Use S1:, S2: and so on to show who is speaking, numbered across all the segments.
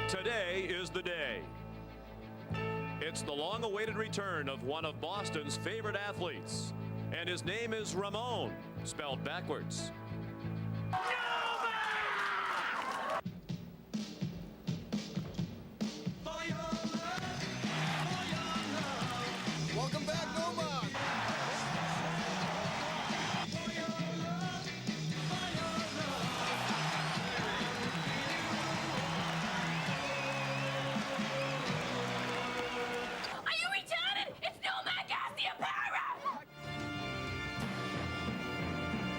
S1: Today is the day. It's the long-awaited return of one of Boston's favorite athletes, and his name is Ramon, spelled backwards.
S2: Welcome back, Nomar.
S3: Are you retarded? It's Nomar Garcia-Parra!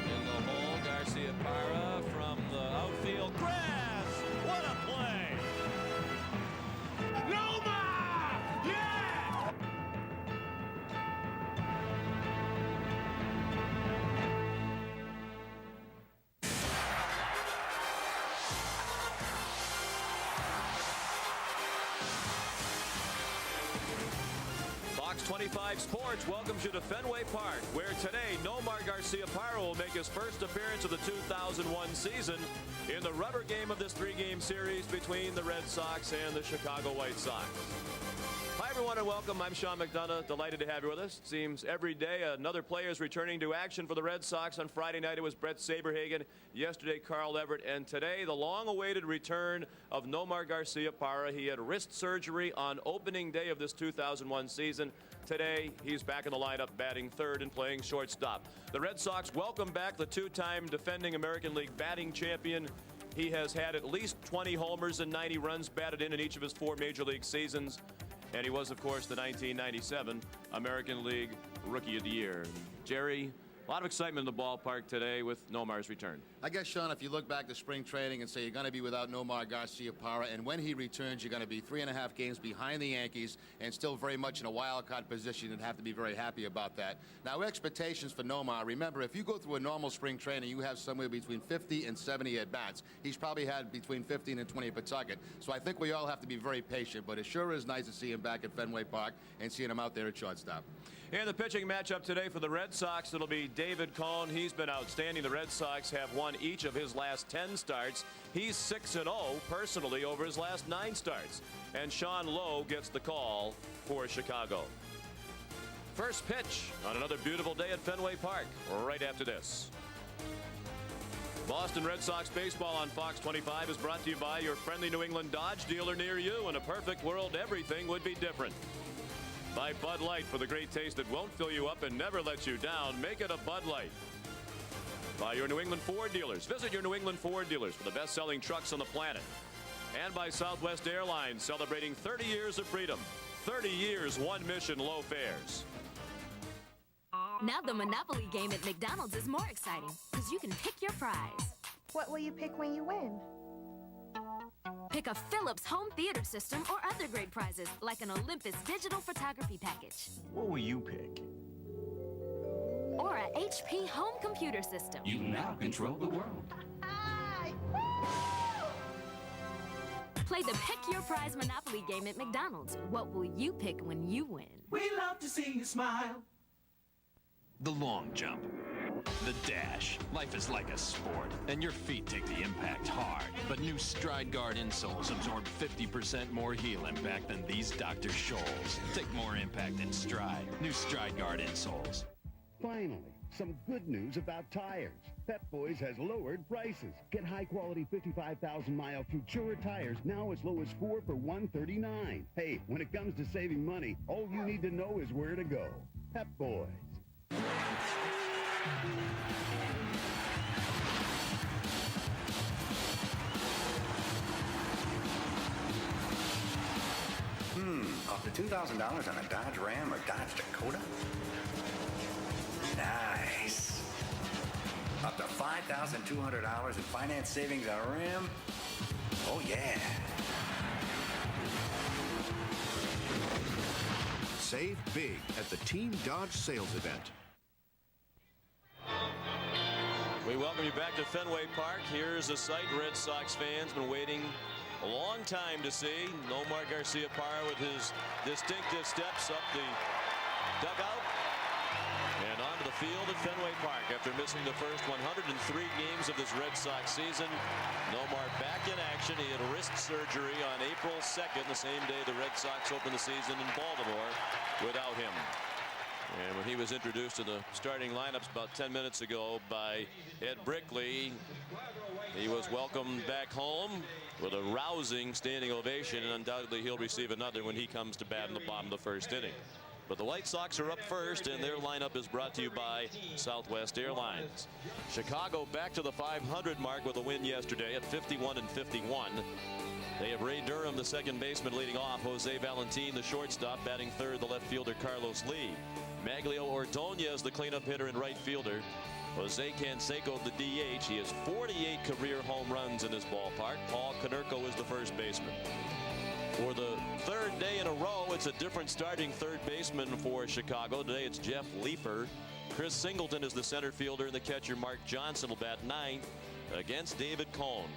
S1: In the hole, Garcia-Parra from the outfield grass. What a play! Nomar! Yeah! Fox 25 Sports welcomes you to Fenway Park, where today Nomar Garcia-Parra will make his first appearance of the 2001 season in the rubber game of this three-game series between the Red Sox and the Chicago White Sox. Hi, everyone, and welcome. I'm Sean McDonough. Delighted to have you with us. Seems every day another player is returning to action for the Red Sox. On Friday night, it was Brett Saberhagen. Yesterday, Carl Everett. And today, the long-awaited return of Nomar Garcia-Parra. He had wrist surgery on opening day of this 2001 season. Today, he's back in the lineup, batting third and playing shortstop. The Red Sox welcome back the two-time defending American League batting champion. He has had at least 20 homers and 90 runs batted in each of his 4 Major League seasons. And he was, of course, the 1997 American League Rookie of the Year. Jerry, a lot of excitement in the ballpark today with Nomar's return.
S2: I guess, Sean, if you look back to spring training and say you're going to be without Nomar Garcia-Parra, and when he returns, you're going to be 3.5 games behind the Yankees and still very much in a wild card position and have to be very happy about that. Now, expectations for Nomar, remember, if you go through a normal spring training, you have somewhere between 50 and 70 at-bats. He's probably had between 15 and 20 at Pawtucket. So I think we all have to be very patient, but it sure is nice to see him back at Fenway Park and seeing him out there at shortstop.
S1: In the pitching matchup today for the Red Sox, it'll be David Cone. He's been outstanding. The Red Sox have won each of his last 10 starts. He's 6-0 personally over his last 9 starts. And Sean Lowe gets the call for Chicago. First pitch on another beautiful day at Fenway Park right after this. Boston Red Sox baseball on Fox 25 is brought to you by your friendly New England Dodge dealer near you. In a perfect world, everything would be different. By Bud Light, for the great taste that won't fill you up and never lets you down. Make it a Bud Light. By your New England Ford dealers. Visit your New England Ford dealers for the best-selling trucks on the planet. And by Southwest Airlines, celebrating 30 years of freedom. 30 years, one mission, low fares.
S4: Now the Monopoly game at McDonald's is more exciting because you can pick your prize.
S5: What will you pick when you win?
S4: Pick a Philips home theater system or other great prizes like an Olympus digital photography package.
S6: What will you pick?
S4: Or a HP home computer system.
S7: You now control the world.
S4: Play the Pick Your Prize Monopoly game at McDonald's. What will you pick when you win?
S7: We love to see you smile.
S6: The long jump. The dash. Life is like a sport, and your feet take the impact hard. But new Stride Guard insoles absorb 50% more heel impact than these Dr. Scholl's. Take more impact in stride. New Stride Guard insoles.
S8: Finally, some good news about tires. Pep Boys has lowered prices. Get high-quality 55,000-mile Futura tires now as low as 4 for $139. Hey, when it comes to saving money, all you need to know is where to go. Pep Boys.
S9: Up to $2,000 on a Dodge Ram or Dodge Dakota? Nice. Up to $5,200 in finance savings on Ram? Oh, yeah.
S10: Save big at the Team Dodge sales event.
S1: We welcome you back to Fenway Park. Here's a sight Red Sox fans been waiting a long time to see. Nomar Garcia-Parra with his distinctive steps up the dugout and onto the field at Fenway Park after missing the first 103 games of this Red Sox season. Nomar back in action. He had wrist surgery on April 2nd, the same day the Red Sox opened the season in Baltimore without him. And when he was introduced to the starting lineups about 10 minutes ago by Ed Brickley, he was welcomed back home with a rousing standing ovation, and undoubtedly he'll receive another when he comes to bat in the bottom of the first inning. But the White Sox are up first, and their lineup is brought to you by Southwest Airlines. Chicago back to the 500 mark with a win yesterday at 51-51. They have Ray Durham, the second baseman, leading off. Jose Valentin, the shortstop, batting third. The left fielder, Carlos Lee. Maglio Ordonez, the cleanup hitter and right fielder. Jose Canseco, the DH. He has 48 career home runs in this ballpark. Paul Konerko is the first baseman. For the third day in a row, it's a different starting third baseman for Chicago. Today it's Jeff Leeper. Chris Singleton is the center fielder, and the catcher Mark Johnson will bat ninth against David Cone.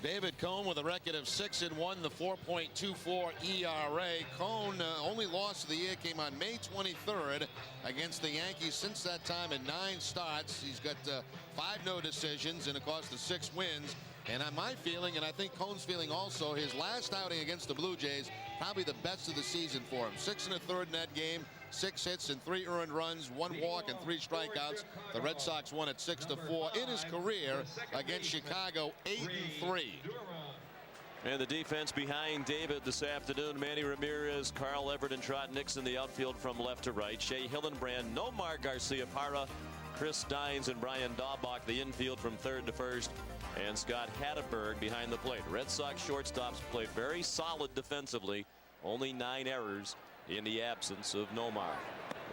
S2: David Cone with a record of 6-1, the 4.24 ERA. Cone only loss of the year came on May 23rd against the Yankees. Since that time, in 9 starts, he's got 5 no decisions and, of course, the 6 wins. And on my feeling, and I think Cone's feeling also, his last outing against the Blue Jays, probably the best of the season for him. 6 1/3 in that game, 6 hits and 3 earned runs, 1 walk and 3 strikeouts. The Red Sox won at 6-4 in his career against Chicago, 8-3.
S1: And the defense behind David this afternoon: Manny Ramirez, Carl Everett, and Trot Nixon. The outfield from left to right. Shea Hillenbrand, Nomar Garcia-Parra, Chris Steins, and Brian Daubach. The infield from third to first. And Scott Hatteberg behind the plate. Red Sox shortstops played very solid defensively. Only 9 errors in the absence of Nomar.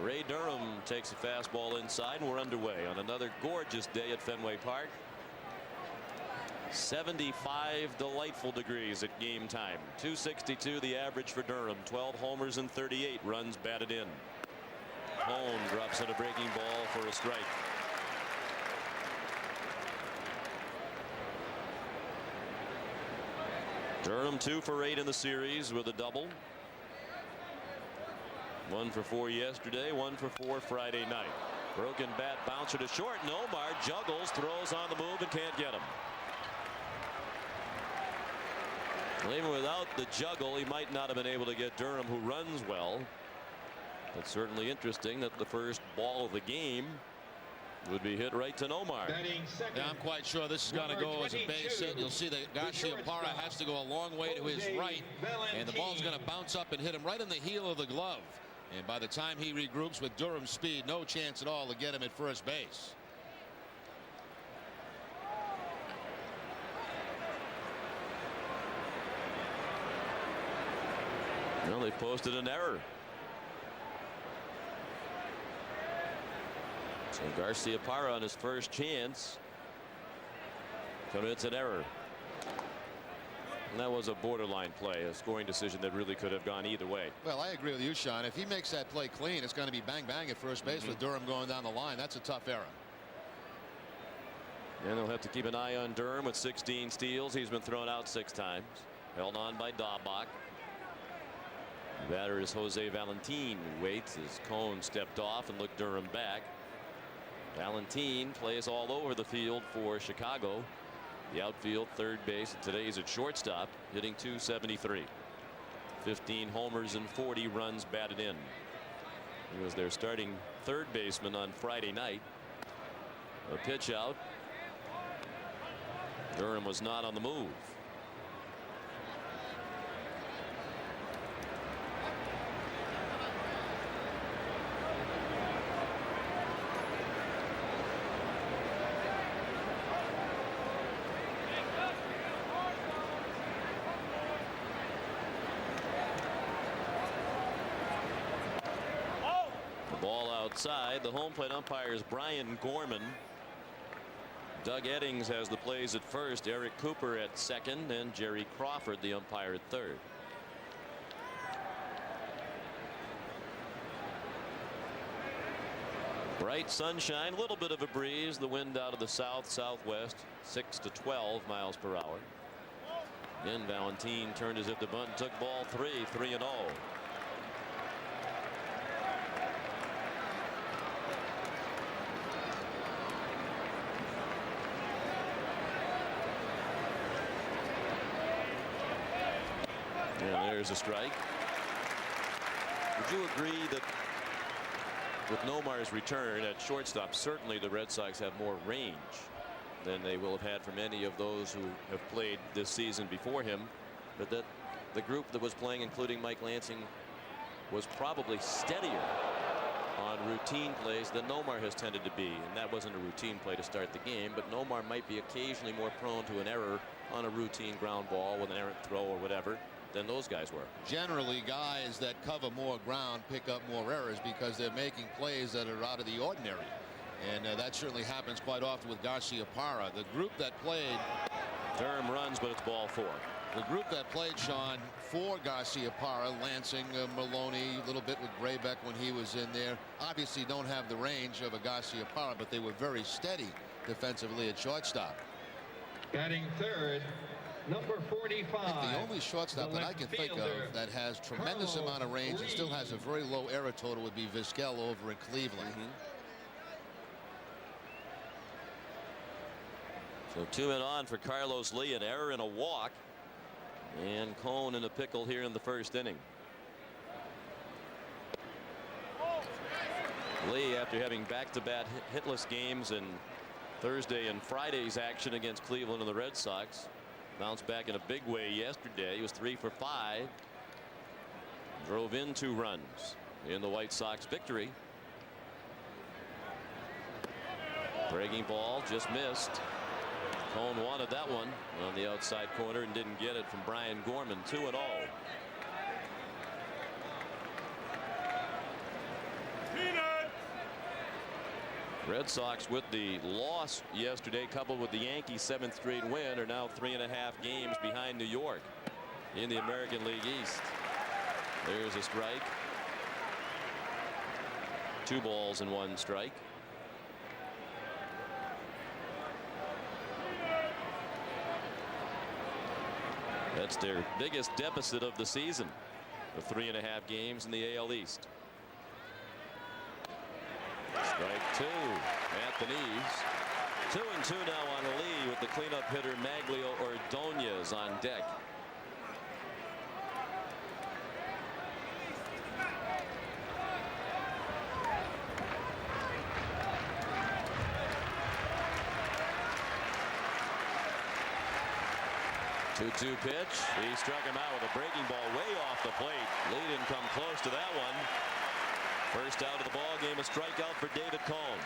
S1: Ray Durham takes a fastball inside, and we're underway on another gorgeous day at Fenway Park. 75 delightful degrees at game time. 262 the average for Durham. 12 homers and 38 runs batted in. Cone drops in a breaking ball for a strike. Durham 2 for 8 in the series with a double. 1 for 4 yesterday, 1 for 4 Friday night. Broken bat, bouncer to short. Nomar juggles, throws on the move, and can't get him. Well, even without the juggle, he might not have been able to get Durham, who runs well. It's certainly interesting that the first ball of the game would be hit right to Nomar.
S2: Yeah, I'm quite sure this is going to go as a base hit. You'll see that Garcia-Parra has to go a long way to his right, and the ball's going to bounce up and hit him right in the heel of the glove. And by the time he regroups with Durham's speed, no chance at all to get him at first base.
S1: Well, they posted an error. So Garcia-Parra on his first chance commits an error. And that was a borderline play, a scoring decision that really could have gone either way.
S2: Well, I agree with you, Sean. If he makes that play clean, it's going to be bang bang at first base with Durham going down the line. That's a tough error.
S1: And they'll have to keep an eye on Durham with 16 steals. He's been thrown out 6 times. Held on by Daubach. The batter is Jose Valentin, who waits as Cone stepped off and looked Durham back. Valentin plays all over the field for Chicago. The outfield, third base, and today he's at shortstop, hitting .273. 15 homers and 40 runs batted in. He was their starting third baseman on Friday night. A pitch out. Durham was not on the move. Outside, the home plate umpire is Brian Gorman. Doug Eddings has the plays at first, Eric Cooper at second, and Jerry Crawford, the umpire, at third. Bright sunshine, a little bit of a breeze, the wind out of the southwest, 6 to 12 miles per hour. Again, Valentin turned as if the bunt, took ball 3-0. And there's a strike. Would you agree that with Nomar's return at shortstop, certainly the Red Sox have more range than they will have had from any of those who have played this season before him, but that the group that was playing, including Mike Lansing, was probably steadier on routine plays than Nomar has tended to be, and that wasn't a routine play to start the game, but Nomar might be occasionally more prone to an error on a routine ground ball with an errant throw or whatever than those guys were.
S2: Generally, guys that cover more ground pick up more errors because they're making plays that are out of the ordinary. And that certainly happens quite often with Garciaparra. The group that played.
S1: Durham runs, but it's ball 4.
S2: The group that played, Sean, for Garciaparra, Lansing, Maloney, a little bit with Graybeck when he was in there, obviously don't have the range of a Garciaparra, but they were very steady defensively at shortstop.
S11: Batting third, number 45.
S2: The only shortstop that I can think of that has tremendous amount of range and still has a very low error total would be Vizquel over in Cleveland.
S1: So 2 men on for Carlos Lee, an error and a walk, and Cone in a pickle here in the first inning. Lee, after having back-to-back hitless games in Thursday and Friday's action against Cleveland and the Red Sox, bounced back in a big way yesterday. He was 3 for 5. Drove in 2 runs in the White Sox victory. Breaking ball just missed. Cone wanted that one on the outside corner and didn't get it from Brian Gorman. 2-0. Red Sox, with the loss yesterday coupled with the Yankees' 7th straight win, are now 3.5 games behind New York in the American League East. There's a strike. 2 balls and 1 strike. That's their biggest deficit of the season, the 3.5 games in the AL East. Strike 2 at the knees. 2-2 now on Lee with the cleanup hitter Maglio Ordonez on deck. Two-2 pitch. He struck him out with a breaking ball way off the plate. Lee didn't come close to that one. First out of the ball game, a strikeout for David Cone.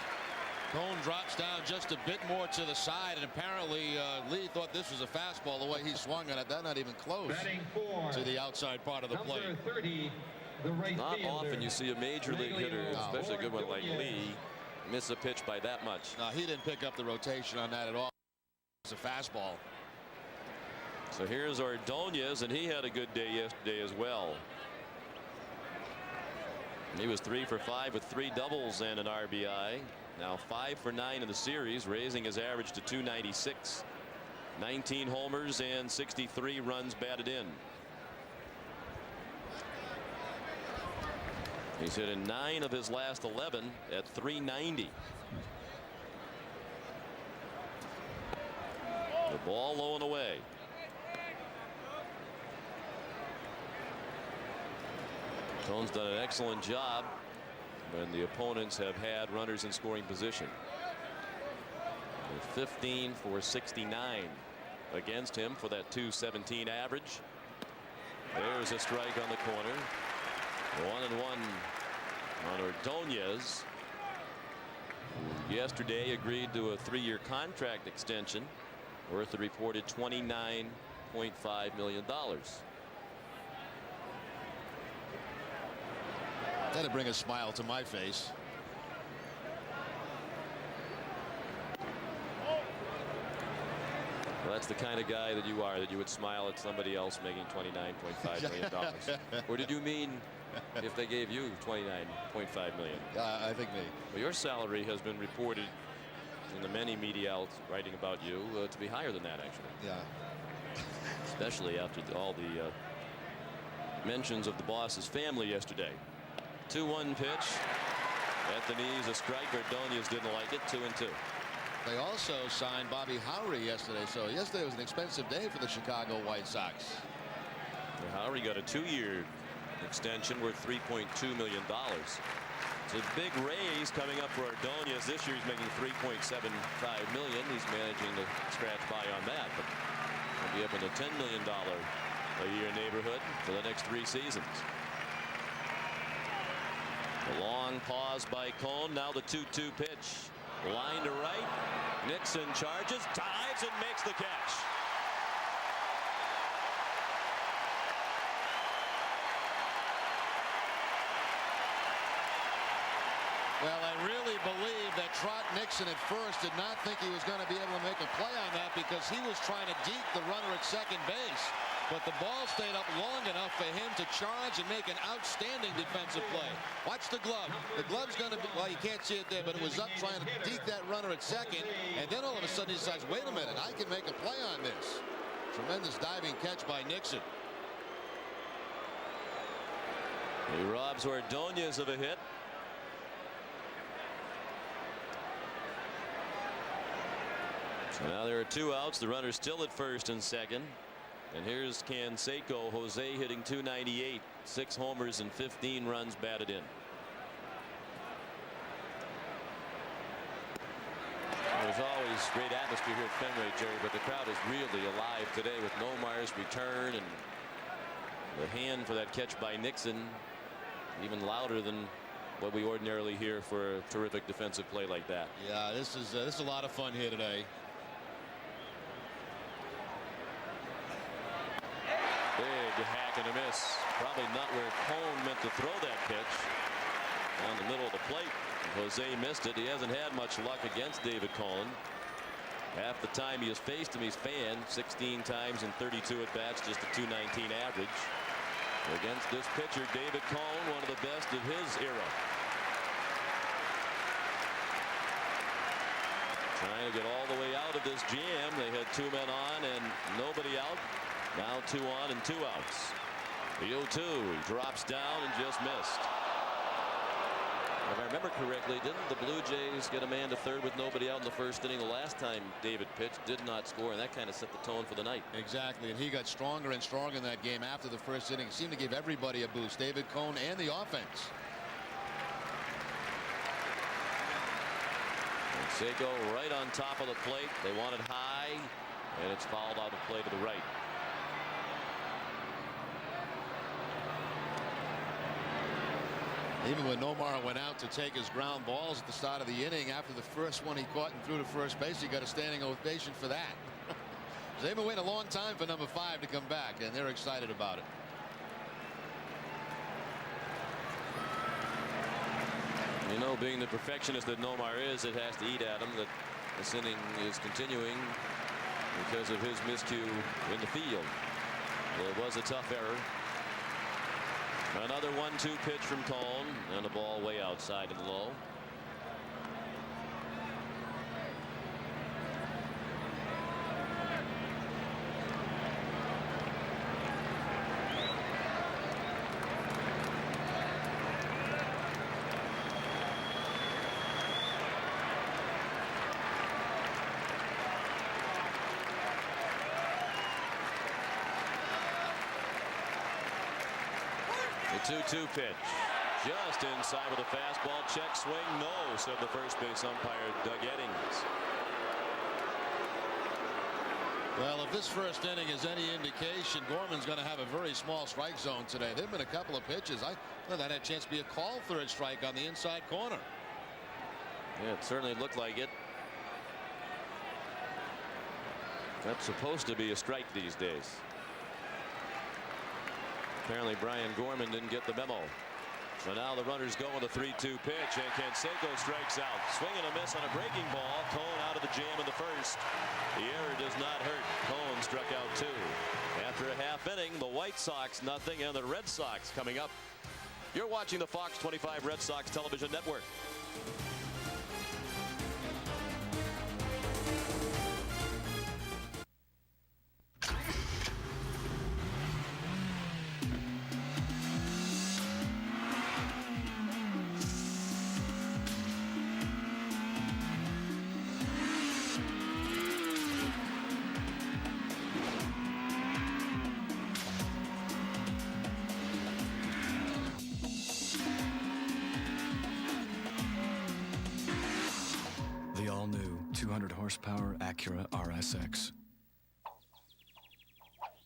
S2: Cone drops down just a bit more to the side, and apparently Lee thought this was a fastball the way he swung on it. That's not even close to the outside part of the plate.
S11: 30, the right
S1: Not
S11: fielder,
S1: often you see a major league hitter, especially a good one like Lee, miss a pitch by that much.
S2: No, he didn't pick up the rotation on that at all. It's a fastball.
S1: So here's Ordonez, and he had a good day yesterday as well. He was 3 for 5 with 3 doubles and an RBI. Now 5 for 9 in the series, raising his average to 296. 19 homers and 63 runs batted in. He's hit in 9 of his last 11 at 390. The ball low and away. Cone's done an excellent job when the opponents have had runners in scoring position. 15 for 69 against him for that .217 average. There's a strike on the corner. 1-1 on Ordonez, who yesterday agreed to a 3-year contract extension worth a reported $29.5 million.
S2: That'd bring a smile to my face.
S1: Well, that's the kind of guy that you are, that you would smile at somebody else making $29.5 million. Or did you mean if they gave you $29.5 million?
S2: I think me.
S1: Well, your salary has been reported in the many media outlets writing about you to be higher than that, actually.
S2: Yeah.
S1: Especially after all the mentions of the boss's family yesterday. 2-1 pitch at the knees, a strike. Ordonez didn't like it. 2-2.
S2: They also signed Bobby Howry yesterday, so yesterday was an expensive day for the Chicago White Sox.
S1: Howard got a 2-year extension worth $3.2 million. It's a big raise coming up for Ordonez. This year he's making $3.75 million. He's managing to scratch by on that, but he'll be up in the $10 million a year neighborhood for the next 3 seasons. A long pause by Cone. Now the 2-2 pitch. Line to right. Nixon charges, dives, and makes the catch.
S2: Well, I really believe that Trot Nixon at first did not think he was going to be able to make a play on that because he was trying to deke the runner at second base. But the ball stayed up long enough for him to charge and make an outstanding defensive play. Watch the glove. The glove's going to be, well, you can't see it there, but it was up trying to deke that runner at second. And then all of a sudden he decides, wait a minute, I can make a play on this. Tremendous diving catch by Nixon.
S1: He robs Ordonez of a hit. So now there are 2 outs. The runner's still at first and second. And here's Canseco. Jose hitting .298, 6 homers and 15 runs batted in. There's always great atmosphere here at Fenway, Jerry, but the crowd is really alive today with Nomar's return and the hand for that catch by Nixon even louder than what we ordinarily hear for a terrific defensive play like that.
S2: Yeah, this is a lot of fun here today.
S1: Big hack and a miss. Probably not where Cone meant to throw that pitch. Down the middle of the plate. Jose missed it. He hasn't had much luck against David Cone. Half the time he has faced him, he's fanned 16 times in 32 at bats, just a .219 average. Against this pitcher, David Cone, one of the best of his era. Trying to get all the way out of this jam. They had 2 men on and nobody out. Now 2 on and 2 outs. The 0-2. He drops down and just missed. If I remember correctly, didn't the Blue Jays get a man to third with nobody out in the first inning the last time David pitched? Did not score, and that kind of set the tone for the night.
S2: Exactly, and he got stronger and stronger in that game after the first inning. Seemed to give everybody a boost, David Cone and the offense.
S1: Seiko right on top of the plate. They want it high, and it's fouled out of play to the right.
S2: Even when Nomar went out to take his ground balls at the start of the inning, after the first one he caught and threw to first base, he got a standing ovation for that. They've been waiting a long time for number 5 to come back, and they're excited about it.
S1: You know, being the perfectionist that Nomar is, it has to eat at him that this inning is continuing because of his miscue in the field. It was a tough error. Another 1-2 pitch from Cone, and the ball way outside and low. The 2-2 pitch. Just inside with a fastball. Check swing. No, said the first base umpire, Doug Eddings.
S2: Well, if this first inning is any indication, Gorman's going to have a very small strike zone today. There have been a couple of pitches. I thought that had a chance to be a call for a strike on the inside corner.
S1: Yeah, it certainly looked like it. That's supposed to be a strike these days. Apparently Brian Gorman didn't get the memo. So now the runners go with a 3-2 pitch, and Canseco strikes out. Swing and a miss on a breaking ball. Cone out of the jam in the first. The error does not hurt. Cone struck out 2. After a half inning, the White Sox nothing, and the Red Sox coming up. You're watching the Fox 25 Red Sox television network.
S12: 200 horsepower Acura RSX.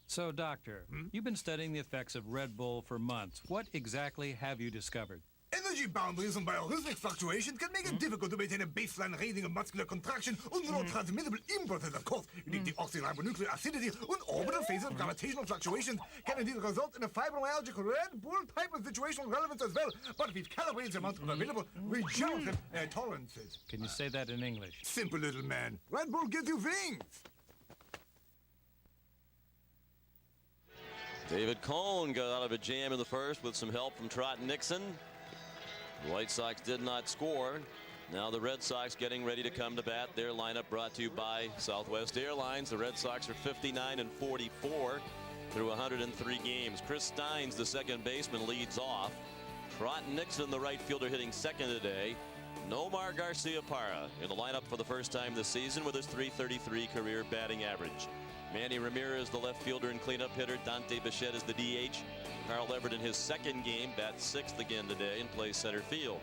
S13: So, Doctor, you've been studying the effects of Red Bull for months. What exactly have you discovered?
S14: Energy boundaries and biorhythmic fluctuations can make it difficult to maintain a baseline rating of muscular contraction and neurotransmittable impulses, of course. Indeed, the oxyribonuclear acidity and orbital phases of gravitational fluctuations can indeed result in a fibromyalgic Red Bull type of situational relevance as well. But we've calibrated the amount of available regenerative tolerances.
S13: Can you say that in English?
S14: Simple, little man. Red Bull gives you wings.
S1: David Cone got out of a jam in the first with some help from Trot Nixon. The White Sox did not score. Now the Red Sox getting ready to come to bat. Their lineup brought to you by Southwest Airlines. The Red Sox are 59-44 through 103 games. Chris Steins, the second baseman, leads off. Trot Nixon, the right fielder, hitting second today. Nomar Garciaparra in the lineup for the first time this season with his .333 career batting average. Manny Ramirez, the left fielder and cleanup hitter. Dante Bichette is the DH. Carl Everett in his second game bats sixth again today and plays center field.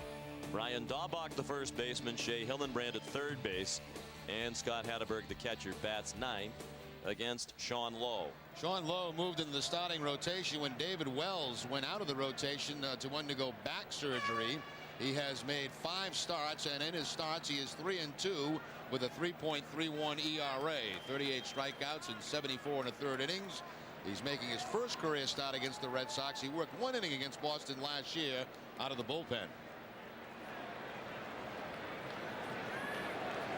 S1: Brian Daubach, the first baseman. Shea Hillenbrand at third base. And Scott Hatteberg, the catcher, bats ninth against Sean Lowe.
S2: Sean Lowe moved into the starting rotation when David Wells went out of the rotation to undergo back surgery. He has made 5 starts, and in his starts he is 3-2 with a 3.31 ERA, 38 strikeouts in 74 1/3 innings. He's making his first career start against the Red Sox. He worked 1 inning against Boston last year out of the bullpen.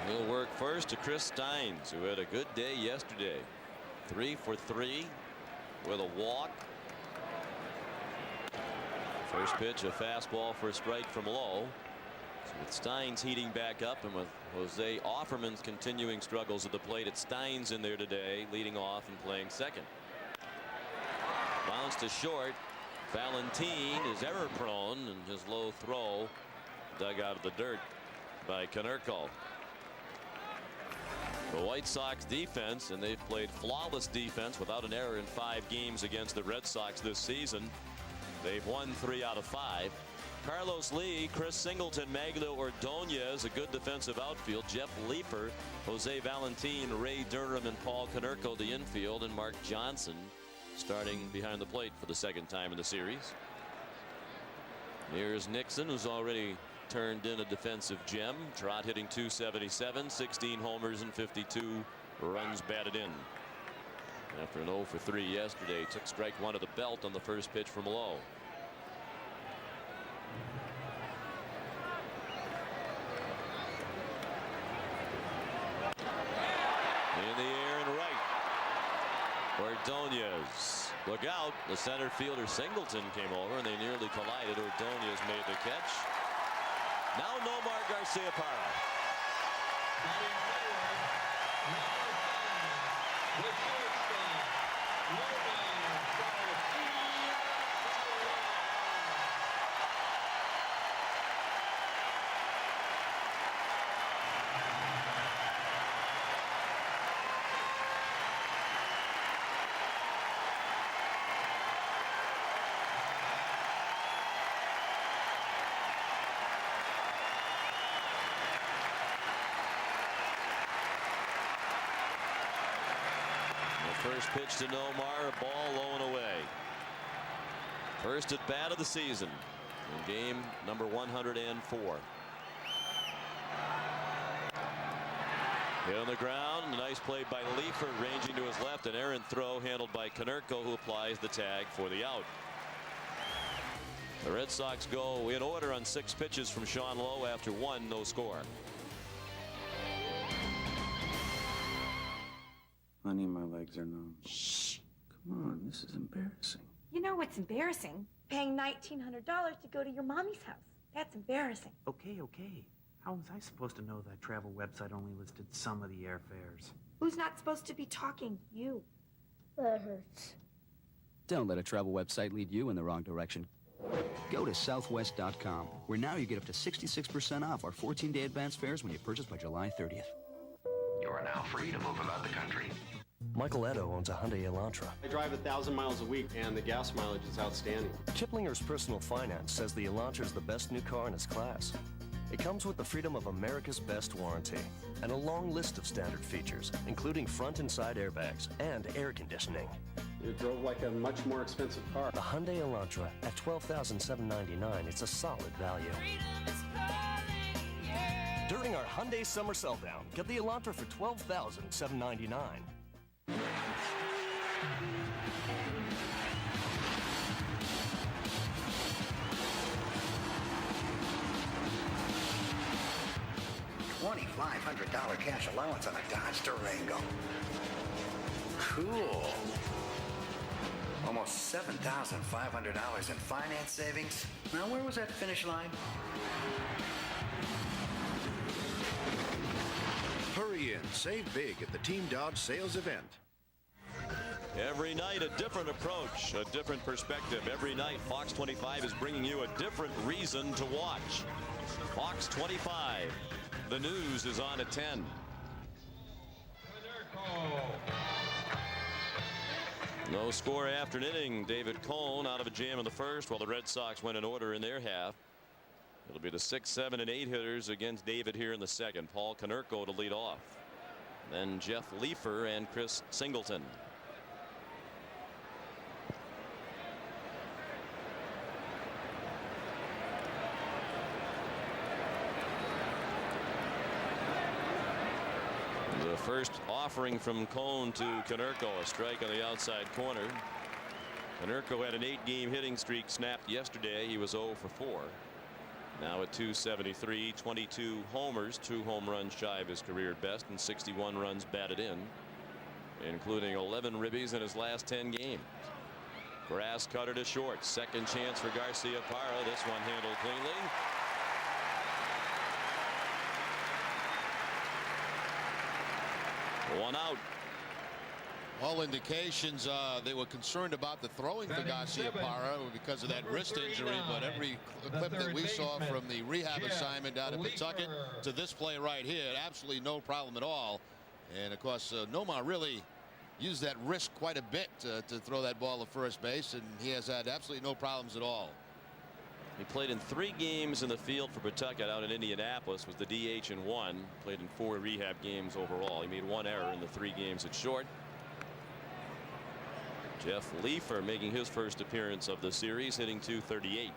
S1: He'll work first to Chris Steins, who had a good day yesterday. 3 for 3 with a walk. First pitch, a fastball for a strike from Lowe. So with Steins heating back up and with Jose Offerman's continuing struggles at the plate, it's Steins in there today, leading off and playing second. Bounce to short. Valentin is error prone, and his low throw dug out of the dirt by Konerko. The White Sox defense, and they've played flawless defense without an error in 5 games against the Red Sox this season. They've won 3 out of 5. Carlos Lee, Chris Singleton, Magno Ordonez, a good defensive outfield. Jeff Leeper, Jose Valentin, Ray Durham, and Paul Konerko, the infield, and Mark Johnson starting behind the plate for the second time in the series. Here's Nixon, who's already turned in a defensive gem. Trot hitting .277, 16 homers and 52 runs batted in. After an 0 for 3 yesterday, took strike 1 of the belt on the first pitch from Lowe. In the air and right. Ordonez. Look out. The center fielder Singleton came over and they nearly collided. Ordonez made the catch. Now Nomar Garciaparra. First pitch to Nomar, a ball low and away. First at bat of the season in game number 104. Hit on the ground, a nice play by Leeper, ranging to his left, an errant throw handled by Konerko, who applies the tag for the out. The Red Sox go in order on 6 pitches from Sean Lowe after 1, no score.
S15: Honey, my legs are numb. Shh. Come on, this is embarrassing.
S5: You know what's embarrassing? Paying $1,900 to go to your mommy's house. That's embarrassing.
S16: Okay. How was I supposed to know that travel website only listed some of the airfares?
S5: Who's not supposed to be talking? You.
S17: That hurts.
S18: Don't let a travel website lead you in the wrong direction. Go to Southwest.com, where now you get up to 66% off our 14-day advance fares when you purchase by July 30th.
S9: You are now free to move about the country.
S19: Michael Edo owns a Hyundai Elantra.
S20: I drive 1,000 miles a week, and the gas mileage is outstanding.
S19: Kiplinger's Personal Finance says the Elantra is the best new car in its class. It comes with the freedom of America's best warranty and a long list of standard features, including front and side airbags and air conditioning.
S20: It drove like a much more expensive car.
S19: The Hyundai Elantra at $12,799 is a solid value. During our Hyundai Summer Sell-Down, get the Elantra for $12,799.
S9: $2,500 cash allowance on a Dodge Durango. Cool. Almost $7,500 in finance savings. Now, where was that finish line?
S10: Hurry in, save big at the Team Dodge sales event.
S1: Every night, a different approach, a different perspective. Every night, Fox 25 is bringing you a different reason to watch. Fox 25. The news is on at 10. No score after an inning. David Cone out of a jam in the first while the Red Sox went in order in their half. It'll be the 6, 7, and 8 hitters against David here in the second. Paul Konerko to lead off. Then Jeff Leefer and Chris Singleton. The first offering from Cone to Konerko, a strike on the outside corner. Konerko had an 8-game hitting streak snapped yesterday. He was 0 for 4. Now at 273, 22 homers, 2 home runs shy of his career best, and 61 runs batted in, including 11 ribbies in his last 10 games. Grass cutter to short. Second chance for Garcia Parra. This one handled cleanly. One out.
S2: All indications they were concerned about the throwing for Garcia Parra because of that wrist injury, but every clip that we saw from the rehab assignment down in Pawtucket to this play right here, absolutely no problem at all. And of course, Nomar really used that wrist quite a bit to throw that ball to first base, and he has had absolutely no problems at all.
S1: He played in 3 games in the field for Pawtucket out in Indianapolis, was the DH in 1, played in 4 rehab games overall. He made 1 error in the 3 games at short. Jeff Leefer making his first appearance of the series, hitting .238.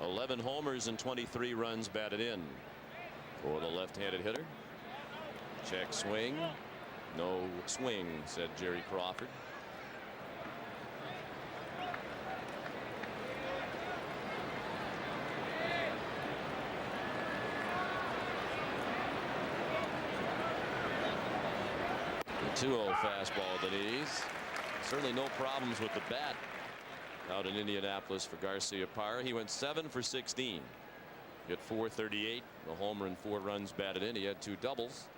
S1: 11 homers and 23 runs batted in for the left-handed hitter. Check swing. No swing, said Jerry Crawford. The 2-0 fastball at the knees. Certainly no problems with the bat out in Indianapolis for Garcia Parra. He went 7 for 16. Hit .438, a homer and 4 runs batted in. He had 2 doubles.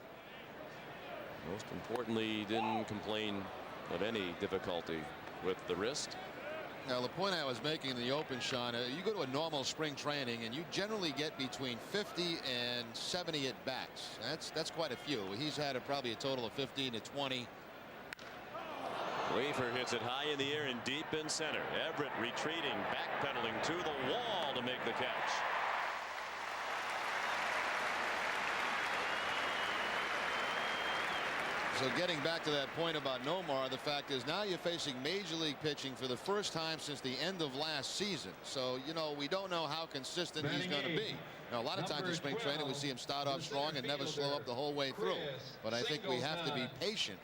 S1: Most importantly, he didn't complain of any difficulty with the wrist.
S2: Now, the point I was making in the open, Sean, you go to a normal spring training and you generally get between 50 and 70 at bats. That's quite a few. He's had probably a total of 15 to 20.
S1: Leefer hits it high in the air and deep in center. Everett retreating, backpedaling to the wall to make the catch.
S2: So getting back to that point about Nomar, the fact is now you're facing major league pitching for the first time since the end of last season. So, you know, we don't know how consistent he's going to be. Now, a lot of times in spring training we see him start off strong and never slow up the whole way through. But I think we have to be patient,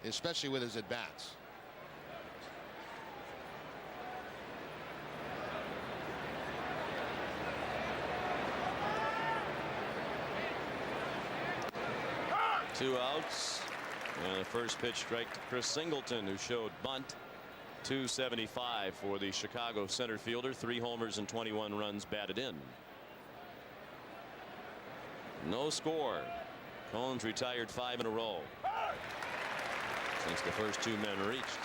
S2: especially with his at-bats.
S1: Two outs. And the first pitch strike to Chris Singleton, who showed bunt. 275 for the Chicago center fielder. 3 homers and 21 runs batted in. No score. Cone's retired 5 in a row since the first 2 men reached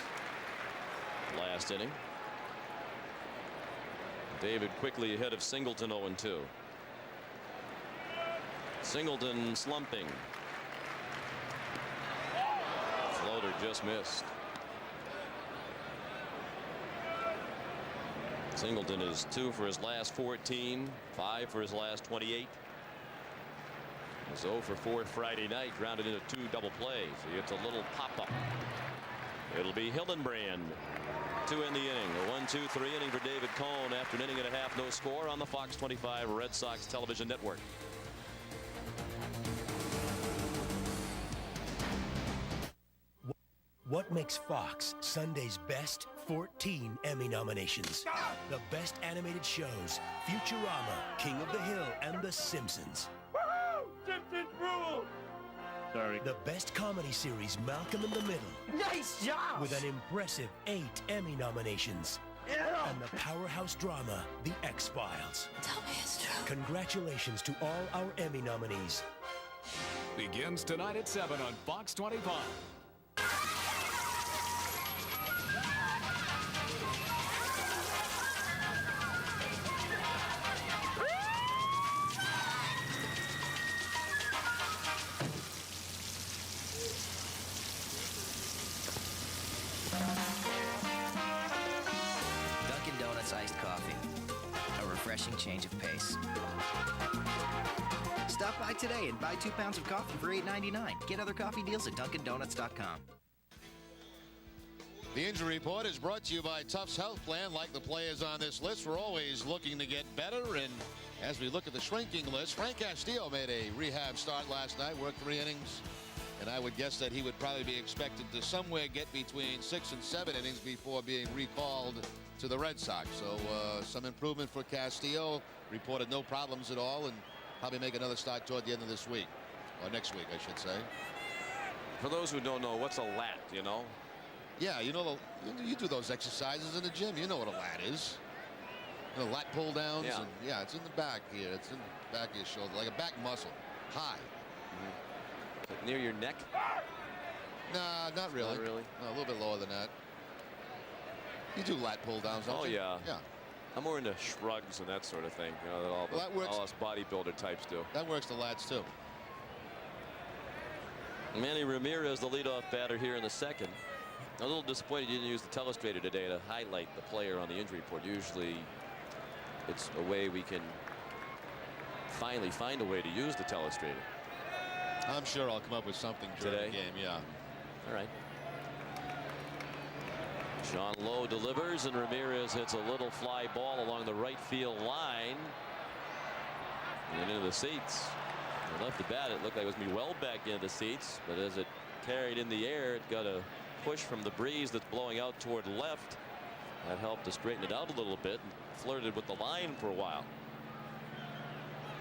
S1: last inning. David quickly ahead of Singleton 0-2. Singleton slumping. Floater just missed. Singleton is 2 for his last 14, 5 for his last 28. Was 0 for 4 Friday night, grounded into 2 double plays. He gets a little pop-up. It'll be Hillenbrand to end the inning. A 1-2-3 inning for David Cone after an inning and a half, no score on the Fox 25 Red Sox television network.
S21: What makes Fox Sunday's best? 14 Emmy nominations. The best animated shows, Futurama, King of the Hill, and The Simpsons.
S22: Simpsons rule!
S21: Sorry. The best comedy series, Malcolm in the Middle.
S22: Nice job!
S21: With an impressive 8 Emmy nominations.
S22: Yeah.
S21: And the powerhouse drama, The X-Files.
S22: Tell me it's true.
S21: Congratulations to all our Emmy nominees.
S23: Begins tonight at 7 on Fox 25.
S24: Dunkin' Donuts iced coffee. A refreshing change of pace. Stop by today and buy 2 pounds of coffee for $8.99. Get other coffee deals at DunkinDonuts.com.
S2: The injury report is brought to you by Tufts Health Plan. Like the players on this list, we're always looking to get better. And as we look at the shrinking list, Frank Castillo made a rehab start last night, worked 3 innings. And I would guess that he would probably be expected to somewhere get between 6 and 7 innings before being recalled to the Red Sox. So some improvement for Castillo. Reported no problems at all, and probably make another start toward the end of this week, or next week, I should say.
S1: For those who don't know, what's a lat, you know?
S2: Yeah, you know, you do those exercises in the gym. You know what a lat is. You know, lat pull downs.
S1: Yeah.
S2: And, yeah, it's in the back here. It's in the back of your shoulder, like a back muscle. High.
S1: Near your neck?
S2: Nah, not really.
S1: Not really?
S2: No, a little bit lower than that. You do lat pull downs, don't
S1: Oh,
S2: you?
S1: yeah.
S2: Yeah.
S1: I'm more into shrugs and that sort of thing. You know, that all, all us bodybuilder types do.
S2: That works the lats, too.
S1: Manny Ramirez, the leadoff batter here in the second. A little disappointed you didn't use the telestrator today to highlight the player on the injury report. Usually it's a way we can finally find a way to use the telestrator.
S2: I'm sure I'll come up with something during
S1: Today?
S2: the game, yeah.
S1: All right. Sean Lowe delivers, and Ramirez hits a little fly ball along the right field line. And into the seats. And left the bat, it looked like it was going to be well back into the seats, but as it carried in the air, it got a push from the breeze that's blowing out toward left. That helped to straighten it out a little bit and flirted with the line for a while.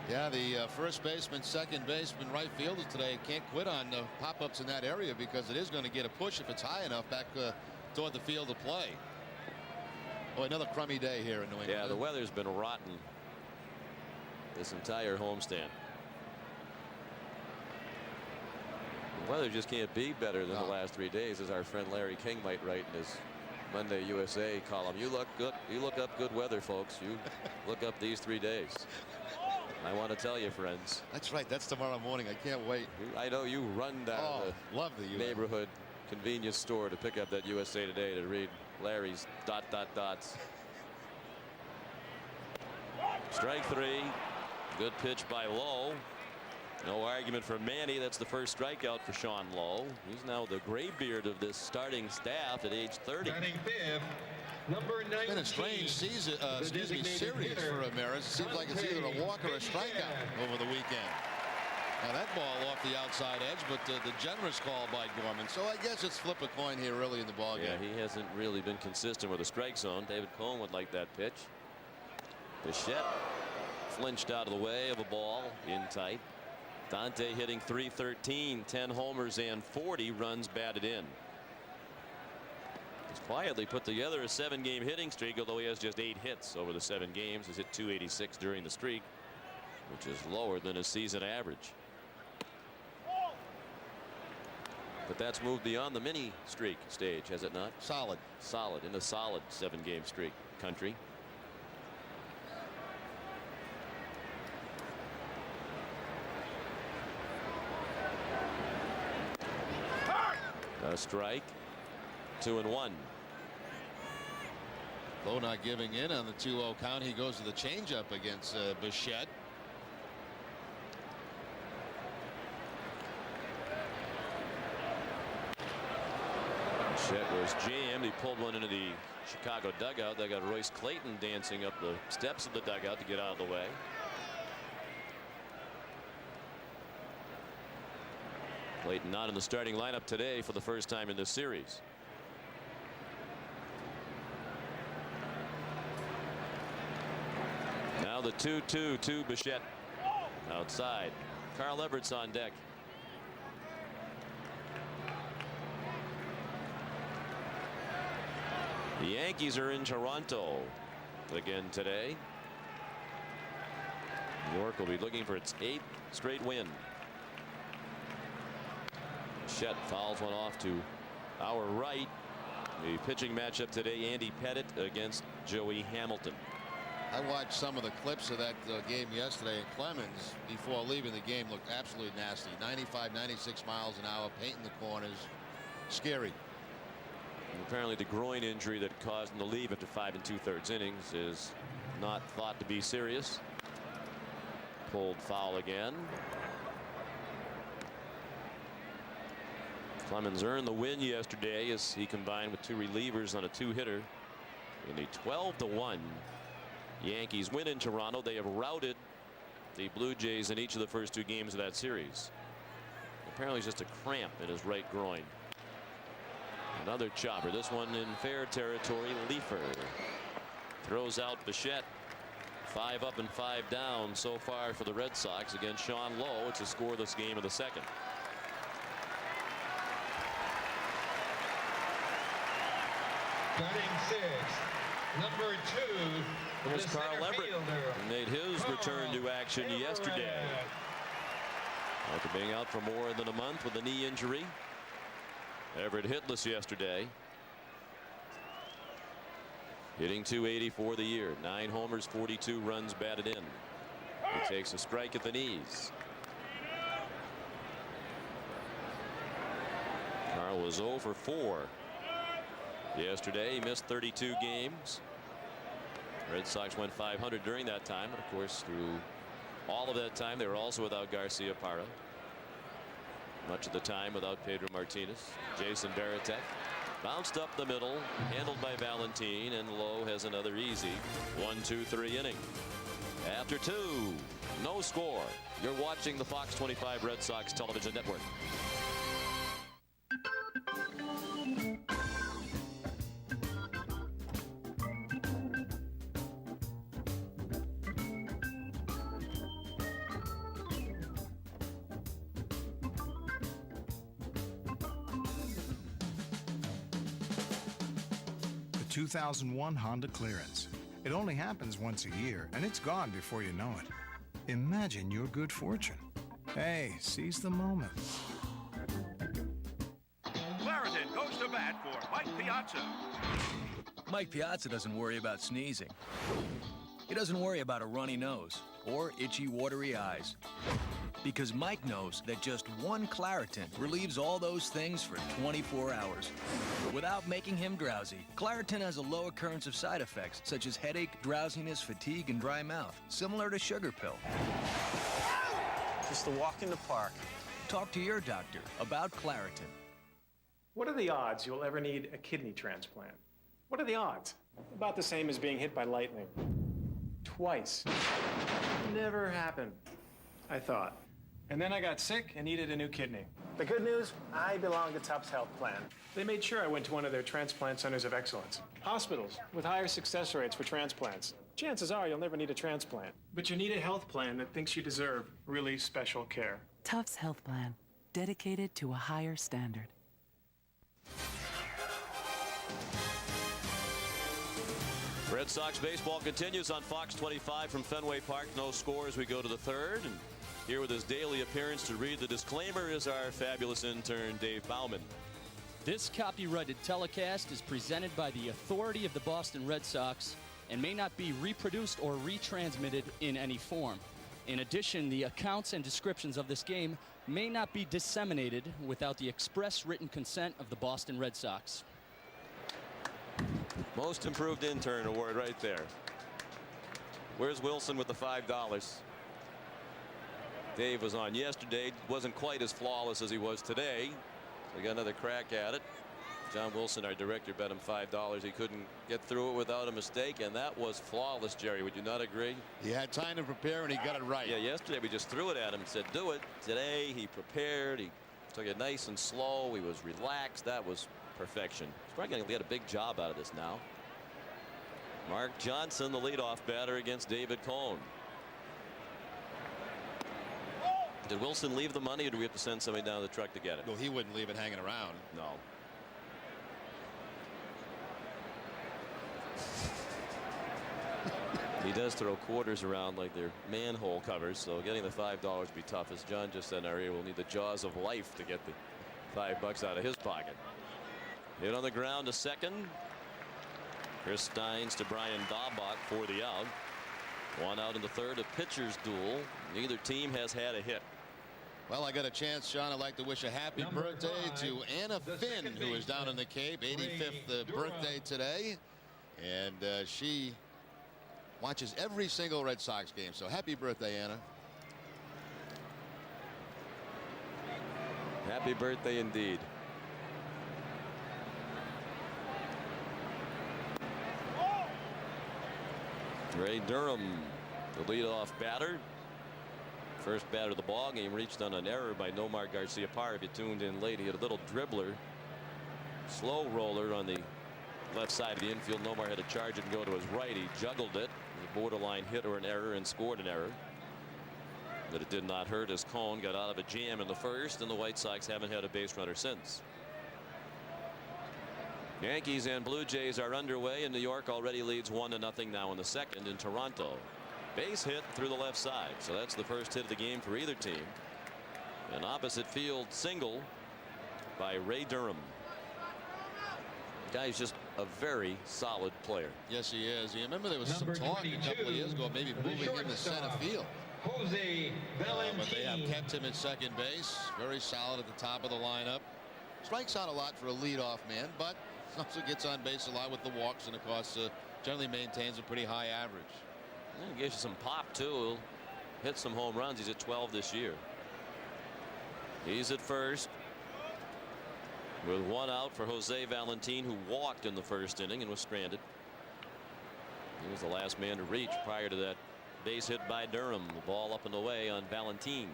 S2: Yeah, the first baseman, second baseman, right fielders today can't quit on pop-ups in that area because it is going to get a push if it's high enough back toward the field of play. Oh, another crummy day here in New England.
S1: Yeah, the weather's been rotten this entire homestand. The weather just can't be better than the last 3 days, as our friend Larry King might write in his Monday USA column. You look good. You look up good weather, folks. You look up these 3 days. I want to tell you, friends.
S2: That's right. That's tomorrow morning. I can't wait.
S1: I know you run down
S2: love the
S1: neighborhood convenience store to pick up that USA Today to read Larry's ... Strike 3. Good pitch by Lowe. No argument for Manny. That's the first strikeout for Sean Lowe. He's now the graybeard of this starting staff at age 30.
S11: Batting fifth, number 19.
S2: It's been a strange season, series for Ramirez. It seems like it's either a walk or a strikeout over the weekend. Now that ball off the outside edge, but the generous call by Gorman. So I guess it's flip a coin here early in the ball game.
S1: Yeah, he hasn't really been consistent with the strike zone. David Cone would like that pitch. Bichette flinched out of the way of a ball in tight. Dante hitting .313, 10 homers and 40 runs batted in. He's quietly put together a 7-game hitting streak, although he has just 8 hits over the 7 games. He's hit .286 during the streak, which is lower than his season average. But that's moved beyond the mini streak stage, has it not?
S2: Solid.
S1: Solid, in a solid 7-game streak country. A strike. 2-1.
S2: Lowe not giving in on the 2-0 count. He goes to the changeup against Bichette.
S1: jammed. He pulled one into the Chicago dugout. They got Royce Clayton dancing up the steps of the dugout to get out of the way. Clayton not in the starting lineup today for the first time in this series. Now the 2-2 to Bichette. Outside. Carl Everett's on deck. The Yankees are in Toronto again today. New York will be looking for its 8th straight win. Bichette fouls one off to our right. The pitching matchup today, Andy Pettit against Joey Hamilton.
S2: I watched some of the clips of that game yesterday, and Clemens, before leaving the game, looked absolutely nasty. 95, 96 miles an hour, painting the corners. Scary.
S1: And apparently the groin injury that caused him to leave after 5 2/3 innings is not thought to be serious. Pulled foul again. Clemens earned the win yesterday as he combined with 2 relievers on a 2-hitter in the 12-1 Yankees win in Toronto. They have routed the Blue Jays in each of the first 2 games of that series. Apparently it's just a cramp in his right groin. Another chopper, this one in fair territory. Leifer throws out Bichette. 5 up and 5 down so far for the Red Sox against Sean Lowe. It's a scoreless game of the second.
S11: Batting 6th, number 2.
S1: Here's Carl Everett. Made his return to action yesterday. After being out for more than a month with a knee injury. Everett hitless yesterday. Hitting .280 for the year. 9 homers, 42 runs batted in. He takes a strike at the knees. Carl was 0 for 4 yesterday. He missed 32 games. Red Sox went .500 during that time, and of course through all of that time they were also without Garciaparra. Much of the time without Pedro Martinez. Jason Varitek bounced up the middle, handled by Valentin, and Lowe has another easy 1-2-3 inning. After 2, no score. You're watching the Fox 25 Red Sox television network.
S3: The 2001 Honda Clearance. It only happens once a year, and it's gone before you know it. Imagine your good fortune. Hey, seize the moment.
S4: Clarendon goes to bat for Mike Piazza.
S12: Mike Piazza doesn't worry about sneezing. He doesn't worry about a runny nose or itchy, watery eyes. Because Mike knows that just one Claritin relieves all those things for 24 hours. Without making him drowsy, Claritin has a low occurrence of side effects such as headache, drowsiness, fatigue, and dry mouth, similar to sugar pill.
S6: Just a walk in the park.
S12: Talk to your doctor about Claritin.
S6: What are the odds you'll ever need a kidney transplant? What are the odds? About the same as being hit by lightning. Twice. Never happened, I thought. And then I got sick and needed a new kidney. The good news, I belong to Tufts Health Plan. They made sure I went to one of their transplant centers of excellence. Hospitals with higher success rates for transplants. Chances are you'll never need a transplant. But you need a health plan that thinks you deserve really special care.
S7: Tufts Health Plan, dedicated to a higher standard.
S1: Red Sox baseball continues on Fox 25 from Fenway Park. No score as we go to the third. And here with his daily appearance to read the disclaimer is our fabulous intern, Dave Bauman.
S25: This copyrighted telecast is presented by the authority of the Boston Red Sox and may not be reproduced or retransmitted in any form. In addition, the accounts and descriptions of this game may not be disseminated without the express written consent of the Boston Red Sox.
S1: Most improved intern award right there. Where's Wilson with the $5? Dave was on yesterday. Wasn't quite as flawless as he was today. We got another crack at it. John Wilson, our director, bet him $5 he couldn't get through it without a mistake, and that was flawless. Jerry, would you not agree?
S2: He had time to prepare and he got it right.
S1: Yeah, yesterday we just threw it at him and said do it. Today he prepared, he took it nice and slow, he was relaxed. That was perfection. He's probably going to get a big job out of this now. Mark Johnson, the leadoff batter against David Cone. Did Wilson leave the money, or do we have to send somebody down the truck to get it?
S2: No, he wouldn't leave it hanging around.
S1: No. He does throw quarters around like they're manhole covers, so getting the $5 would be tough. As John just said in our ear, we'll need the jaws of life to get the $5 out of his pocket. Hit on the ground to second. Chris Steins to Brian Daubach for the out. One out in the third, a pitcher's duel. Neither team has had a hit.
S2: Well, I got a chance, Sean. I'd like to wish a happy birthday to Anna Finn, who is down in the Cape. 85th birthday today. And she watches every single Red Sox game. So happy birthday, Anna.
S1: Happy birthday indeed. Ray Durham, the leadoff batter. First batter of the ball game, reached on an error by Nomar Garciaparra. If you tuned in late, he had a little dribbler, slow roller on the left side of the infield. Nomar had to charge it and go to his right. He juggled it. It was a borderline hit or an error, and scored an error. But it did not hurt as Cone got out of a jam in the first, and the White Sox haven't had a base runner since. Yankees and Blue Jays are underway, and New York already leads 1-0 now in the second in Toronto. Base hit through the left side, so that's the first hit of the game for either team. An opposite field single by Ray Durham. The guy's just a very solid player.
S2: Yes, he is. You remember there was some talk a couple of years ago, maybe moving him to center field. But they have kept him at second base. Very solid at the top of the lineup. Strikes out a lot for a leadoff man, but also gets on base a lot with the walks, and of course generally maintains a pretty high average.
S1: He gives you some pop too. He'll hit some home runs. He's at 12 this year. He's at first with one out for Jose Valentin, who walked in the first inning and was stranded. He was the last man to reach prior to that base hit by Durham. The ball up and away on Valentin.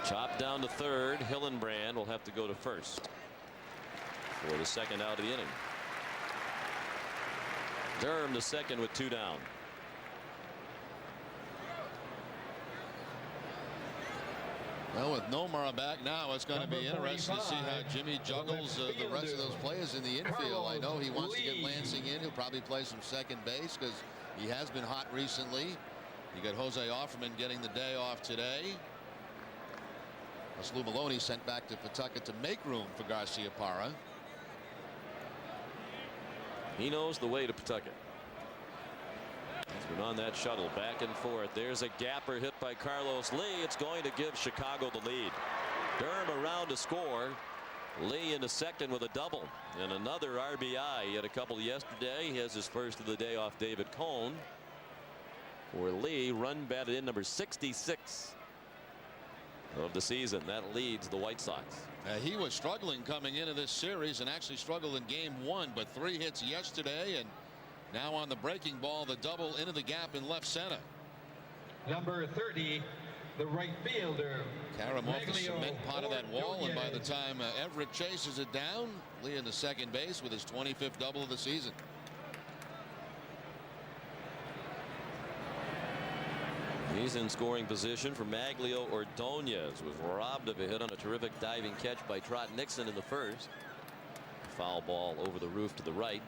S1: Chopped down to third. Hillenbrand will have to go to first for the second out of the inning. Durham to second with 2 down.
S2: Well, with Nomar back now, it's going to be interesting to see how Jimmy juggles the rest of those players in the infield. I know he wants to get Lansing in. He'll probably play some second base because he has been hot recently. You got Jose Offerman getting the day off today. Lou Maloney sent back to Pawtucket to make room for Garciaparra.
S1: He knows the way to Pawtucket. He's been on that shuttle back and forth. There's a gapper hit by Carlos Lee. It's going to give Chicago the lead. Durham around to score. Lee into second with a double and another RBI. He had a couple yesterday. He has his first of the day off David Cone. For Lee, run batted in number 66 of the season. That leads the White Sox.
S2: He was struggling coming into this series and actually struggled in game 1, but 3 hits yesterday, and now on the breaking ball, the double into the gap in left center.
S11: Number 30, the right fielder.
S2: Karam off the cement pot of that wall, and by the time Everett chases it down, Lee in the second base with his 25th double of the season.
S1: He's in scoring position for Maglio Ordonez. Was robbed of a hit on a terrific diving catch by Trot Nixon in the first. Foul ball over the roof to the right.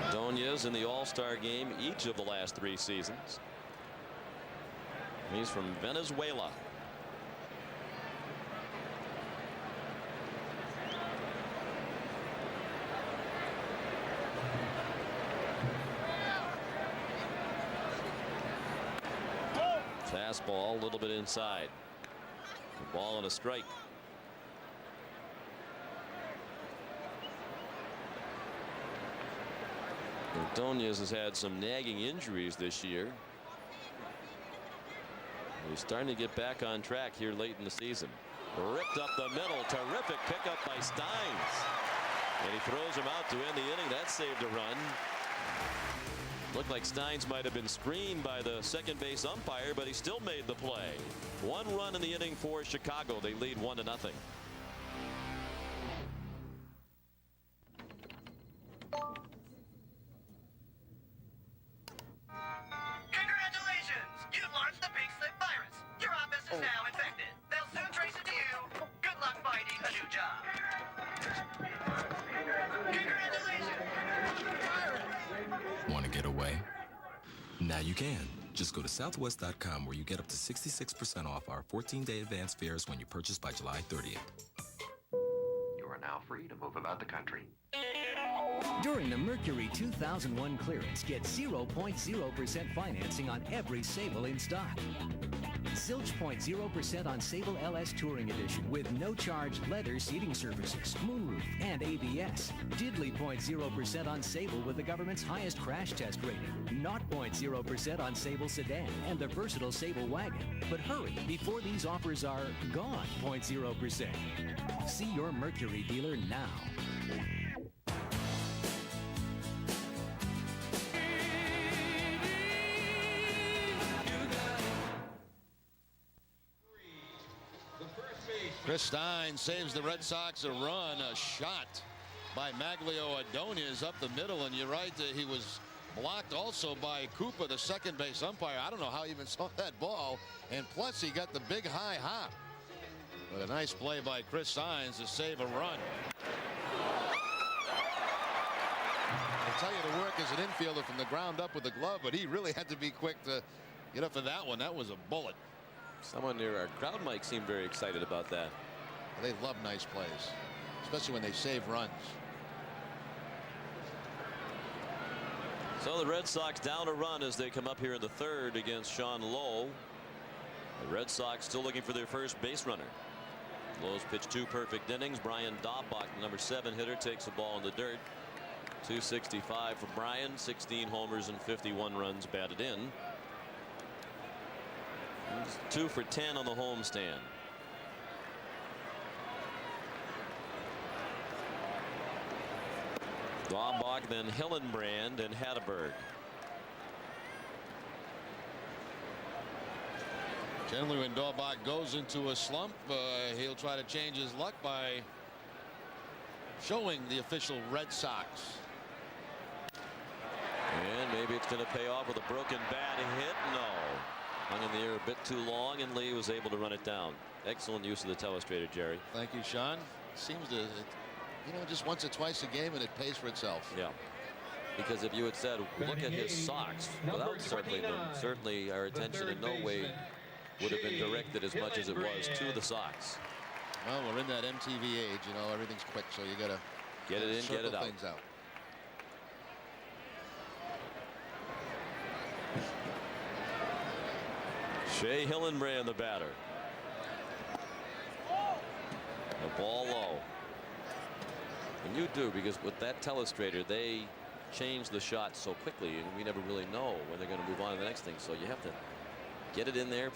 S1: Ordonez in the All-Star game each of the last 3 seasons. He's from Venezuela. Fastball a little bit inside. The ball and a strike. Ordonez has had some nagging injuries this year. He's starting to get back on track here late in the season. Ripped up the middle. Terrific pickup by Steins. And he throws him out to end the inning. That saved a run. Looked like Steins might have been screened by the second base umpire, but he still made the play. 1 run in the inning for Chicago. They lead 1-0.
S22: Congratulations! You launched the pink slip virus. Your office is now infected. They'll soon trace it to you. Good luck finding a new job.
S8: Want to get away? Now you can. Just go to southwest.com where you get up to 66% off our 14-day advance fares when you purchase by July 30th.
S13: You are now free to move about the country.
S14: During the Mercury 2001 clearance, get 0.0% financing on every Sable in stock. Zilch 0.0% on Sable LS Touring Edition with no-charge leather seating surfaces, moonroof, and ABS. Diddley 0.0% on Sable with the government's highest crash test rating. Not 0.0% on Sable Sedan and the versatile Sable Wagon. But hurry, before these offers are gone. 0.0%. See your Mercury dealer now.
S2: Chris Stein saves the Red Sox a run. A shot by Maglio Ordonez up the middle, and you're right, he was blocked also by Cooper, the second base umpire. I don't know how he even saw that ball, and plus he got the big high hop. But a nice play by Chris Stein to save a run. I tell you to work as an infielder from the ground up with the glove, but he really had to be quick to get up for that one. That was a bullet.
S1: Someone near our crowd mic seemed very excited about that.
S2: They love nice plays, especially when they save runs.
S1: So the Red Sox down a run as they come up here in the third against Sean Lowe. The Red Sox still looking for their first base runner. Lowe's pitched 2 perfect innings. Brian Daubach, the number 7 hitter, takes the ball in the dirt. 265 for Brian, 16 homers and 51 runs batted in. He's 2 for 10 on the homestand. Daubach, then Hillenbrand and Hatteberg.
S2: Generally, when Daubach goes into a slump, he'll try to change his luck by showing the official Red Sox.
S1: And maybe it's going to pay off with a broken bat hit. No. Hung in the air a bit too long, and Lee was able to run it down. Excellent use of the telestrator, Jerry.
S2: Thank you, Sean. Seems to, just once or twice a game, and it pays for itself.
S1: Yeah. Because if you had said, look at his socks, without circling them, certainly our attention in no way would have been directed as much as it was to the Sox.
S2: Well, we're in that MTV age, everything's quick, so you gotta
S1: get it in, get it out.
S2: Things out.
S1: Shea Hillenbrand, the batter. The ball low. And you do, because with that telestrator, they change the shot so quickly, and we never really know when they're going to move on to the next thing. So you have to get it in there,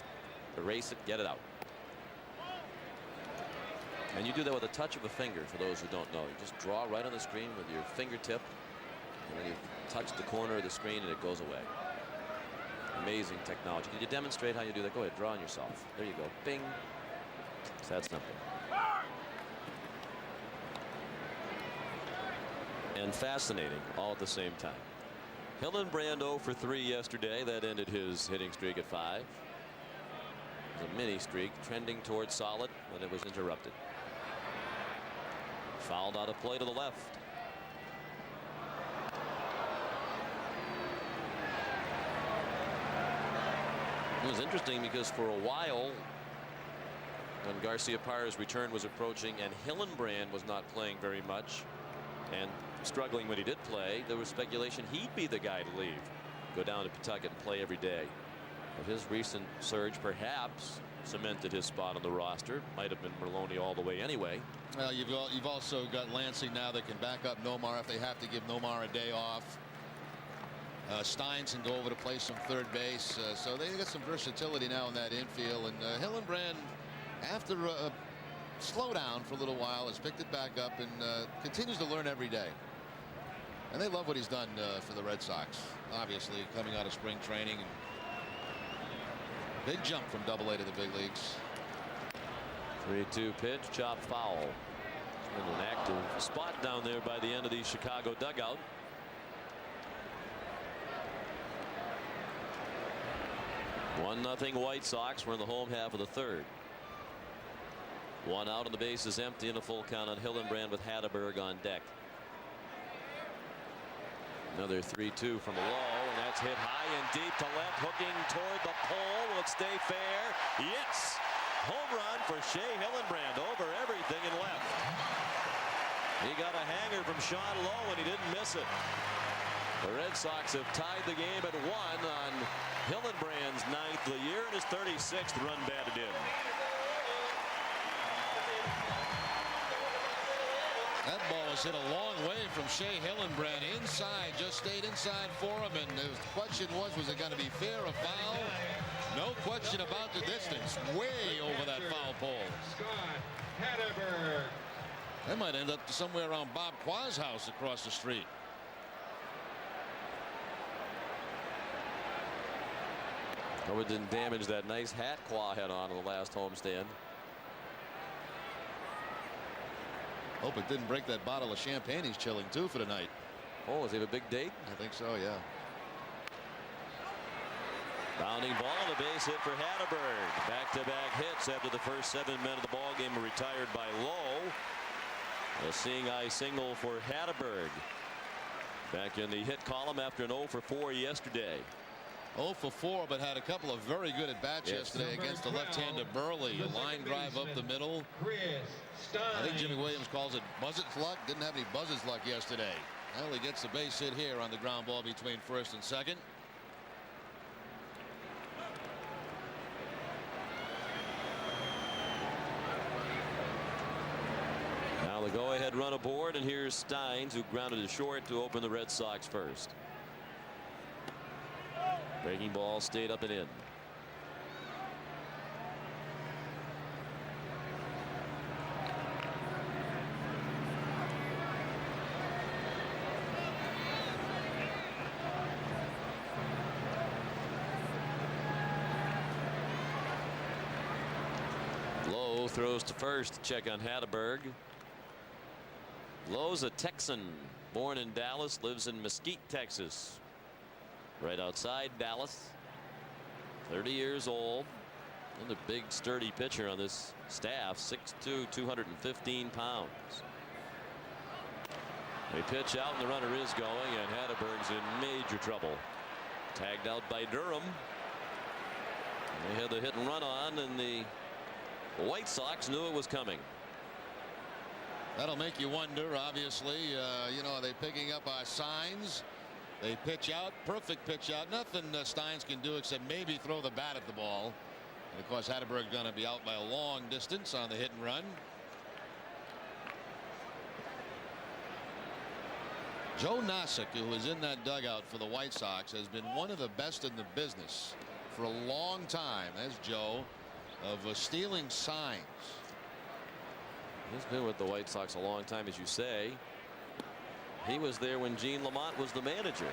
S1: erase it, get it out. And you do that with a touch of a finger, for those who don't know. You just draw right on the screen with your fingertip, and then you touch the corner of the screen, and it goes away. Amazing technology. Can you demonstrate how you do that? Go ahead, draw on yourself. There you go. Bing. It's that simple. And fascinating all at the same time. Hillenbrand 0 for 3 yesterday. That ended his hitting streak at 5. It was a mini streak trending towards solid when it was interrupted. Fouled out of play to the left. It was interesting because for a while, when Garciaparra's return was approaching and Hillenbrand was not playing very much and struggling when he did play, there was speculation he'd be the guy to leave, go down to Pawtucket and play every day. But his recent surge perhaps cemented his spot on the roster. Might have been Merlone all the way anyway.
S2: Well, you've also got Lansing now that can back up Nomar if they have to give Nomar a day off. Steins can go over to play some third base. So they got some versatility now in that infield. And Hillenbrand, after a slowdown for a little while, has picked it back up and continues to learn every day. And they love what he's done for the Red Sox. Obviously, coming out of spring training. Big jump from Double-A to the big leagues.
S1: 3-2 pitch, chop foul. In an active spot down there by the end of the Chicago dugout. One nothing White Sox. We're in the home half of the third. One out and the base is empty and a full count on Hillenbrand with Hatteberg on deck. Another 3-2 from low, and that's hit high and deep to left, hooking toward the pole. Will it stay fair? Yes! Home run for Shea Hillenbrand over everything and left. He got a hanger from Sean Lowe and he didn't miss it. The Red Sox have tied the game at 1 on Hillenbrand's 9th of the year and his 36th run batted in.
S2: That ball was hit a long way from Shea Hillenbrand inside, just stayed inside for him, and the question was it going to be fair or foul? No question about the distance, way over that foul pole. That might end up somewhere around Bob Qua's house across the street.
S1: Hope it didn't damage that nice hat Qua had on the last homestand.
S2: Hope it didn't break that bottle of champagne he's chilling too for tonight.
S1: Oh, does he have a big date?
S2: I think so, yeah.
S1: Bounding ball and a base hit for Hatteberg. Back-to-back hits after the first 7 men of the ball game were retired by Lowe. A seeing eye single for Hatteberg. Back in the hit column after an 0 for 4 yesterday.
S2: 0 for 4, but had a couple of very good at-bats yesterday against the left-hander Burley. A line drive up the middle. I think Jimmy Williams calls it Buzzard's luck. Didn't have any Buzzard's luck yesterday. Well, he gets the base hit here on the ground ball between first and second.
S1: Now the go-ahead run aboard, and here's Steins, who grounded it short to open the Red Sox first. Breaking ball stayed up and in. Lowe throws to first to check on Hatteberg. Lowe's a Texan, born in Dallas, lives in Mesquite, Texas. Right outside Dallas. 30 years old. Another big sturdy pitcher on this staff. 6'2", 215 pounds. They pitch out and the runner is going, and Hatteberg's in major trouble. Tagged out by Durham. They had the hit and run on, and the White Sox knew it was coming.
S2: That'll make you wonder, obviously. You know, are they picking up our signs? They pitch out, perfect pitch out. Nothing Steins can do except maybe throw the bat at the ball. And of course, Hatteberg's going to be out by a long distance on the hit and run. Joe Nosek, who was in that dugout for the White Sox, has been one of the best in the business for a long time, as Joe, of stealing signs.
S1: He's been with the White Sox a long time, as you say. He was there when Gene Lamont was the manager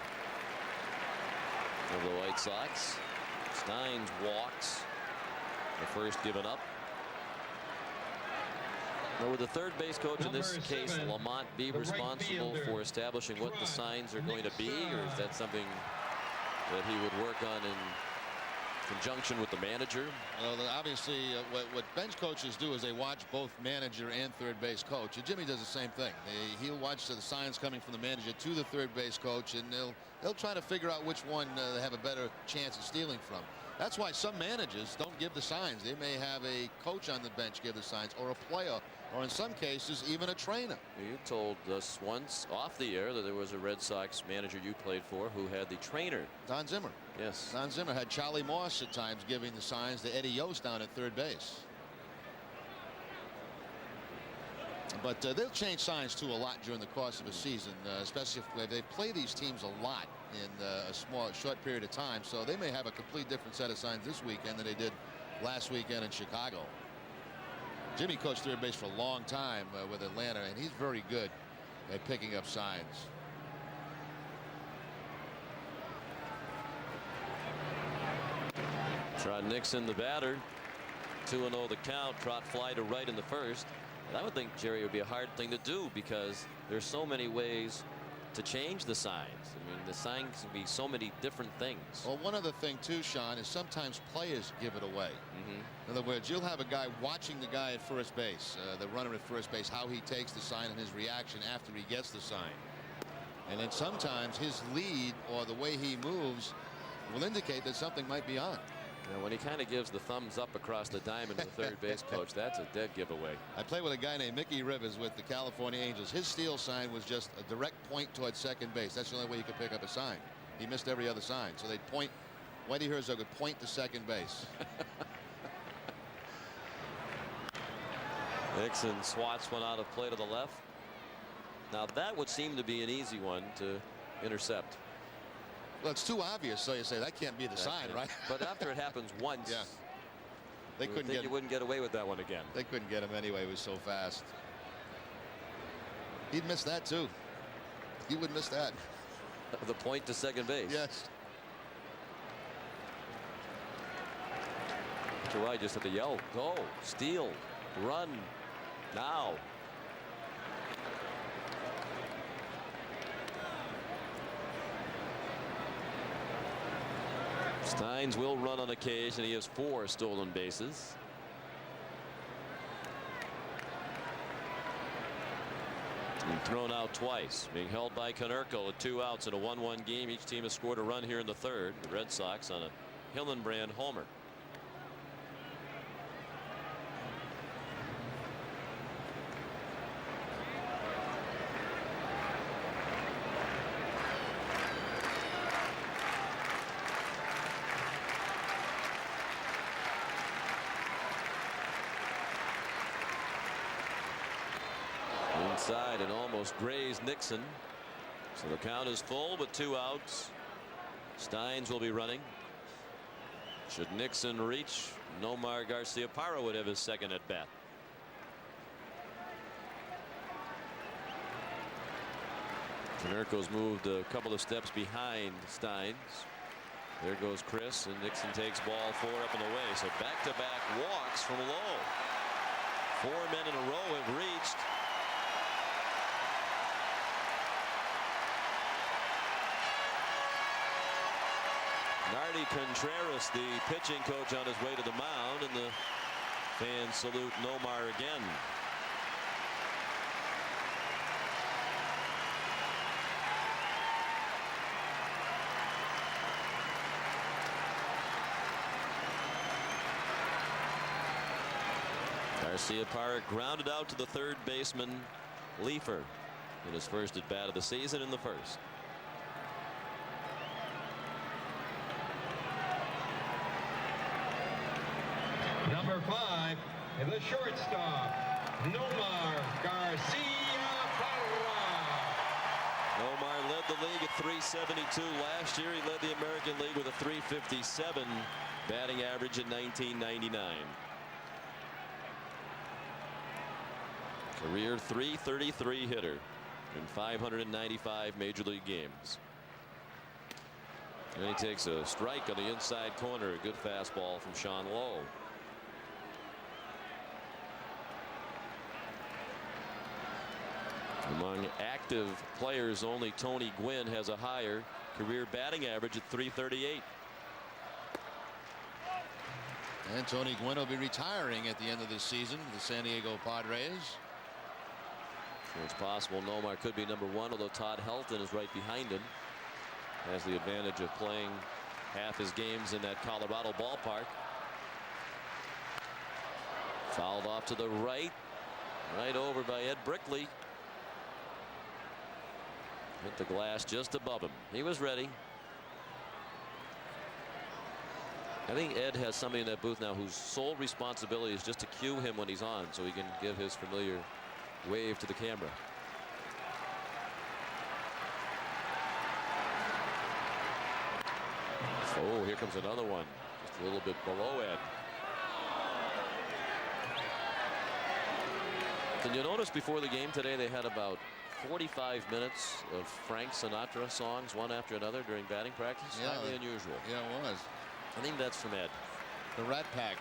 S1: of the White Sox. Steins walks. The first given up. Now, would the third base coach in this case, Lamont, be responsible for establishing what the signs are going to be, or is that something that he would work on in conjunction with the manager?
S2: Well, obviously, what bench coaches do is they watch both manager and third base coach. And Jimmy does the same thing. He'll watch the signs coming from the manager to the third base coach, and they'll try to figure out which one they have a better chance of stealing from. That's why some managers don't give the signs. They may have a coach on the bench give the signs, or a player, or in some cases even a trainer.
S1: You told us once off the air that there was a Red Sox manager you played for who had the trainer.
S2: Don Zimmer.
S1: Yes.
S2: Don Zimmer had Charlie Moss at times giving the signs to Eddie Yost down at third base. But they'll change signs too a lot during the course of a season, especially if they play these teams a lot in a short period of time. So they may have a complete different set of signs this weekend than they did last weekend in Chicago. Jimmy coached third base for a long time with Atlanta, and he's very good at picking up signs.
S1: Trot Nixon, the batter. 2-0 the count. Trot fly to right in the first. And I would think, Jerry, it would be a hard thing to do because there's so many ways to change the signs. I mean, the signs can be so many different things.
S2: Well, one other thing too, Sean, is sometimes players give it away. In other words, you'll have a guy watching the guy at first base, the runner at first base, how he takes the sign and his reaction after he gets the sign. And then sometimes his lead or the way he moves will indicate that something might be on.
S1: Now, when he kind of gives the thumbs up across the diamond to the third base coach, that's a dead giveaway.
S2: I played with a guy named Mickey Rivers with the California Angels. His steal sign was just a direct point towards second base. That's the only way you could pick up a sign. He missed every other sign. So they'd point. Whitey Herzog would point to second base.
S1: Nixon swats one out of play to the left. Now that would seem to be an easy one to intercept.
S2: Well, it's too obvious, so you say that can't be the sign, right?
S1: But after it happens once,
S2: yeah, they couldn't get.
S1: You wouldn't get away with that one again.
S2: They couldn't get him anyway. He was so fast. He'd miss that too. He would miss that.
S1: The point to second base.
S2: Yes.
S1: July just had to yell, go, steal, run, now. Steins will run on occasion. He has 4 stolen bases. And thrown out twice, being held by Konerko with 2 outs in a 1-1 game. Each team has scored a run here in the third. The Red Sox on a Hillenbrand homer. Inside and almost grazed Nixon. So the count is full with 2 outs. Steins will be running. Should Nixon reach, Nomar Garciaparra would have his second at bat. Konerko's moved a couple of steps behind Steins. There goes Chris, and Nixon takes ball 4 up and away. So back-to-back walks from low. 4 men in a row have reached. Nardi Contreras, the pitching coach, on his way to the mound, and the fans salute Nomar again. Garciaparra grounded out to the third baseman Leifer in his first at bat of the season in the first.
S11: Number 5, the shortstop, Nomar Garciaparra.
S1: Nomar led the league at 372 last year. He led the American League with a 357 batting average in 1999. Career .333 hitter in 595 major league games. And he takes a strike on the inside corner. A good fastball from Sean Lowe. Among active players, only Tony Gwynn has a higher career batting average at .338.
S2: And Tony Gwynn will be retiring at the end of this season with the San Diego Padres.
S1: So it's possible Nomar could be number 1, although Todd Helton is right behind him. Has the advantage of playing half his games in that Colorado ballpark. Fouled off to the right. Right over by Ed Brickley. Hit the glass just above him. He was ready.
S5: I think Ed has somebody in that booth now whose sole responsibility is just to cue him when he's on so he can give his familiar wave to the camera. Oh, here comes another one. Just a little bit below Ed. Can you notice before the game today they had about 45 minutes of Frank Sinatra songs one after another during batting practice?
S2: Yeah,
S5: Highly unusual.
S2: Yeah, it was.
S5: I think that's from Ed.
S2: The Rat Pack.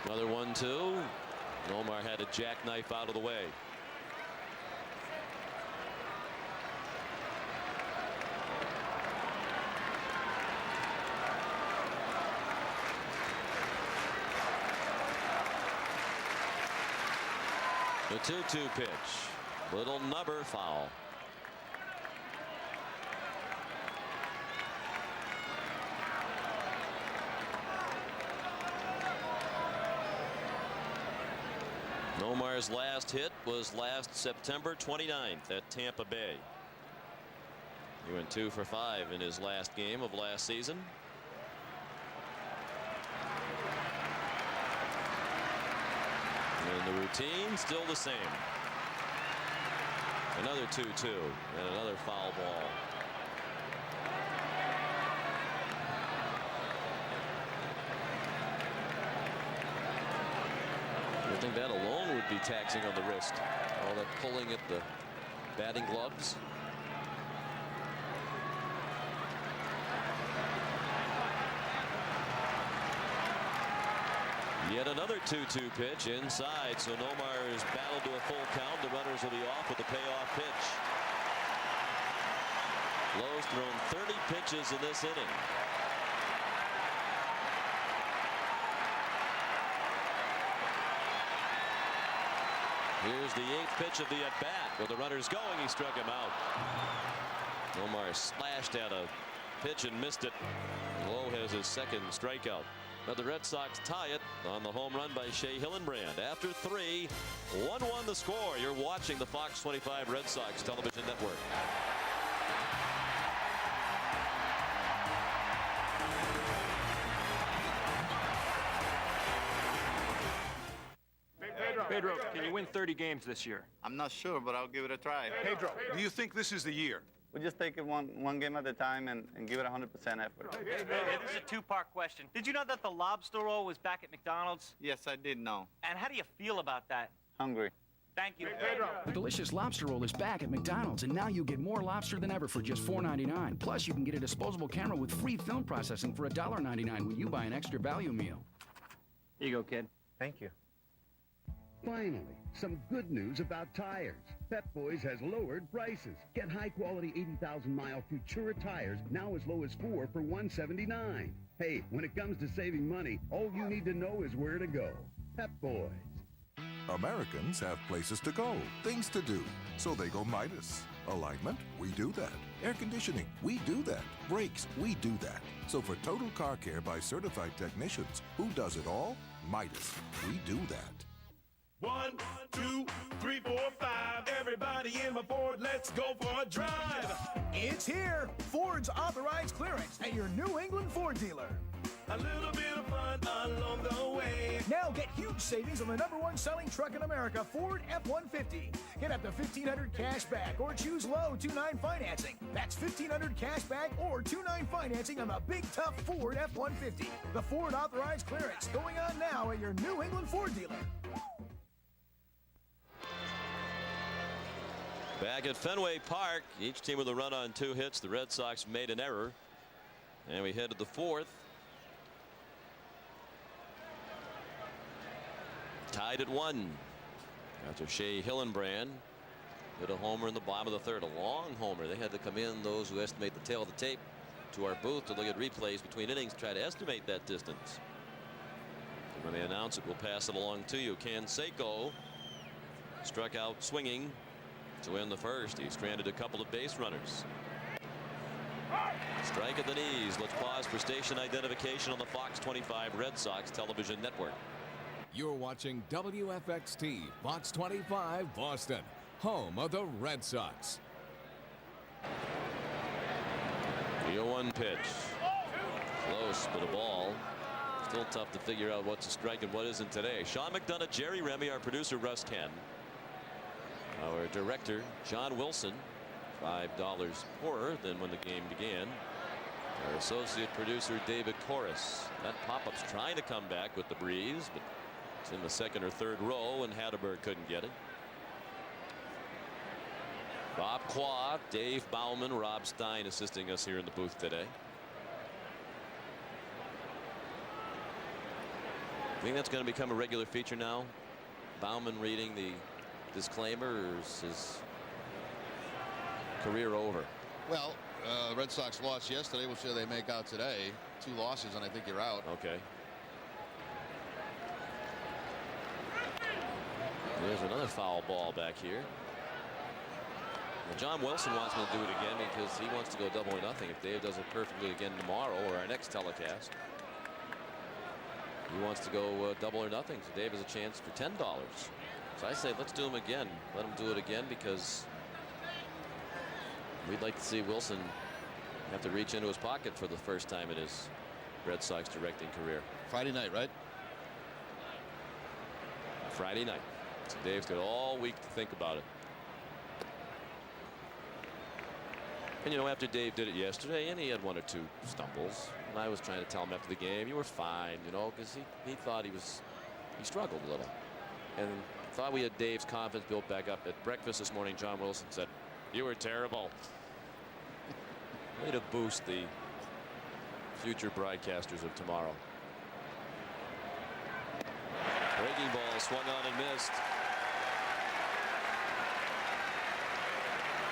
S5: Another 1-2. Nomar had a jackknife out of the way. The 2-2 pitch. Little nubber foul. Nomar's last hit was last September 29th at Tampa Bay. He went 2 for 5 in his last game of last season. And the routine still the same. Another 2-2 and another foul ball. I think that alone would be taxing on the wrist. All that pulling at the batting gloves. Yet another 2-2 pitch inside, so Nomar is battled to a full count. The runners will be off with the payoff pitch. Lowe's thrown 30 pitches in this inning. Here's the 8th pitch of the at-bat. With the runners going, he struck him out. Nomar slashed at a pitch and missed it. Lowe has his second strikeout. Now the Red Sox tie it on the home run by Shea Hillenbrand. After 3, 1-1 the score. You're watching the Fox 25 Red Sox television network.
S6: Pedro, can you win 30 games this year?
S15: I'm not sure, but I'll give it a try.
S4: Pedro, do you think this is the year?
S15: We'll just take it one game at a time and give it 100% effort.
S16: Hey, this is a two-part question. Did you know that the lobster roll was back at McDonald's?
S15: Yes, I did know.
S16: And how do you feel about that?
S15: Hungry.
S16: Thank you.
S17: The delicious lobster roll is back at McDonald's, and now you get more lobster than ever for just $4.99. Plus, you can get a disposable camera with free film processing for $1.99 when you buy an extra value meal.
S16: Here you go, kid.
S15: Thank you.
S18: Finally, some good news about tires. Pep Boys has lowered prices. Get high-quality 80,000-mile Futura tires now as low as 4 for $179. Hey, when it comes to saving money, all you need to know is where to go. Pep Boys.
S26: Americans have places to go, things to do, so they go Midas. Alignment, we do that. Air conditioning, we do that. Brakes, we do that. So for total car care by certified technicians, who does it all? Midas, we do that.
S27: 1, 2, 3, 4, 5. Everybody in my Ford, let's go for a drive.
S28: It's here. Ford's authorized clearance at your New England Ford dealer.
S27: A little bit of fun along the way.
S28: Now get huge savings on the #1 selling truck in America, Ford F-150. Get up to $1,500 cash back or choose low 2.9 financing. That's $1,500 cash back or 2.9 financing on the big tough Ford F-150. The Ford authorized clearance going on now at your New England Ford dealer.
S5: Back at Fenway Park, each team with a run on 2 hits. The Red Sox made an error, and we head to the 4th. Tied at 1 after Shea Hillenbrand hit a homer in the bottom of the 3rd. A long homer. They had to come in, those who estimate the tail of the tape, to our booth to look at replays between innings to try to estimate that distance. And when they announce it, we'll pass it along to you. Canseco struck out swinging to win the 1st. He stranded a couple of base runners. Strike at the knees. Let's pause for station identification on the Fox 25 Red Sox television network.
S23: You're watching WFXT, Fox 25 Boston, home of the Red Sox.
S5: The 0-1 pitch. Close, but a ball. Still tough to figure out what's a strike and what isn't today. Sean McDonough, Jerry Remy, our producer Russ Ken, our director John Wilson, $5 poorer than when the game began. Our associate producer David Corris. That pop-up's trying to come back with the breeze, but it's in the second or third row, and Hatterberg couldn't get it. Bob Qua, Dave Bauman, Rob Stein assisting us here in the booth today. I think that's going to become a regular feature now. Bauman reading the disclaimer, or is his career over?
S2: Well, Red Sox lost yesterday. We'll see how they make out today. 2 losses, and I think you're out.
S5: Okay. There's another foul ball back here. Well, John Wilson wants me to do it again because he wants to go double or nothing. If Dave does it perfectly again tomorrow or our next telecast, he wants to go double or nothing. So Dave has a chance for $10. So I say let's do him again. Let him do it again because we'd like to see Wilson have to reach into his pocket for the first time in his Red Sox directing career.
S2: Friday night, right?
S5: Friday night. So Dave's got all week to think about it. And you know, after Dave did it yesterday, and he had 1 or 2 stumbles, and I was trying to tell him after the game, you were fine, you know, because he thought he struggled a little, and thought we had Dave's confidence built back up. At breakfast this morning, John Wilson said, "You were terrible." Way to boost the future broadcasters of tomorrow. Breaking ball swung on and missed.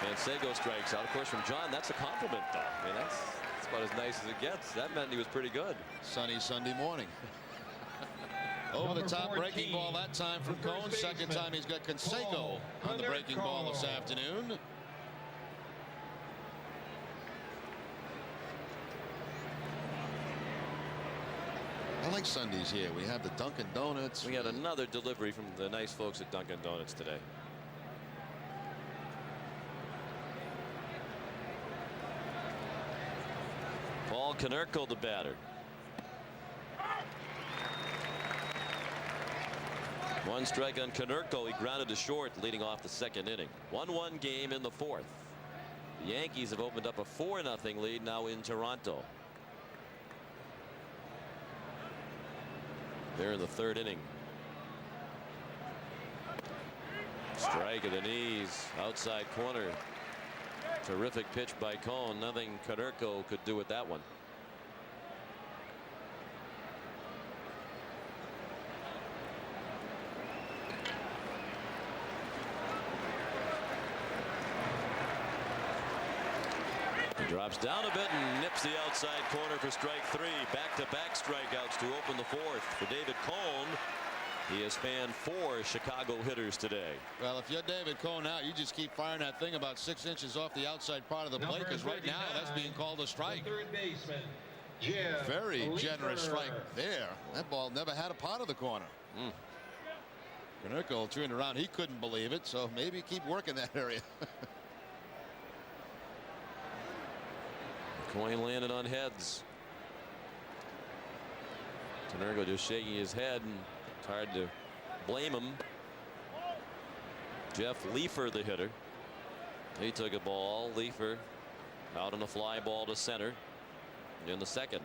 S5: Canseco strikes out. Of course, from John, that's a compliment, though. I mean, that's about as nice as it gets. That meant he was pretty good.
S2: Sunny Sunday morning. Over the top breaking ball that time from Cone. Second time he's got Canseco on the breaking ball this afternoon. I like Sundays here. We have the Dunkin' Donuts.
S5: We got another delivery from the nice folks at Dunkin' Donuts today. Paul Konerko, the batter. One strike on Konerko. He grounded to short, leading off the second inning. 1-1 game in the fourth. The Yankees have opened up a 4-0 lead now in Toronto. They're in the third inning. Strike at the knees, outside corner. Terrific pitch by Cone. Nothing Konerko could do with that one. He drops down a bit and nips the outside corner for strike 3. Back-to-back strikeouts to open the fourth for David Cone. He has fanned 4 Chicago hitters today.
S2: Well, if you're David Cone out, you just keep firing that thing about 6 inches off the outside part of the plate, because right now that's being called a strike.
S11: Third baseman.
S2: Very generous strike there. That ball never had a part of the corner. Konerko turned around. He couldn't believe it, so maybe keep working that area.
S5: Coin landed on heads. Konerko just shaking his head, and it's hard to blame him. Jeff Leefer, the hitter. He took a ball. Leefer out on a fly ball to center in the second.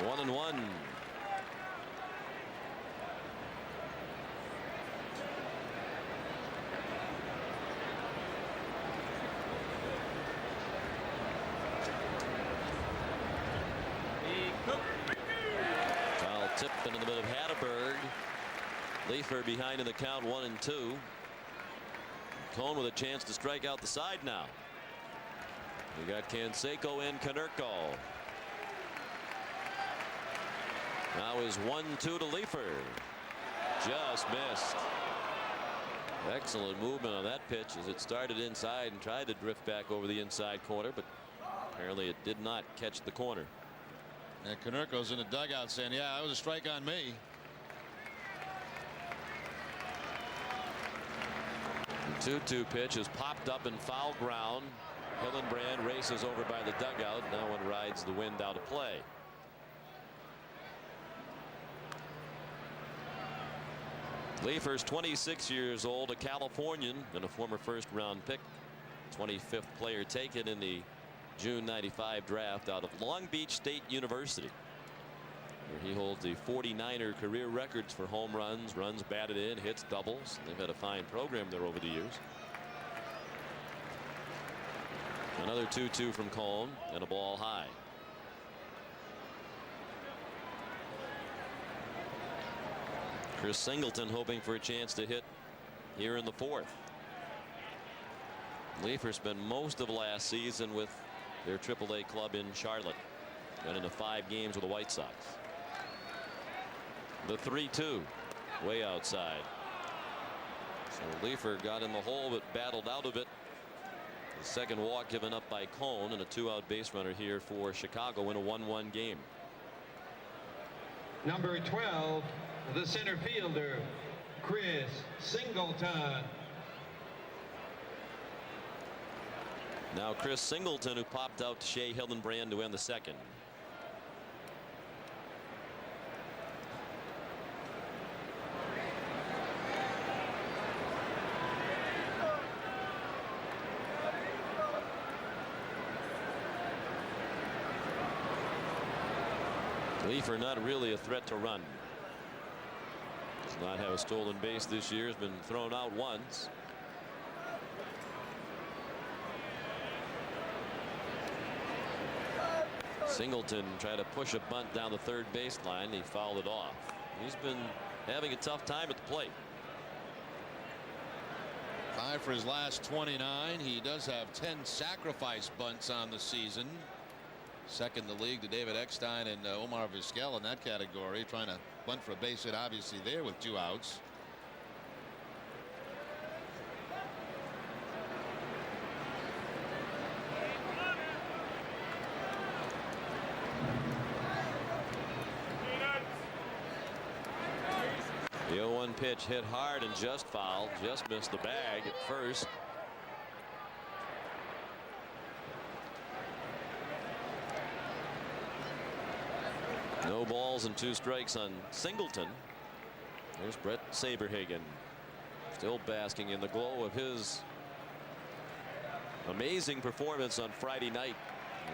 S5: One and one. Foul tip into the middle of Hatterberg. Leefer behind in the count, 1-2. Cone with a chance to strike out the side now. You got Canseco and Konerko. Now is 1-2 to Leefer. Just missed. Excellent movement on that pitch as it started inside and tried to drift back over the inside corner, but apparently it did not catch the corner.
S2: And Konerko's in the dugout saying, yeah, that was a strike on me.
S5: The 2-2 pitch is popped up in foul ground. Hillenbrand races over by the dugout. Now one rides the wind out of play. Leifer's 26 years old, a Californian and a former first-round pick. 25th player taken in the June '95 draft out of Long Beach State University, where he holds the 49er career records for home runs, runs batted in, hits, doubles. They've had a fine program there over the years. Another 2-2 from Cone and a ball high. Chris Singleton hoping for a chance to hit here in the fourth. Leifer spent most of last season with their AAA club in Charlotte. Got into 5 games with the White Sox. The 3-2 way outside. So Leifer got in the hole but battled out of it. The second walk given up by Cone and a 2-out base runner here for Chicago in a 1-1 game.
S11: Number 12, the center fielder, Chris Singleton.
S5: Now Chris Singleton, who popped out to Shea Hillenbrand to end the second. Leifer not really a threat to run. Does not have a stolen base this year. Has been thrown out once. Singleton tried to push a bunt down the third baseline. He fouled it off. He's been having a tough time at the plate.
S2: 5 for his last 29. He does have 10 sacrifice bunts on the season. Second in the league to David Eckstein and Omar Vizquel in that category, trying to bunt for a base hit obviously there with 2 outs.
S5: The 0-1 pitch hit hard and just fouled, just missed the bag at first. No balls and 2 strikes on Singleton. There's Brett Saberhagen, still basking in the glow of his amazing performance on Friday night.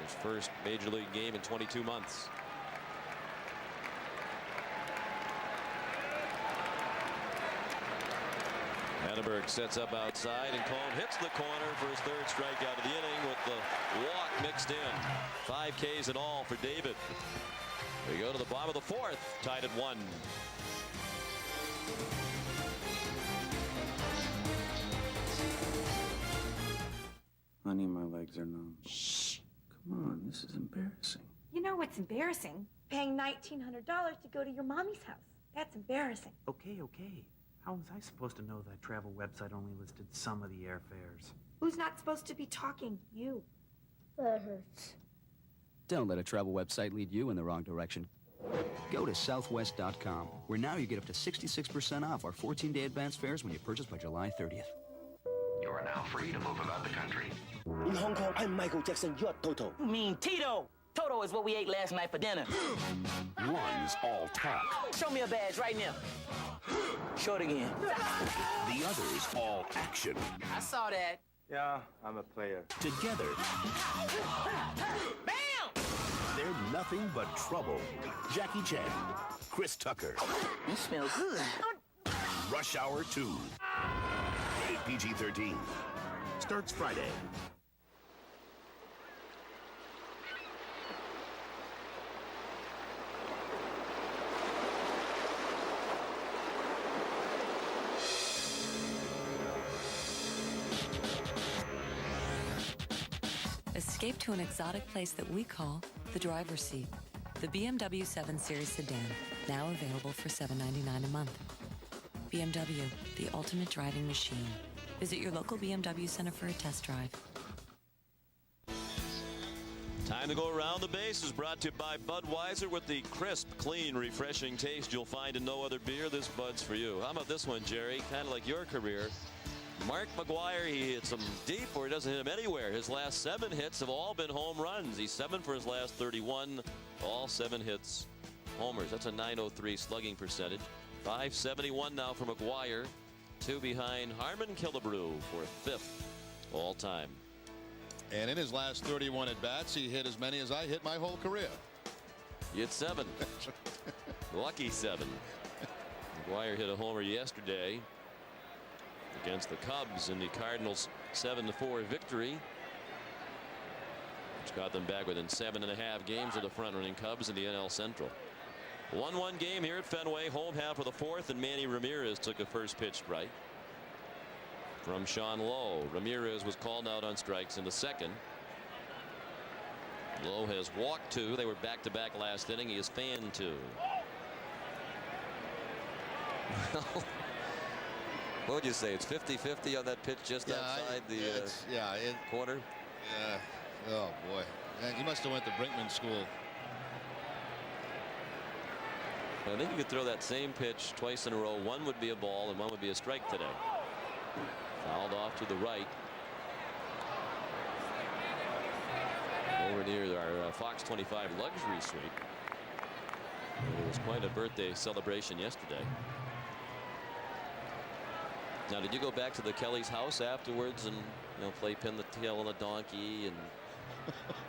S5: His first major league game in 22 months. Hannenberg sets up outside and Cone hits the corner for his 3rd strikeout of the inning with the walk mixed in. 5 Ks in all for David. We go to the bottom of the 4th, tied at 1.
S3: Honey, my legs are numb. Shh. Come on, this is embarrassing.
S9: You know what's embarrassing? Paying $1,900 to go to your mommy's house. That's embarrassing.
S10: Okay. How was I supposed to know that travel website only listed some of the airfares?
S9: Who's not supposed to be talking? You. That hurts.
S17: Don't let a travel website lead you in the wrong direction. Go to Southwest.com, where now you get up to 66% off our 14-day advance fares when you purchase by July 30th.
S13: You are now free to move about the country.
S12: In Hong Kong, I'm Michael Jackson, you're Toto.
S19: You mean Tito? Toto is what we ate last night for dinner.
S18: One's all talk.
S19: Show me a badge right now. Show it again.
S18: The other's all action.
S19: I saw that.
S10: Yeah, I'm a player.
S18: Together,
S19: Bam!
S18: they're nothing but trouble. Jackie Chan, Chris Tucker.
S19: You smell good.
S18: Rush Hour 2. Rated PG-13. Starts Friday.
S7: Escape to an exotic place that we call the driver's seat. The BMW 7 Series sedan, now available for $799 a month. BMW, the ultimate driving machine. Visit your local BMW center for a test drive.
S1: Time to go around the bases, brought to you by Budweiser with the crisp, clean, refreshing taste you'll find in no other beer. This Bud's for you. How about this one, Jerry? Kind of like your career.
S5: Mark McGwire, he hits them deep or he doesn't hit them anywhere. His last 7 hits have all been home runs. He's 7 for his last 31. All 7 hits homers. That's a .903 slugging percentage. .571 now for McGwire. 2 behind Harmon Killebrew for 5th all time.
S2: And in his last 31 at-bats, he hit as many as I hit my whole career.
S5: He hit 7. Lucky 7. McGwire hit a homer yesterday against the Cubs in the Cardinals' 7-4 victory, which got them back within 7.5 games of the front-running Cubs in the NL Central. 1-1 game here at Fenway, home half of the 4th, and Manny Ramirez took a first pitch strike from Sean Lowe. Ramirez was called out on strikes in the 2nd. Lowe has walked 2. They were back-to-back last inning. He has fanned 2. What would you say? It's 50-50 on that pitch just outside the corner.
S2: Yeah. Oh boy. Man, he must have went to Brinkman school.
S5: I think you could throw that same pitch twice in a row. One would be a ball and one would be a strike today. Fouled off to the right. Over near our Fox 25 luxury suite. It was quite a birthday celebration yesterday. Now, did you go back to the Kelly's house afterwards and play pin the tail on a donkey and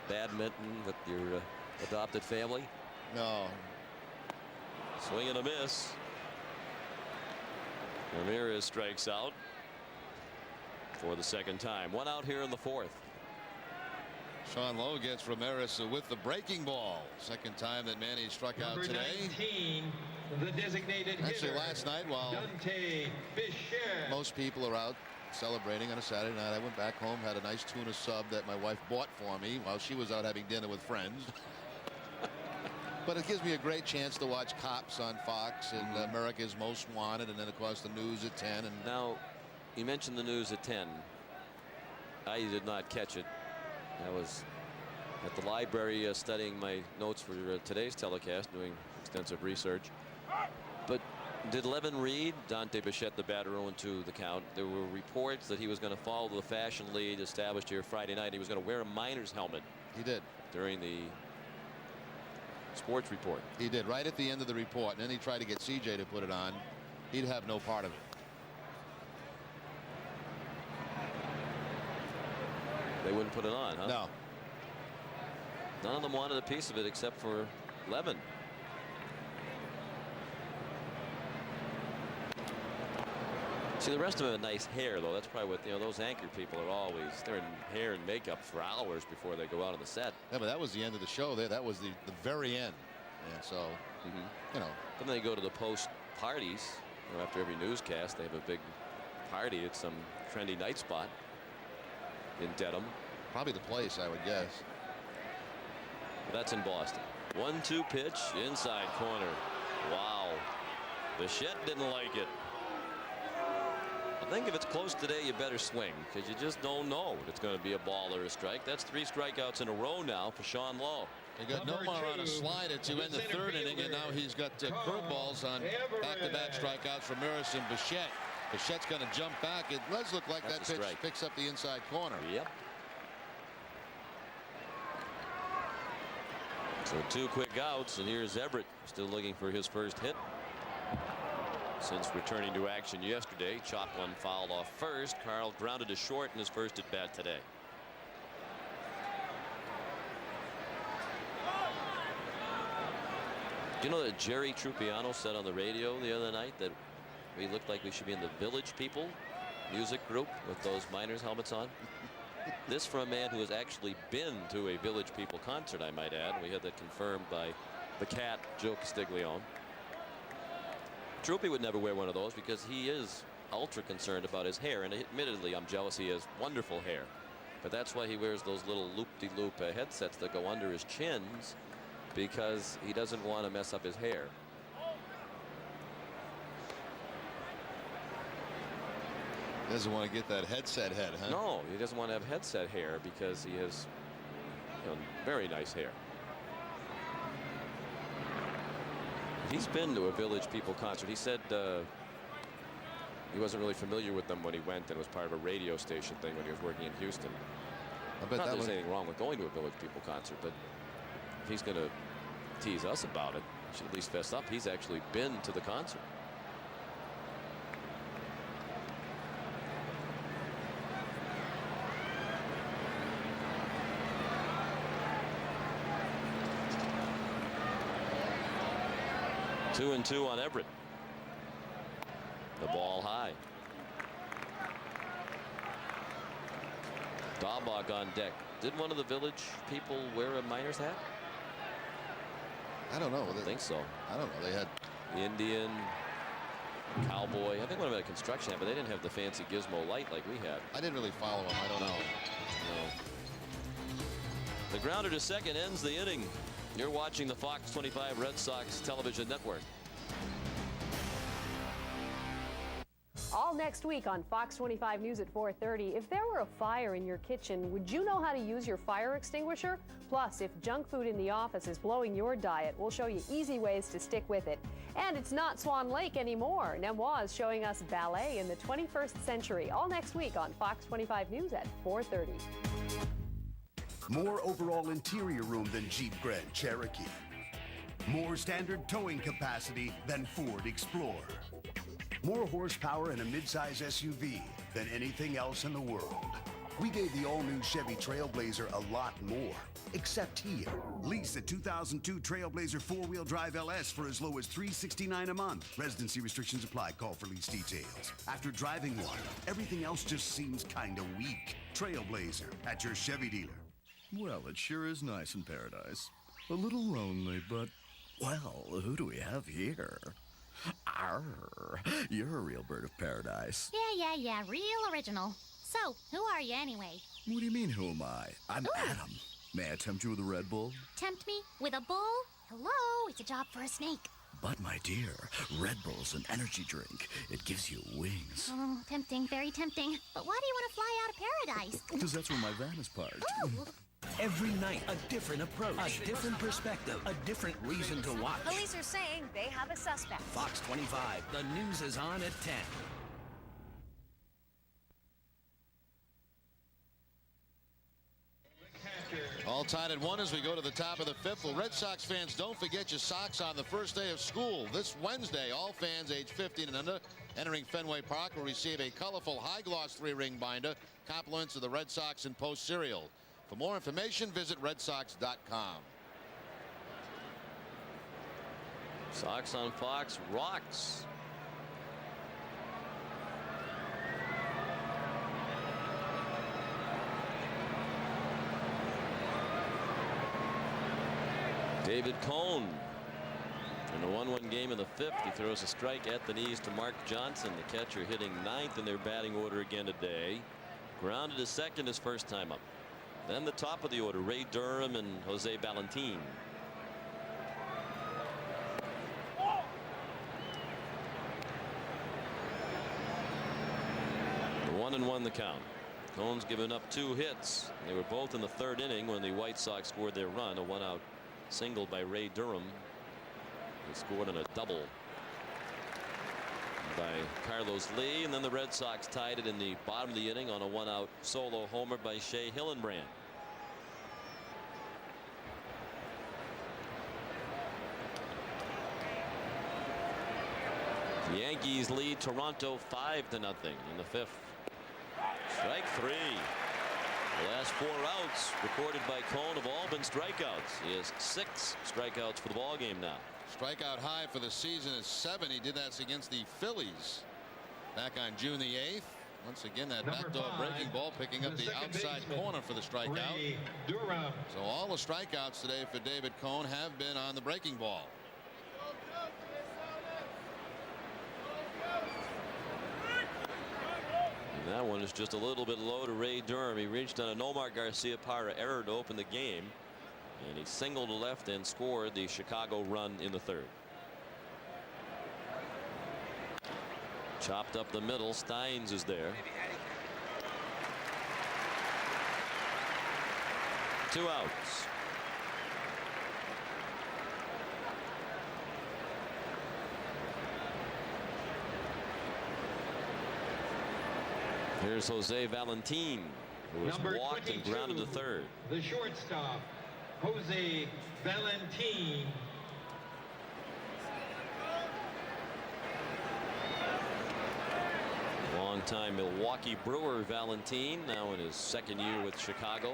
S5: badminton with your adopted family?
S2: No.
S5: Swing and a miss. Ramirez strikes out for the 2nd time. 1 out here in the 4th.
S2: Sean Lowe gets Ramirez with the breaking ball. 2nd time that Manny struck out
S11: Number
S2: today.
S11: 19, the designated
S2: Actually,
S11: hitter,
S2: last night while
S11: Dante Bichette.
S2: most people are out celebrating on a Saturday night, I went back home, had a nice tuna sub that my wife bought for me while she was out having dinner with friends. But it gives me a great chance to watch Cops on Fox and America's Most Wanted, and then of course the news at 10. And
S5: now, you mentioned the news at 10. I did not catch it. I was at the library studying my notes for today's telecast, doing extensive research. But did Levin Reed, Dante Bichette, the batter, 0-2 the count? There were reports that he was going to follow the fashion lead established here Friday night. He was going to wear a miner's helmet.
S2: He did.
S5: During the sports report.
S2: He did, right at the end of the report. And then he tried to get CJ to put it on. He'd have no part of it.
S5: They wouldn't put it on, huh?
S2: No.
S5: None of them wanted a piece of it except for Levin. See, the rest of them have nice hair, though. That's probably what, those anchor people are always, they're in hair and makeup for hours before they go out on the set.
S2: Yeah, but that was the end of the show there. That was the very end. And so,
S5: then they go to the post parties. After every newscast, they have a big party at some trendy night spot in Dedham.
S2: Probably the place, I would guess.
S5: That's in Boston. 1-2 pitch inside corner. Wow. Bichette didn't like it. I think if it's close today, you better swing, because you just don't know if it's going to be a ball or a strike. That's 3 strikeouts in a row now for Sean Lowe.
S2: He got Nomar on a slider to end the 3rd inning, and now he's got curveballs on back-to-back strikeouts from Ramirez and Bichette. Bichette's going to jump back. It does look like that pitch picks up the inside corner.
S5: Yep. So 2 quick outs, and here's Everett still looking for his first hit since returning to action yesterday. Chopped one fouled off first. Carl grounded to short in his first at bat today. Do you know that Jerry Trupiano said on the radio the other night that we looked like we should be in the Village People music group with those miners helmets on? This from a man who has actually been to a Village People concert, I might add. We had that confirmed by the cat, Joe Castiglione. Troopy would never wear one of those because he is ultra concerned about his hair, and admittedly I'm jealous he has wonderful hair, but that's why he wears those little loop-de-loop headsets that go under his chins, because he doesn't want to mess up his hair.
S2: Doesn't want to get that headset head, huh?
S5: No, he doesn't want to have headset hair because he has very nice hair. He's been to a Village People concert. He said he wasn't really familiar with them when he went and was part of a radio station thing when he was working in Houston.
S2: I bet
S5: Not that
S2: that
S5: there's
S2: was
S5: anything wrong with going to a Village People concert, but if he's going to tease us about it, he should at least fess up. He's actually been to the concert. Two and two on Everett. The ball high. Dahlbach on deck. Did one of the Village people wear a Miners hat?
S2: I don't know.
S5: I don't think so.
S2: I don't know. They had
S5: the Indian, Cowboy. I think one of them had a construction hat, but they didn't have the fancy gizmo light like we had.
S2: I didn't really follow them. I don't know.
S5: No. The grounder to second ends the inning. You're watching the Fox 25 Red Sox television network.
S6: All next week on Fox 25 News at 4:30. If there were a fire in your kitchen, would you know how to use your fire extinguisher? Plus, if junk food in the office is blowing your diet, we'll show you easy ways to stick with it. And it's not Swan Lake anymore. Nemois is showing us ballet in the 21st century. All next week on Fox 25 News at 4:30.
S18: More overall interior room than Jeep Grand Cherokee. More standard towing capacity than Ford Explorer. More horsepower in a midsize SUV than anything else in the world. We gave the all-new Chevy Trailblazer a lot more, except here. Lease the 2002 Trailblazer 4-wheel drive LS for as low as $369 a month. Residency restrictions apply. Call for lease details. After driving one, everything else just seems kinda weak. Trailblazer at your Chevy dealer.
S8: Well, it sure is nice in paradise. A little lonely, but, well, who do we have here? Arr, you're a real bird of paradise.
S14: Yeah, real original. So, who are you anyway?
S8: What do you mean, who am I? I'm Adam. May I tempt you with a Red Bull?
S14: Tempt me with a bull? Hello, it's a job for a snake.
S8: But, my dear, Red Bull's an energy drink. It gives you wings.
S14: Oh, tempting, very tempting. But why do you want to fly out of paradise?
S8: Because that's where my van is parked.
S14: Ooh.
S20: Every night, a different approach, a different perspective, a different reason to watch.
S6: Police are saying they have a suspect.
S20: Fox 25, the news is on at 10.
S2: all tied at 1 as we go to the top of the 5th. Well, Red Sox fans, don't forget your socks on the first day of school. This Wednesday, all fans age 15 and under entering Fenway Park will receive a colorful high-gloss 3-ring binder, compliments of the Red Sox and Post cereal. For more information, visit redsox.com.
S5: Sox on Fox rocks. David Cone in a 1-1 game in the 5th. He throws a strike at the knees to Mark Johnson, the catcher, hitting 9th in their batting order again today. Grounded to second his first time up. Then the top of the order, Ray Durham and Jose Valentin. The 1-1 the count. Cone's given up 2 hits. They were both in the 3rd inning when the White Sox scored their run. A 1-out single by Ray Durham. He scored on a double by Carlos Lee, and then the Red Sox tied it in the bottom of the inning on a 1-out solo homer by Shea Hillenbrand. The Yankees lead Toronto 5-0 in the 5th. Strike 3. The last 4 outs recorded by Cone have all been strikeouts. He has 6 strikeouts for the ball game now.
S2: Strikeout high for the season is 7. He did that against the Phillies back on June the 8th. Once again, that backdoor breaking ball picking up the outside corner for the strikeout. So all the strikeouts today for David Cone have been on the breaking ball.
S5: And that one is just a little bit low to Ray Durham. He reached on a Nomar Garciaparra error to open the game, and he singled to left and scored the Chicago run in the 3rd. Chopped up the middle. Steins is there. 2 outs. Here's Jose Valentin, who was
S11: Number
S5: walked and
S11: 22,
S5: grounded to third.
S11: The shortstop, Jose Valentin.
S5: Longtime Milwaukee Brewer Valentin, now in his second year with Chicago.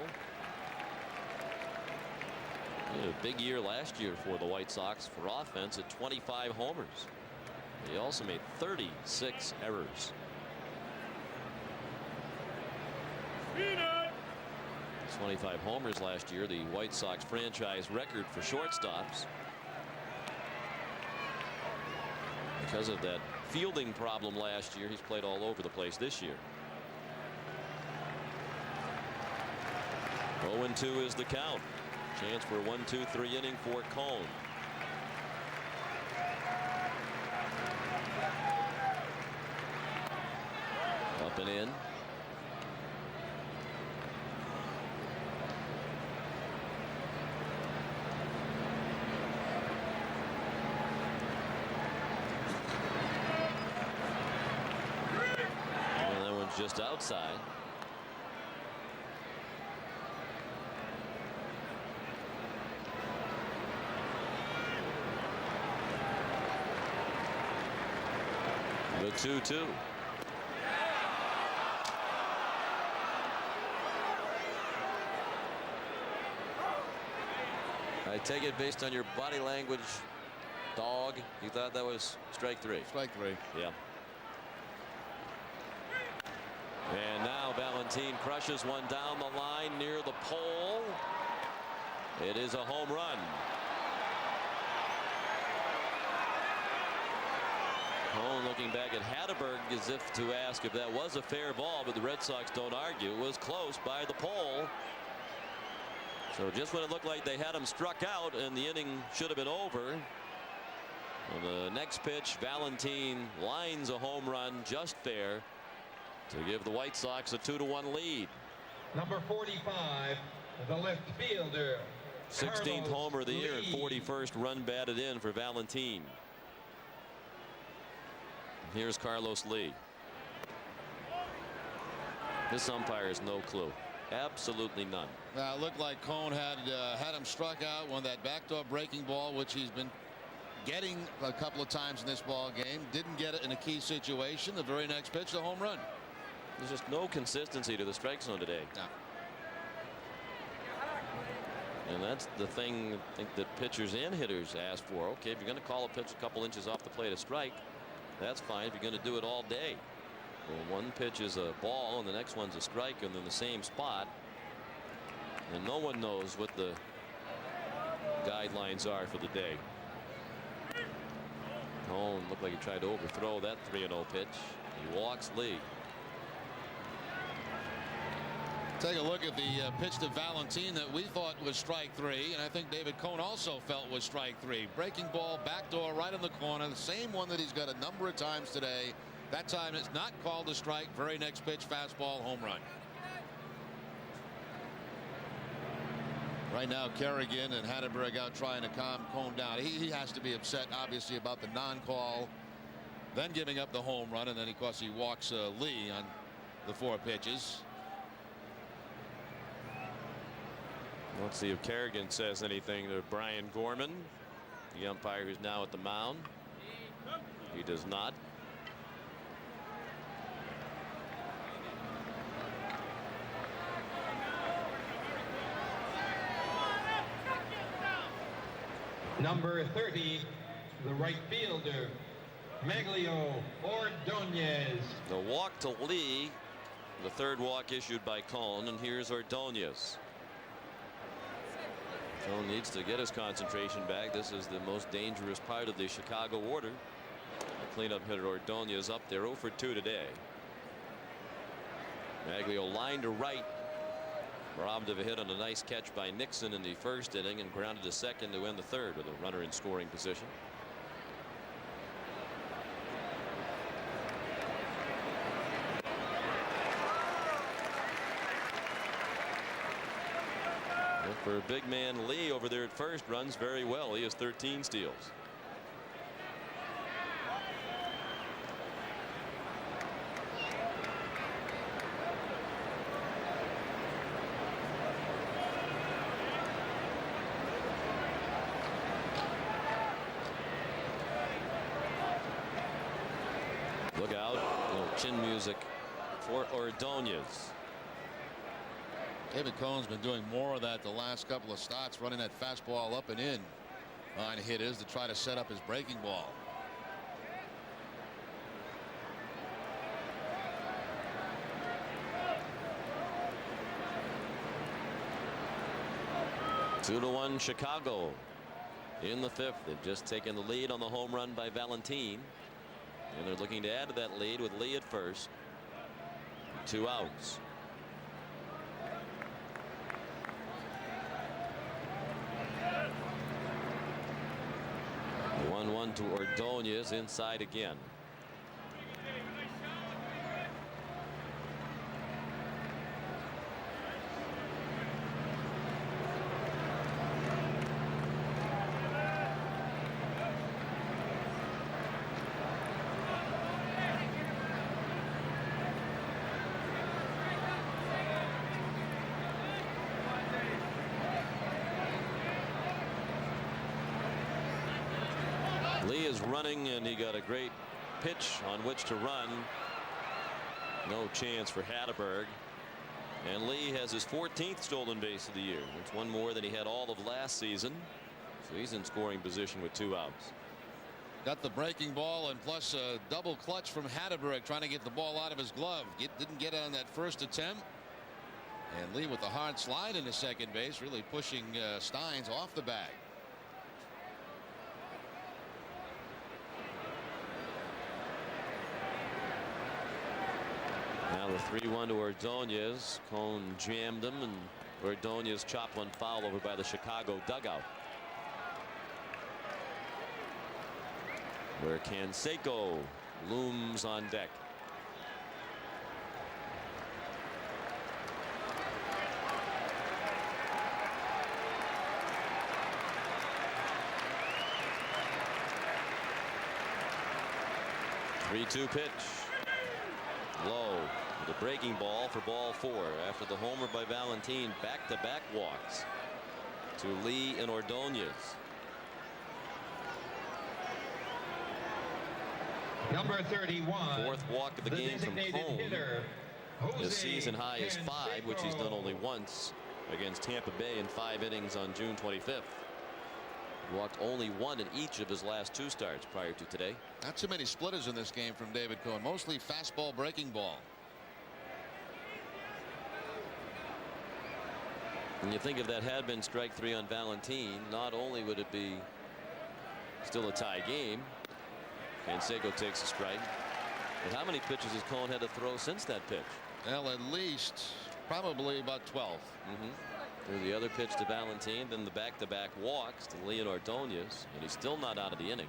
S5: He had a big year last year for the White Sox for offense at 25 homers. He also made 36 errors. 25 homers last year, the White Sox franchise record for shortstops. Because of that fielding problem last year, he's played all over the place this year. 0-2 is the count. Chance for a 1-2-3 inning for Cone. Up and in. And that one's just outside. The 2-2. I take it based on your body language, dog, you thought that was strike three.
S2: Strike three.
S5: Yeah. And now Valentin crushes one down the line near the pole. It is a home run. Cone looking back at Hatteberg as if to ask if that was a fair ball, but the Red Sox don't argue. It was close by the pole. So just when it looked like they had him struck out and the inning should have been over, on the next pitch, Valentin lines a home run just fair to give the White Sox a 2-1 lead.
S11: Number 45, the left fielder.
S5: 16th
S11: Carlos
S5: homer of the year and
S11: Lee.
S5: 41st run batted in for Valentin. Here's Carlos Lee. This umpire has no clue. Absolutely none.
S2: It looked like Cone had him struck out when that backdoor breaking ball, which he's been getting a couple of times in this ball game, didn't get it in a key situation. The very next pitch, the home run.
S5: There's just no consistency to the strike zone today.
S2: No.
S5: And that's the thing I think that pitchers and hitters ask for. Okay, if you're going to call a pitch a couple inches off the plate a strike, that's fine. If you're going to do it all day. Well, one pitch is a ball and the next one's a strike and then the same spot. And no one knows what the guidelines are for the day. Cone looked like he tried to overthrow that 3-0 pitch. He walks Lee.
S2: Take a look at the pitch to Valentin that we thought was strike three, and I think David Cone also felt was strike three. Breaking ball, backdoor, right in the corner, the same one that he's got a number of times today. That time it's not called a strike. Very next pitch, fastball, home run. Right now, Kerrigan and Hatteberg out trying to calm Cone down. He has to be upset, obviously, about the non-call, then giving up the home run, and then, of course, he walks Lee on the 4 pitches.
S5: Let's see if Kerrigan says anything to Brian Gorman, the umpire who's now at the mound. He does not.
S11: Number 30, the right fielder, Maglio Ordonez.
S5: The walk to Lee, the third walk issued by Cone, and here's Ordonez. Cone needs to get his concentration back. This is the most dangerous part of the Chicago order. The cleanup hitter Ordonez up there 0 for 2 today. Maglio line to right. Robbed of a hit on a nice catch by Nixon in the first inning and grounded to second to end the third with a runner in scoring position. And for a big man, Lee over there at first runs very well. He has 13 steals. chin music for Ordonez.
S2: David Cohn's been doing more of that the last couple of starts, running that fastball up and in on hitters to try to set up his breaking ball.
S5: Two to one Chicago in the fifth. They've just taken the lead on the home run by Valentin, and they're looking to add to that lead with Lee at first. 2 outs. The 1-1 to Ordonez, inside again. Lee is running, and he got a great pitch on which to run. No chance for Hatteberg. And Lee has his 14th stolen base of the year. It's one more than he had all of last season. So he's in scoring position with 2 outs.
S2: Got the breaking ball and plus a double clutch from Hatteberg trying to get the ball out of his glove. Didn't get it on that first attempt. And Lee with a hard slide into second base, really pushing Steins off the bag.
S5: Now the 3-1 to Ordonez. Cohn jammed him, and Ordonez chopped one foul over by the Chicago dugout, where Canseco looms on deck. Three-two pitch. Low. The breaking ball for ball 4 after the homer by Valentin. Back-to-back walks to Lee and Ordonez.
S11: Number 31.
S5: Fourth walk of the game from Cohn. His season high is 5, which he's done only once against Tampa Bay in 5 innings on June 25th. Walked only 1 in each of his last 2 starts prior to today.
S2: Not too many splitters in this game from David Cohn. Mostly fastball breaking ball.
S5: And you think if that had been strike 3 on Valentin, not only would it be still a tie game, Canseco takes a strike, but how many pitches has Cohn had to throw since that pitch?
S2: Well, at least probably about 12.
S5: Through the other pitch to Valentin, then the back-to-back walks to Lee and Ordonez, and he's still not out of the inning.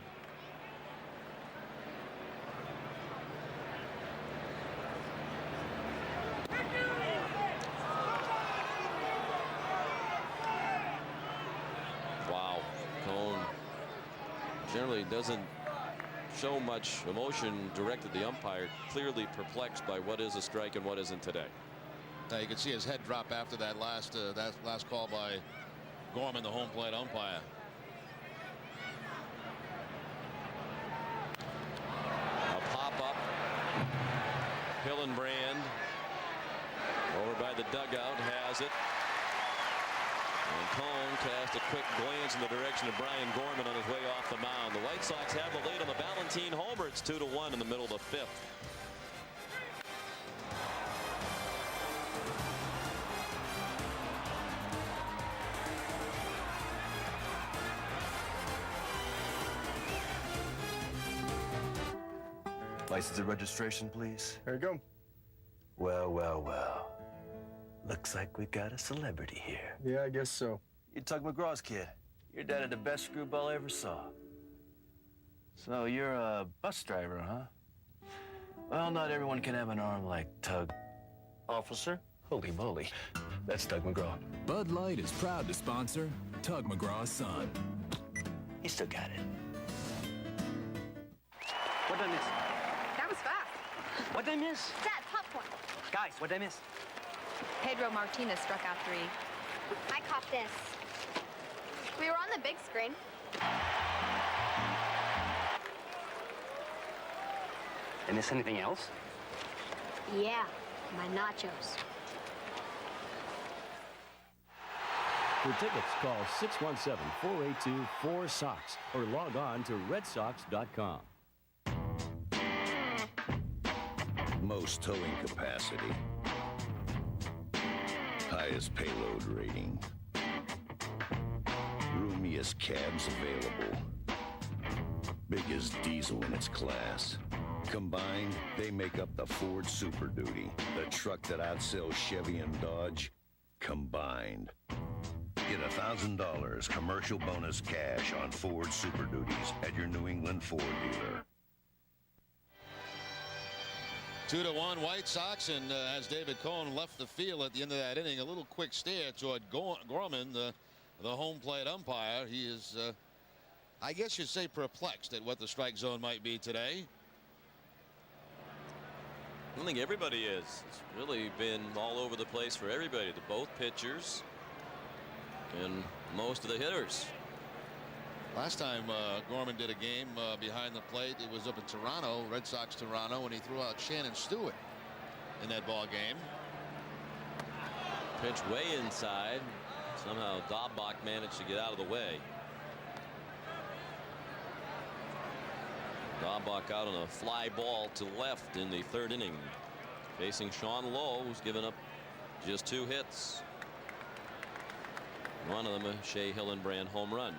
S5: Wow, Cohn generally doesn't show much emotion directed at the umpire, clearly perplexed by what is a strike and what isn't today.
S2: Now you can see his head drop after that last call by Gorman, the home plate umpire.
S5: A pop-up. Hillenbrand over by the dugout has it. And Cohn cast a quick glance in the direction of Brian Gorman on his way off the mound. The White Sox have the lead on the Valentin homer. It's 2-1 in the middle of the 5th.
S4: License and registration, please.
S15: There you go.
S4: Well, well, well. Looks like we got a celebrity here.
S15: Yeah, I guess so.
S4: You're Tug McGraw's kid. Your dad had the best screwball I ever saw. So you're a bus driver, huh? Well, not everyone can have an arm like Tug. Officer? Holy moly. That's Tug McGraw.
S23: Bud Light is proud to sponsor Tug McGraw's son.
S4: You still got it.
S16: What did I miss?
S21: That was fast.
S16: What did I miss?
S21: Dad, popcorn.
S16: Guys, what did I miss?
S21: Pedro Martinez struck out 3.
S14: I caught this. We were on the big screen.
S16: Did I miss anything else?
S14: Yeah, my nachos.
S3: For tickets, call 617-482-4SOX or log on to redsox.com.
S15: Most towing capacity. Highest payload rating. Roomiest cabs available. Biggest diesel in its class. Combined, they make up the Ford Super Duty, the truck that outsells Chevy and Dodge combined. Get $1,000 commercial bonus cash on Ford Super Duties at your New England Ford dealer.
S2: 2-1 White Sox, and as David Cohn left the field at the end of that inning, a little quick stare toward Gorman, the home plate umpire. He is, I guess you'd say, perplexed at what the strike zone might be today.
S5: I think everybody is. It's really been all over the place for everybody, both pitchers and most of the hitters.
S2: Last time Gorman did a game behind the plate, it was up in Toronto, Red Sox Toronto, when he threw out Shannon Stewart in that ball game.
S5: Pitch way inside. Somehow Daubach managed to get out of the way. Daubach out on a fly ball to left in the third inning. Facing Sean Lowe, who's given up just 2 hits. One of them a Shea Hillenbrand home run.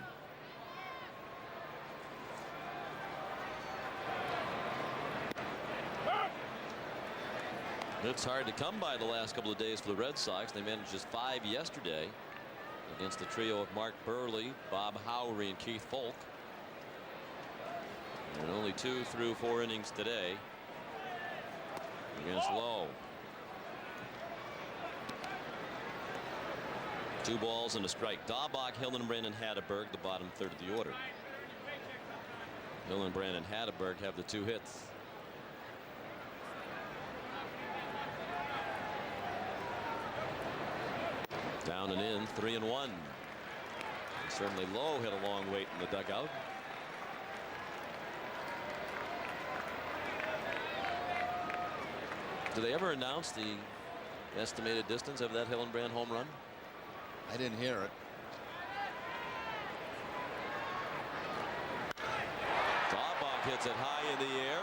S5: It's hard to come by the last couple of days for the Red Sox. They managed just 5 yesterday against the trio of Mark Burley, Bob Howery, and Keith Folk. And only 2 through 4 innings today against Lowe. 2 balls and a strike. Daubach, Hillenbrand, and Hatteberg, the bottom third of the order. Hillenbrand and Hatteberg have the 2 hits. Down and in, 3-1. Certainly Lowe had a long wait in the dugout. Do they ever announce the estimated distance of that Hillenbrand home run?
S2: I didn't hear it.
S5: Daubach hits it high in the air.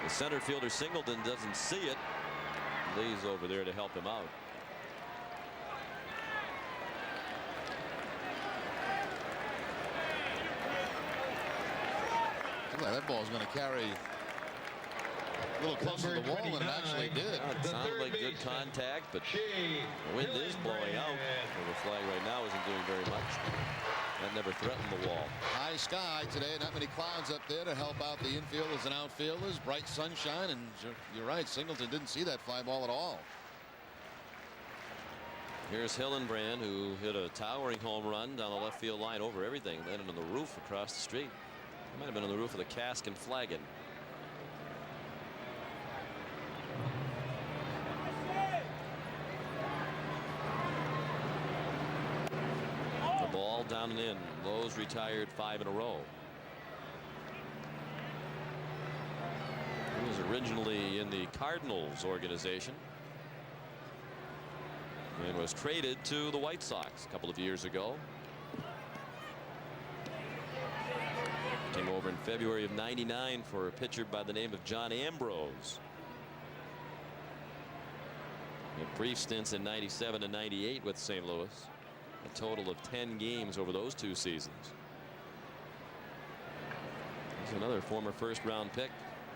S5: The center fielder Singleton doesn't see it. Lee's over there to help him out.
S2: That ball is going to carry a little closer to the wall than it actually did.
S5: It sounded like good contact, but the wind is blowing out. The flag right now isn't doing very much. That never threatened the wall.
S2: High sky today, not many clouds up there to help out the infielders and outfielders. Bright sunshine, and you're right, Singleton didn't see that fly ball at all.
S5: Here's Hillenbrand, who hit a towering home run down the left field line over everything, landed on the roof across the street. It might have been on the roof of the Cask and Flagon. The ball down and in. Lowe's retired 5 in a row. He was originally in the Cardinals organization and was traded to the White Sox a couple of years ago. Came over in February of '99 for a pitcher by the name of John Ambrose. And brief stints in '97 and '98 with St. Louis. A total of 10 games over those 2 seasons. He's another former first-round pick,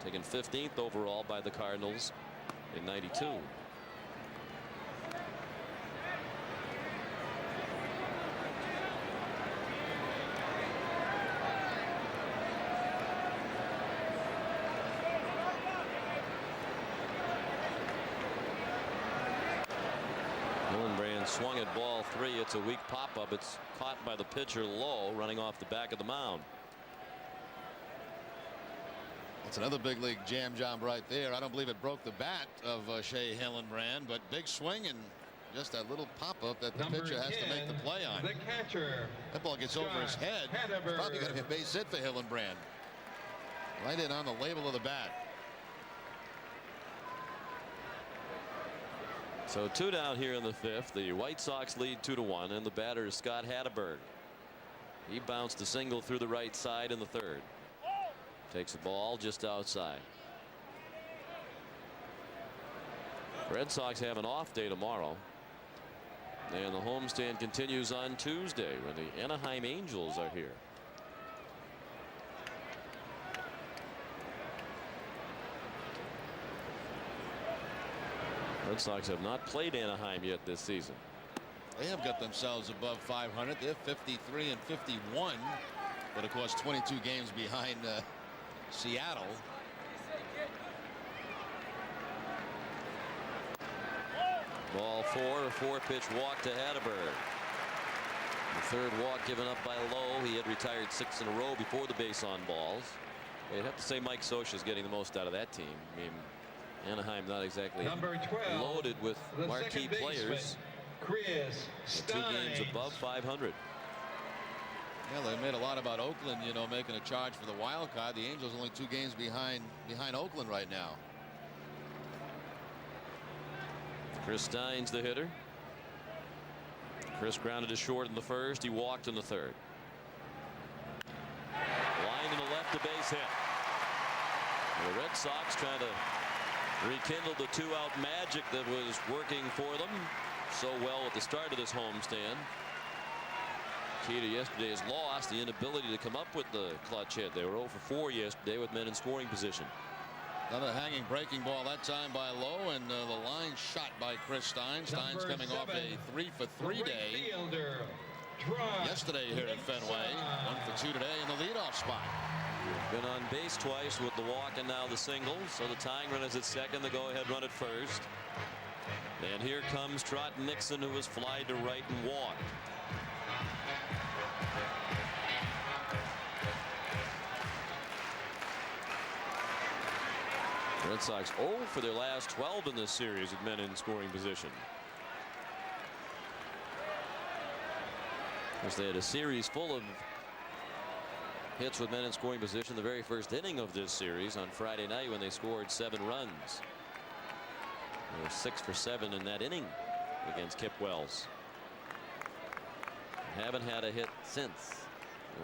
S5: taken 15th overall by the Cardinals in '92. Swung at ball 3. It's a weak pop-up. It's caught by the pitcher Lowe, running off the back of the mound.
S2: That's another big league jam job right there. I don't believe it broke the bat of Shea Hillenbrand, but big swing and just that little pop-up that the pitcher has to make the play on.
S11: The catcher.
S2: That ball gets over his head. It's probably going to be a base hit for Hillenbrand. Right in on the label of the bat.
S5: So 2 down here in the 5th. The White Sox lead 2-1, and the batter is Scott Hatteberg. He bounced a single through the right side in the 3rd. Takes the ball just outside. Red Sox have an off day tomorrow. And the homestand continues on Tuesday when the Anaheim Angels are here. Red Sox have not played Anaheim yet this season.
S2: They have got themselves above 500. They're 53 and 51, but of course 22 games behind Seattle.
S5: Ball 4, a 4-pitch walk to Hatteberg. The 3rd walk given up by Lowe. He had retired 6 in a row before the base on balls. You'd have to say Mike Scioscia is getting the most out of that team. I mean, Anaheim not exactly
S11: Number 12,
S5: loaded with marquee players.
S11: Chris
S5: 2 games above 500.
S2: Yeah, they made a lot about Oakland, you know, making a charge for the wild card. The Angels only 2 games behind Oakland right now.
S5: Chris Stein's the hitter. Chris grounded to short in the 1st. He walked in the 3rd. Line to the left, a base hit. The Red Sox trying to rekindle the 2-out magic that was working for them so well at the start of this homestand. Key to yesterday's loss, the inability to come up with the clutch hit. They were 0 for 4 yesterday with men in scoring position.
S2: Another hanging breaking ball that time by Lowe, and the line shot by Chris Stein. Stein's coming off a 3 for 3 day yesterday here at Fenway. 1 for 2 today in the leadoff spot.
S5: Been on base twice with the walk and now the single. So the tying run is at 2nd. The go-ahead run at 1st. And here comes Trot Nixon, who was fly to right and walked. Red Sox 0 for their last 12 in this series with men in scoring position. Of course, they had a series full of hits with men in scoring position the very first inning of this series on Friday night when they scored 7 runs. They were 6 for 7 in that inning against Kip Wells. They haven't had a hit since.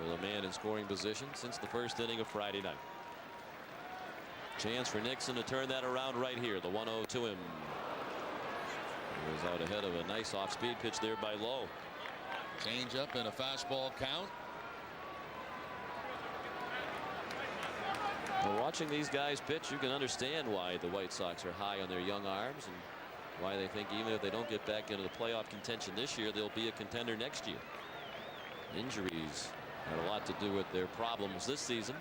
S5: With a man in scoring position since the first inning of Friday night. Chance for Nixon to turn that around right here. The 1-0 to him. He was out ahead of a nice off-speed pitch there by Lowe.
S2: Change up and a fastball count.
S5: Well, watching these guys pitch, you can understand why the White Sox are high on their young arms and why they think even if they don't get back into the playoff contention this year, they'll be a contender next year. Injuries had a lot to do with their problems this season.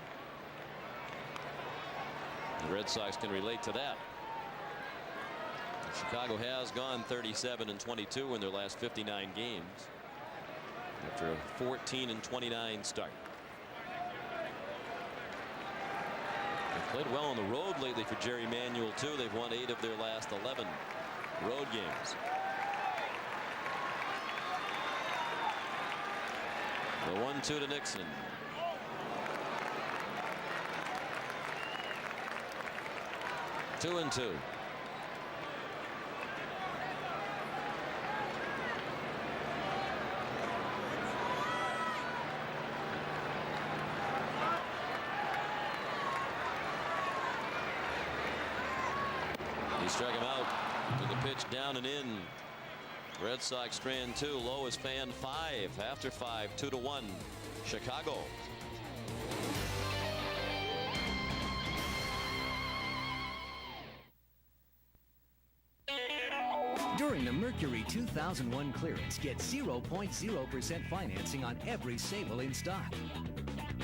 S5: The Red Sox can relate to that. Chicago has gone 37 and 22 in their last 59 games after a 14-29 start. They've played well on the road lately for Jerry Manuel too. They've won 8 of their last 11 road games. The 1-2 to Nixon. Two and 2. He struck him out with the pitch down and in. Red Sox strand 2. Lowe is fan 5 after 5. 2-1 Chicago.
S20: During the Mercury 2001 clearance, get 0.0% financing on every Sable in stock.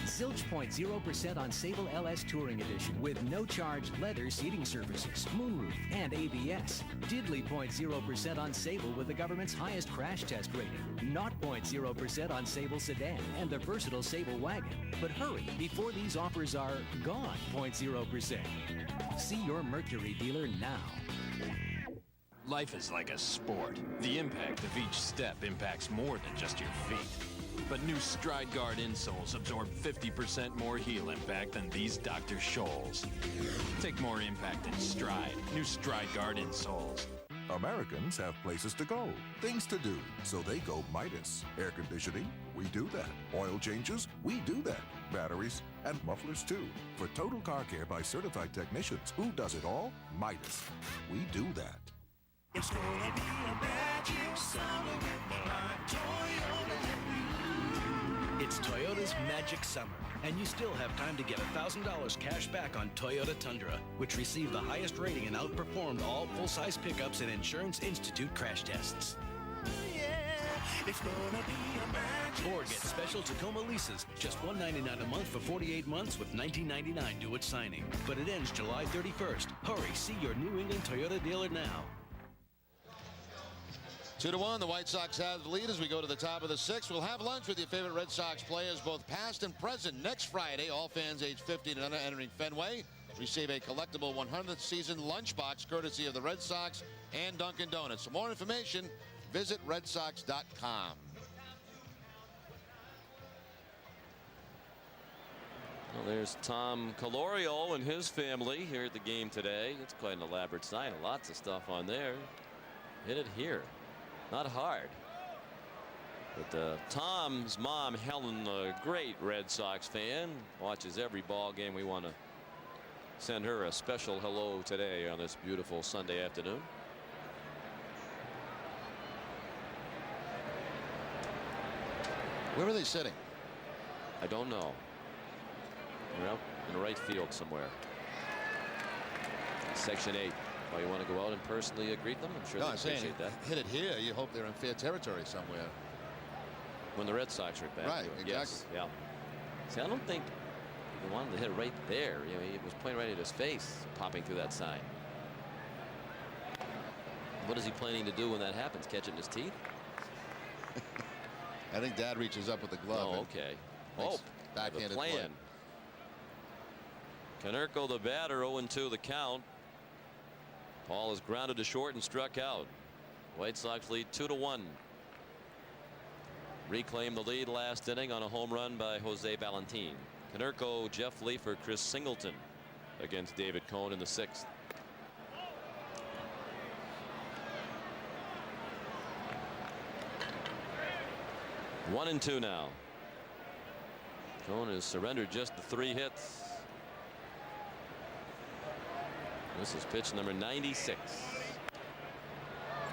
S20: Zilch 0.0% on Sable LS Touring Edition with no-charge leather seating surfaces, moonroof, and ABS. Diddly 0.0% on Sable with the government's highest crash test rating. Not 0.0% on Sable Sedan and the versatile Sable Wagon. But hurry, before these offers are gone. 0.0%. See your Mercury dealer now.
S9: Life is like a sport. The impact of each step impacts more than just your feet. But new Stride Guard insoles absorb 50% more heel impact than these Dr. Scholl's. Take more impact in stride. New Stride Guard insoles.
S13: Americans have places to go, things to do, so they go Midas. Air conditioning, we do that. Oil changes, we do that. Batteries and mufflers too. For total car care by certified technicians, who does it all? Midas. We do that.
S17: It's gonna be a magic summer with my Toyota.
S22: It's Toyota's Magic Summer, and you still have time to get $1,000 cash back on Toyota Tundra, which received the highest rating and outperformed all full-size pickups in Insurance Institute crash tests.
S17: It's gonna be a magic.
S22: Or get special Tacoma leases, just $199 a month for 48 months with $19.99 due at signing. But it ends July 31st. Hurry, see your New England Toyota dealer now.
S2: 2-1, the White Sox have the lead as we go to the top of the sixth. We'll have lunch with your favorite Red Sox players, both past and present, next Friday. All fans age 50 and under entering Fenway receive a collectible 100th season lunchbox courtesy of the Red Sox and Dunkin' Donuts. For more information, visit redsox.com.
S5: Well, there's Tom Calorio and his family here at the game today. It's quite an elaborate sign. Lots of stuff on there. Hit it here. Not hard. But Tom's mom, Helen, a great Red Sox fan, watches every ball game. We want to send her a special hello today on this beautiful Sunday afternoon.
S2: Where are they sitting?
S5: I don't know. They're out in the right field somewhere. Section 8. Oh, you want to go out and personally greet them? I'm sure they appreciate that.
S2: Hit it here. You hope they're in fair territory somewhere.
S5: When the Red Sox are back.
S2: Right, exactly.
S5: Yes, yeah. See, I don't think he wanted to hit it right there. You know, he was pointing right at his face, popping through that sign. What is he planning to do when that happens? Catch it in his teeth?
S2: I think Dad reaches up with the glove.
S5: Oh, okay.
S2: Oh,
S5: the
S2: backhanded
S5: plan. Konerko, the batter, 0-2 the count. Paul is grounded to short and struck out. White Sox lead 2-1. Reclaim the lead last inning on a home run by Jose Valentin. Konerko, Jeff Leafer, Chris Singleton against David Cohn in the sixth. One and two now. Cohn has surrendered just the 3 hits. This is pitch number 96.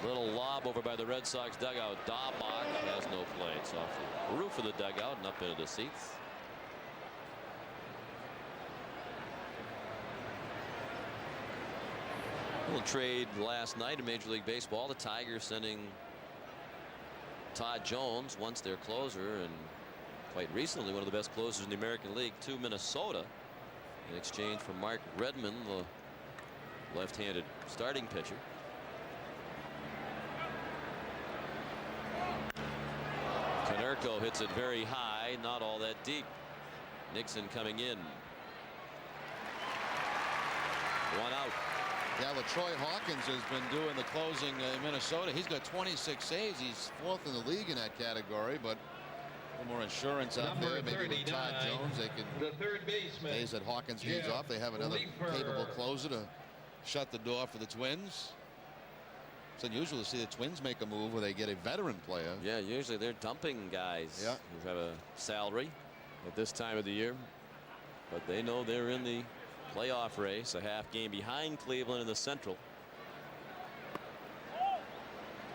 S5: Little lob over by the Red Sox dugout. Daubach has no play. It's off the roof of the dugout and up into the seats. A little trade last night in Major League Baseball. The Tigers sending Todd Jones, once their closer and quite recently one of the best closers in the American League, to Minnesota in exchange for Mark Redmond, the left-handed starting pitcher. Konerko hits it very high, not all that deep. Nixon coming in. One out.
S2: Yeah, LaTroy Hawkins has been doing the closing in Minnesota. He's got 26 saves. He's 4th in the league in that category, but a little more insurance out there. Maybe with Todd Jones, they can.
S11: The third baseman.
S2: Days that Hawkins needs off. They have another capable closer to shut the door for the Twins. It's unusual to see the Twins make a move where they get a veteran player.
S5: Yeah, usually they're dumping guys who have a salary at this time of the year, but they know they're in the playoff race, a half game behind Cleveland in the Central.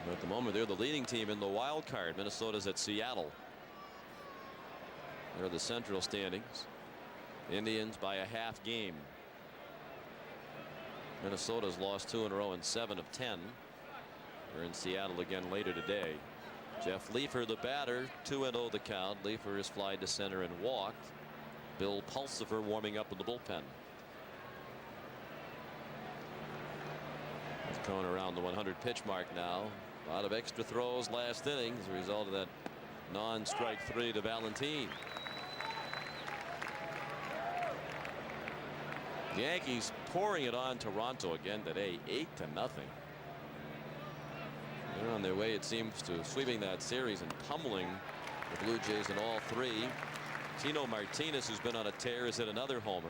S5: But at the moment, they're the leading team in the wild card. Minnesota's at Seattle. They're the Central standings. Indians by a half game. Minnesota's lost 2 in a row and 7 of 10. They're in Seattle again later today. Jeff Leafer, the batter, 2-0 the count. Leafer is flied to center and walked. Bill Pulsifer warming up in the bullpen. It's going around the 100 pitch mark now. A lot of extra throws last inning as a result of that non-strike 3 to Valentin. The Yankees pouring it on Toronto again today, 8-0. They're on their way, it seems, to sweeping that series and pummeling the Blue Jays in all 3. Tino Martinez, who's been on a tear, has hit another homer.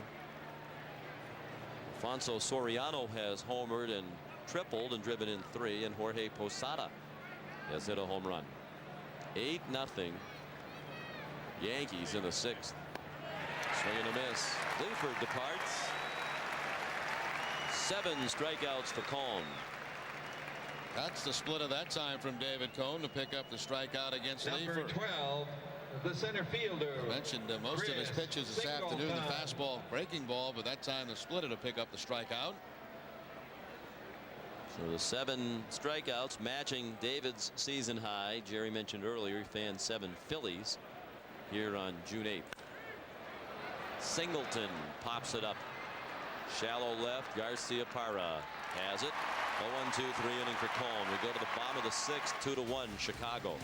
S5: Alfonso Soriano has homered and tripled and driven in 3, and Jorge Posada has hit a home run. 8-0 Yankees in the 6th. Swing and a miss. Leifert departs. 7 strikeouts for Cone.
S2: That's the split of that time from David Cone to pick up the strikeout against
S11: Number
S2: Leifert.
S11: 12, the center fielder.
S2: I mentioned most of his pitches this afternoon, the fastball breaking ball, but that time the splitter to pick up the strikeout.
S5: So the 7 strikeouts matching David's season high. Jerry mentioned earlier he fanned 7 Phillies here on June 8th. Singleton pops it up. Shallow left. Garcia Parra has it. 0-1-2-3 inning for Cone. We go to the bottom of the 6th, 2-1 Chicago.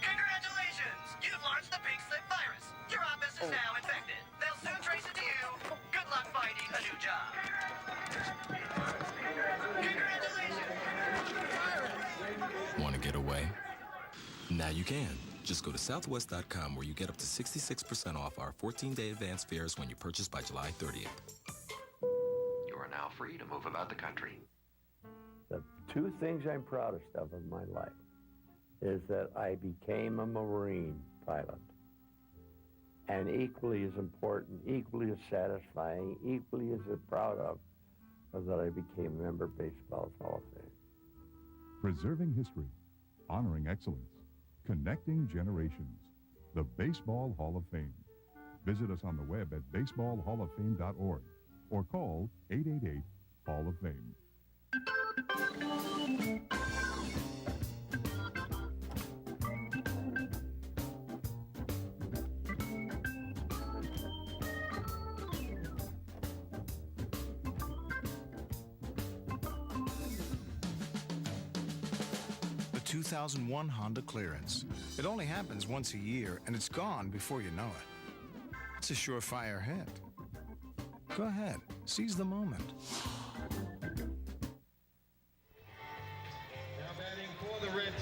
S17: Congratulations! You've launched the pink slip virus. Your office is now infected. They'll soon trace it to you. Good luck finding a new job. Congratulations!
S10: Want to get away? Now you can. Just go to Southwest.com where you get up to 66% off our 14-day advance fares when you purchase by July 30th.
S12: You are now free to move about the country.
S19: The 2 things I'm proudest of in my life is that I became a Marine pilot. And equally as important, equally as satisfying, equally as proud of, was that I became a member of Baseball's Hall of Fame.
S24: Preserving history, honoring excellence, connecting generations. The Baseball Hall of Fame. Visit us on the web at baseballhalloffame.org or call 888 Hall of Fame.
S25: The 2001 Honda Clearance. It only happens once a year, and it's gone before you know it. It's a surefire hit. Go ahead, seize the moment.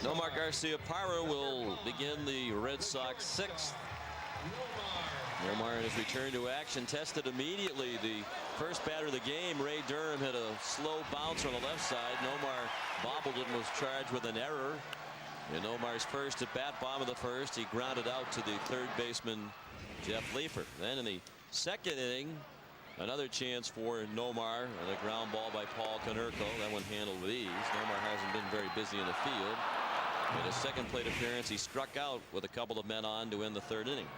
S5: Nomar Garcia Parra will begin the Red Sox 6th. Nomar in his return to action tested immediately. The first batter of the game, Ray Durham, hit a slow bouncer on the left side. Nomar bobbled it and was charged with an error. In Nomar's first at bat, bottom of the first, he grounded out to the third baseman, Jeff Leifert. Then in the second inning, another chance for Nomar, and a ground ball by Paul Konerko. That one handled with ease. Nomar hasn't been very busy in the field. In his second plate appearance, he struck out with a couple of men on to end the third inning.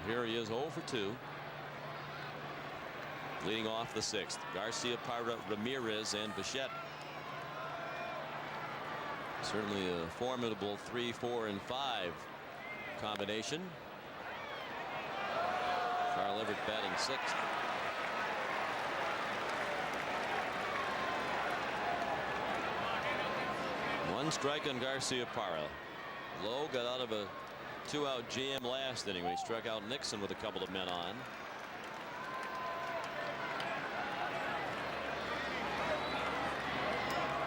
S5: Here he is 0 for 2. Leading off the 6th, Garcia, Parra, Ramirez, and Bichette. Certainly a formidable 3, 4, and 5 combination. Carl Everett batting 6th. One strike on Garcia Parra. Lowe got out of a 2-out jam last inning when he struck out Nixon with a couple of men on.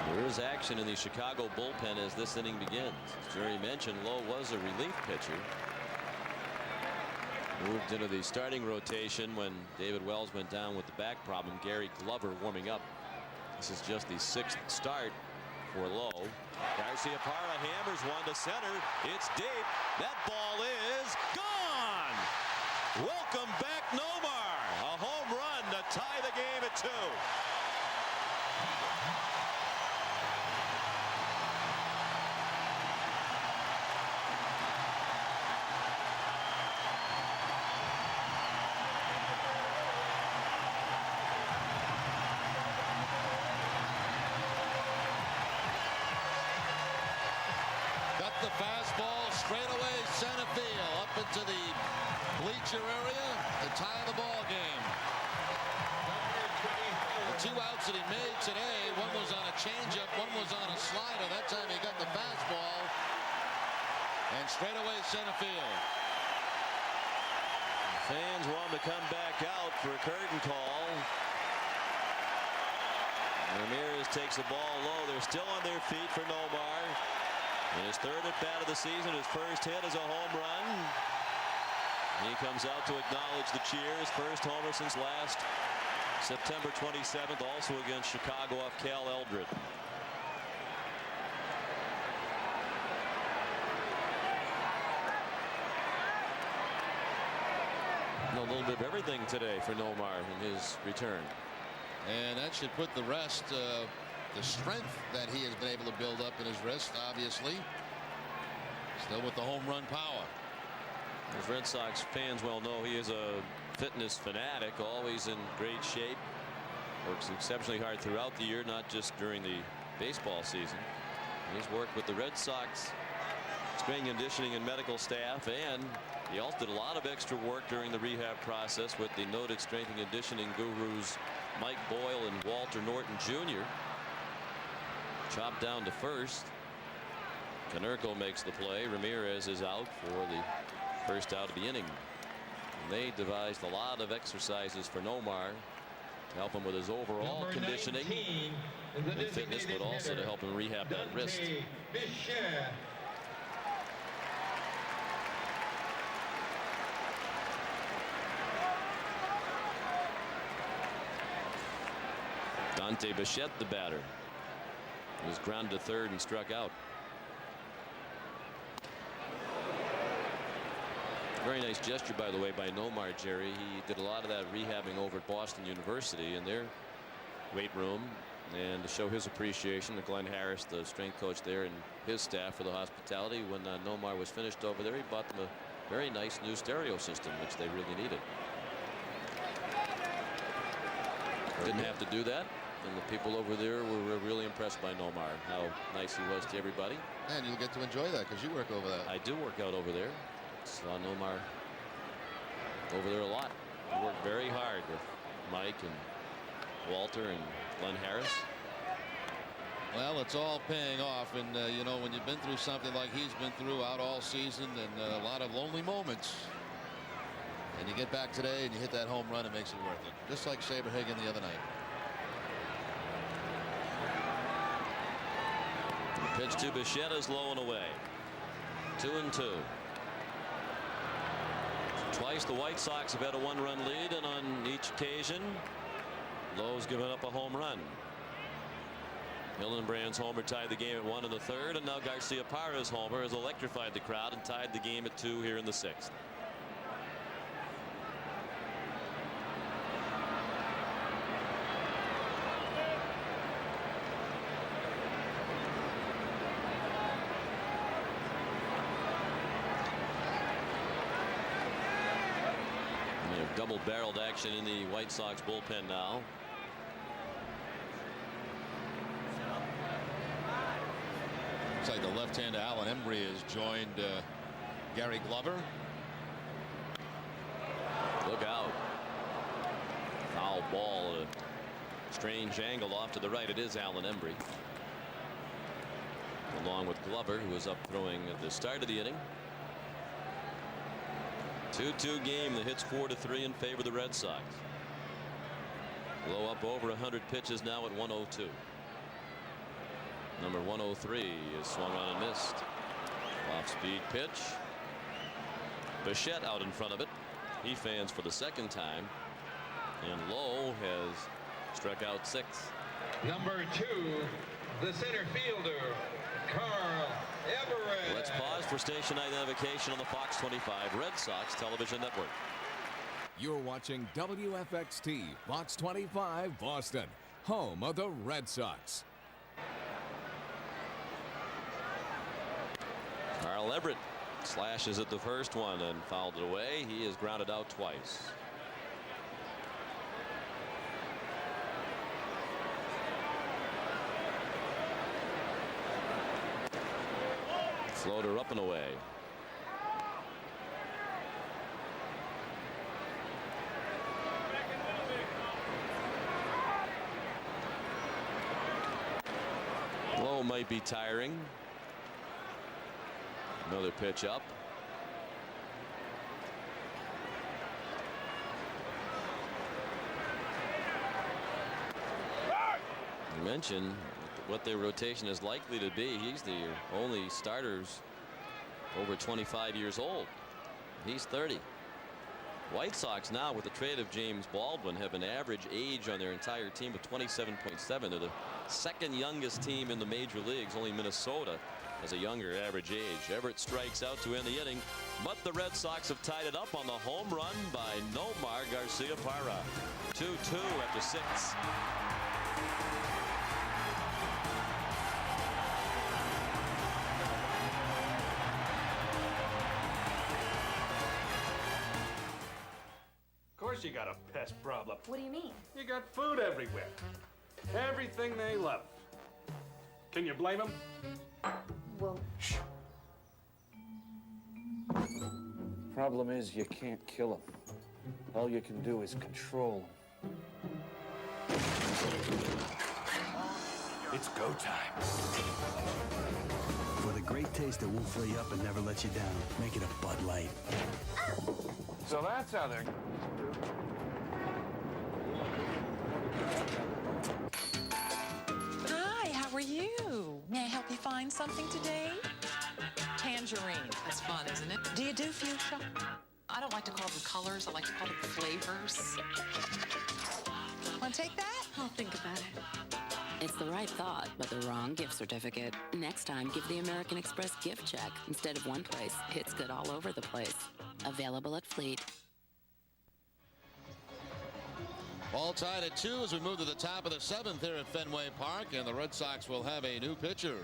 S5: There is action in the Chicago bullpen as this inning begins. As Jerry mentioned, Lowe was a relief pitcher. Moved into the starting rotation when David Wells went down with the back problem. Gary Glover warming up. This is just the 6th start for Lowe. Garcia Parra hammers one to center. It's deep. That ball is gone. Welcome back, Nomar. A home run to tie the game at 2.
S2: The fastball straight away center field up into the bleacher area to tie the ball game. The 2 outs that he made today, one was on a changeup, one was on a slider. That time he got the fastball and straight away center field.
S5: Fans want to come back out for a curtain call. Ramirez takes the ball low. They're still on their feet for Nomar. And his third at bat of the season, his first hit is a home run. He comes out to acknowledge the cheers. First homer since last September 27th, also against Chicago off Cal Eldred. A little bit of everything today for Nomar in his return.
S2: And that should put the rest, the strength that he has been able to build up in his wrist, obviously. Still with the home run power.
S5: As Red Sox fans well know, he is a fitness fanatic, always in great shape. Works exceptionally hard throughout the year, not just during the baseball season. He's worked with the Red Sox strength and conditioning and medical staff, and he also did a lot of extra work during the rehab process with the noted strength and conditioning gurus Mike Boyle and Walter Norton Jr. Chopped down to first. Konerko makes the play. Ramirez is out for the first out of the inning. And they devised a lot of exercises for Nomar to help him with his overall conditioning and fitness, but also to help him rehab that wrist. Dante Bichette, the batter, was grounded to third and struck out. Very nice gesture, by the way, by Nomar, Jerry. He did a lot of that rehabbing over at Boston University in their weight room, and to show his appreciation to Glenn Harris, the strength coach there, and his staff for the hospitality. When Nomar was finished over there, he bought them a very nice new stereo system, which they really needed. Didn't have to do that. And the people over there were really impressed by Nomar, how nice he was to everybody.
S2: And you'll get to enjoy that because you work over there.
S5: I do work out over there. Saw Nomar over there a lot. He worked very hard with Mike and Walter and Glenn Harris.
S2: Well, it's all paying off, and you know, when you've been through something like he's been through out all season, and a lot of lonely moments, and you get back today and you hit that home run, it makes it worth it. Just like Saberhagen the other night.
S5: Pitch to Bichette is low and away. 2-2. Twice the White Sox have had a one-run lead, and on each occasion, Lowe's given up a home run. Hillenbrand's homer tied the game at 1 in the third, and now Garcia Parra's homer has electrified the crowd and tied the game at 2 here in the 6th. Double-barreled action in the White Sox bullpen now.
S2: Looks like the left-hander Alan Embry has joined Gary Glover.
S5: Look out. Foul ball, a strange angle off to the right. It is Alan Embry, along with Glover, who was up throwing at the start of the inning. 2-2 game. The hits 4-3 in favor of the Red Sox. Low up over 100 pitches now at 102. Number 103 is swung on and missed. Off-speed pitch. Bichette out in front of it. He fans for the second time. And Lowe has struck out 6.
S11: Number 2, the center fielder, Carl Everett.
S5: Let's pause for station identification on the Fox 25 Red Sox television network.
S23: You're watching WFXT Fox 25 Boston, home of the Red Sox.
S5: Carl Everett slashes at the first one and fouled it away. He is grounded out twice. Floater up and away. Low might be tiring. Another pitch up. You mentioned what their rotation is likely to be. He's the only starters over 25 years old. He's 30. White Sox now, with the trade of James Baldwin, have an average age on their entire team of 27.7. They're the second youngest team in the major leagues. Only Minnesota has a younger average age. Everett strikes out to end the inning, but the Red Sox have tied it up on the home run by Nomar Garciaparra. 2-2 after 6.
S1: Of course you got a pest problem.
S14: What do you mean?
S1: You got food everywhere. Everything they love. Can you blame them?
S14: Well,
S6: Problem is, you can't kill them. All you can do is control them.
S25: It's go time.
S22: For the great taste that won't fill you up and never let you down, make it a Bud Light.
S1: So that's how they're...
S7: Hi, how are you? May I help you find something today? Tangerine. That's fun, isn't it? Do you do fuchsia? I don't like to call them colors. I like to call them flavors. Want to take that?
S8: I'll think about it. It's the right thought, but the wrong gift certificate. Next time, give the American Express gift check. Instead of one place, it's good all over the place. Available at Fleet.
S2: All tied at 2 as we move to the top of the 7th here at Fenway Park, and the Red Sox will have a new pitcher.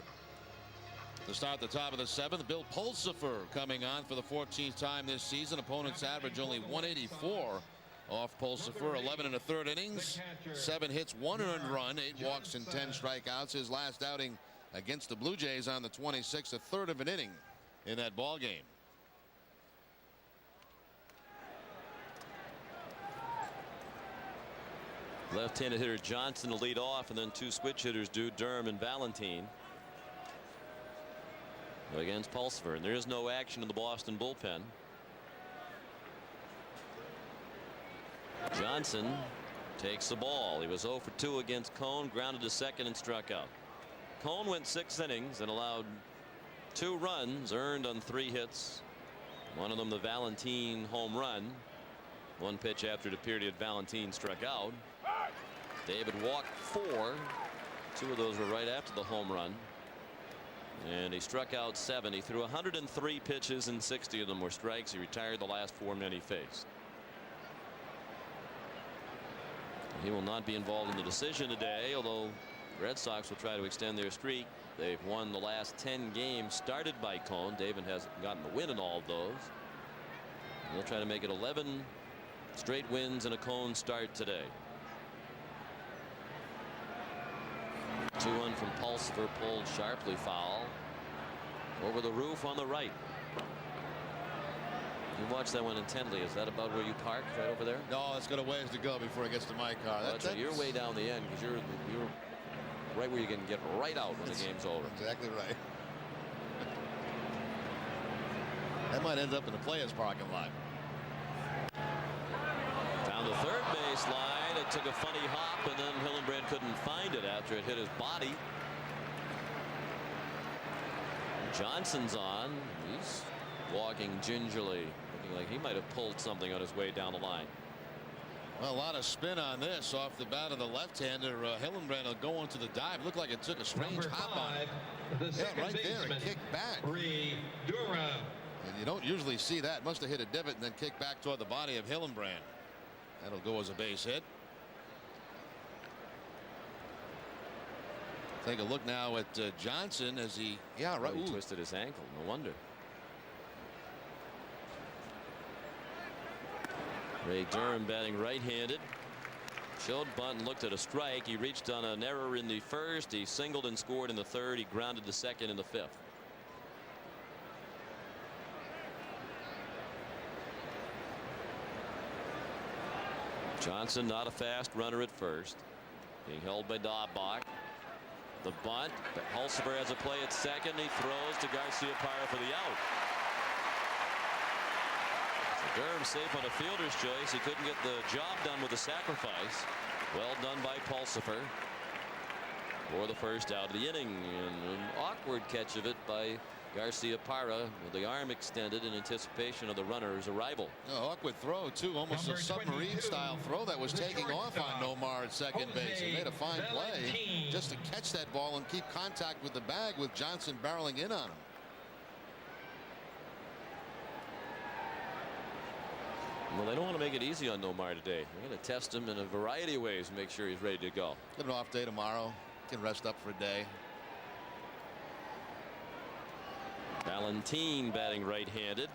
S2: To start the top of the 7th, Bill Pulsipher coming on for the 14th time this season. Opponents average only 184 off Pulsipher. 11 1/3 innings, 7 hits, 1 earned run, 8 walks and 10 strikeouts. His last outing against the Blue Jays on the 26th, a third of an inning in that ball game.
S5: Left-handed hitter Johnson to lead off, and then 2 switch hitters do Durham and Valentine against Pulsipher, and there is no action in the Boston bullpen. Johnson takes the ball. He was 0 for 2 against Cone, grounded to second and struck out. Cone went 6 innings and allowed 2 runs, earned on 3 hits. One of them the Valentine home run. 1 pitch after the period, Valentine struck out. David walked 4. 2 of those were right after the home run. And he struck out 7. He threw 103 pitches and 60 of them were strikes. He retired the last 4 men he faced. He will not be involved in the decision today, although the Red Sox will try to extend their streak. They've won the last 10 games started by Cone. David hasn't gotten the win in all of those. They'll try to make it 11 straight wins and a Cone start today. 2-1 from Pulsipher, pulled sharply foul over the roof on the right. You watch that one intently. Is that about where you parked, right over there?
S2: No, it's got a ways to go before it gets to my car.
S5: So you're way down the end because you're right where you can get right out when the game's over.
S2: Exactly right. That might end up in the players' parking lot.
S5: Down the third base line, it took a funny hop, and then Hillenbrand couldn't find it after it hit his body. Johnson's on. He's walking gingerly, looking like he might have pulled something on his way down the line.
S2: Well, a lot of spin on this off the bat of the left-hander. Hillenbrand will go into the dive. Looked like it took a strange hop on it. Yeah, right there, it kicked back.
S11: Durham.
S2: And you don't usually see that. Must have hit a divot and then kicked back toward the body of Hillenbrand. That'll go as a base hit. Take a look now at Johnson as he, right.
S5: He twisted his ankle. No wonder. Ray Durham batting right-handed. Showed bunt and looked at a strike. He reached on an error in the first. He singled and scored in the third. He grounded to second in the fifth. Johnson not a fast runner at first. Being held by Daubach. The bunt. Pulsipher has a play at second. He throws to Garciaparra for the out. So Durham safe on a fielder's choice. He couldn't get the job done with the sacrifice. Well done by Pulsipher. for the first out of the inning, and an awkward catch of it by Garcia-Parra with the arm extended in anticipation of the runner's arrival.
S2: Awkward throw too, almost a submarine style throw that was taking off on Nomar at second base. He made a fine play just to catch that ball and keep contact with the bag with Johnson barreling in on him.
S5: Well, they don't want to make it easy on Nomar today. They're going to test him in a variety of ways and make sure he's ready to go.
S2: Get an off day tomorrow. Can rest up for a day.
S5: Valentin batting right-handed.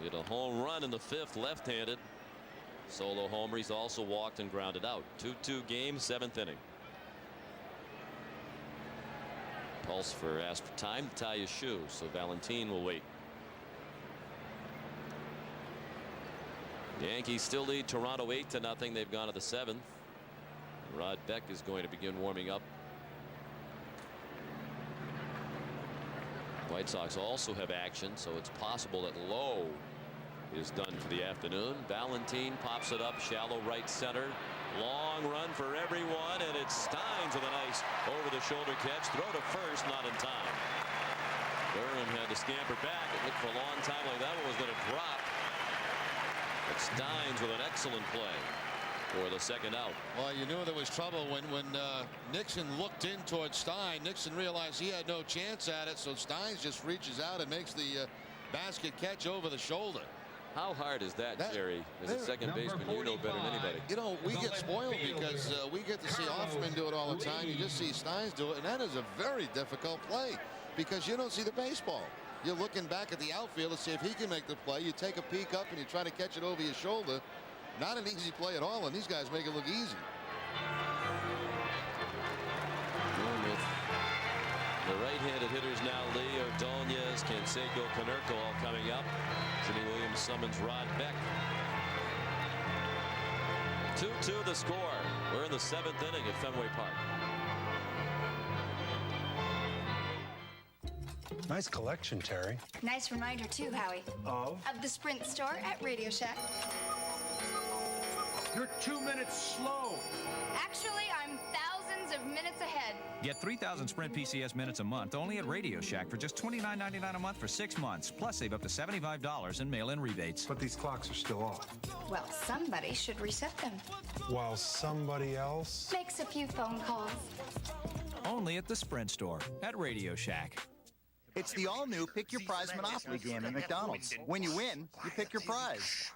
S5: Hit a home run in the 5th left-handed. Solo homer. He's also walked and grounded out. 2-2 game, 7th inning. Pulse for asked for time to tie his shoe, so Valentin will wait. The Yankees still lead Toronto 8-0. They've gone to the 7th. Rod Beck is going to begin warming up. White Sox also have action, so it's possible that Lowe is done for the afternoon. Valentin pops it up shallow right center. Long run for everyone, and it's Steins with a nice over-the-shoulder catch. Throw to first, not in time. Durham had to scamper back. It looked for a long time like that one was going to drop. But Steins with an excellent play for the second out.
S2: Well, you knew there was trouble when Nixon looked in towards Stein. Nixon realized he had no chance at it, so Steins just reaches out and makes the basket catch over the shoulder.
S5: How hard is that, Jerry? As a second baseman, you know better than anybody.
S2: You know, we get spoiled because we get to see Offerman do it all the time. You just see Steins do it, and that is a very difficult play because you don't see the baseball. You're looking back at the outfield to see if he can make the play. You take a peek up and you try to catch it over your shoulder. Not an easy play at all, and these guys make it look easy.
S5: With the right-handed hitters now, Lee Ordonez, Canseco, Canerco all coming up. Jimmy Williams summons Rod Beck. 2-2 the score. We're in the 7th inning at Fenway Park.
S3: Nice collection, Terry.
S14: Nice reminder, too, Howie.
S3: Of
S14: the Sprint store at Radio Shack.
S3: You're 2 minutes slow.
S14: Actually, I'm thousands of minutes ahead.
S4: Get 3,000 Sprint PCS minutes a month only at Radio Shack for just $29.99 a month for 6 months. Plus, save up to $75 in mail-in rebates.
S3: But these clocks are still off.
S14: Well, somebody should reset them.
S3: While somebody else
S14: Makes a few phone calls.
S4: Only at the Sprint store at Radio Shack.
S16: It's the all-new Pick Your Prize Monopoly game at McDonald's. When you win, you pick your prize.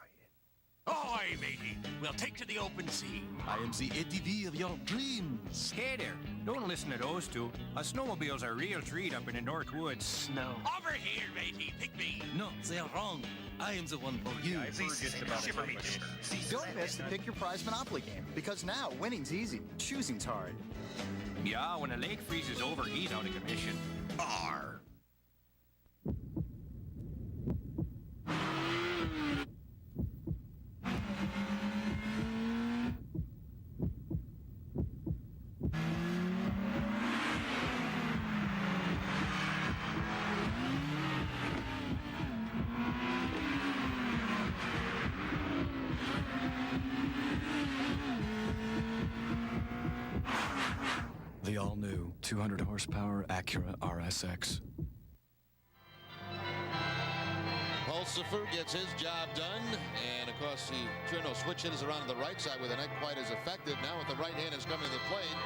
S18: Ahoy, matey. We'll take to the open sea.
S21: I am the ATV of your dreams.
S26: Hey there. Don't listen to those two. A snowmobile's a real treat up in the North Woods. Snow.
S18: Over here, matey. Pick me.
S21: No, they are wrong. I am the one for you.
S16: Don't miss the Pick Your Prize Monopoly game, because now winning's easy, choosing's hard.
S26: Yeah, when the lake freezes over, he's out of commission.
S18: Arr.
S21: The all-new 200 horsepower Acura RSX.
S2: Pulsifer gets his job done, and of course the Trino switch hitters around to the right side with a not quite as effective. Now with the right hand is coming to the plate.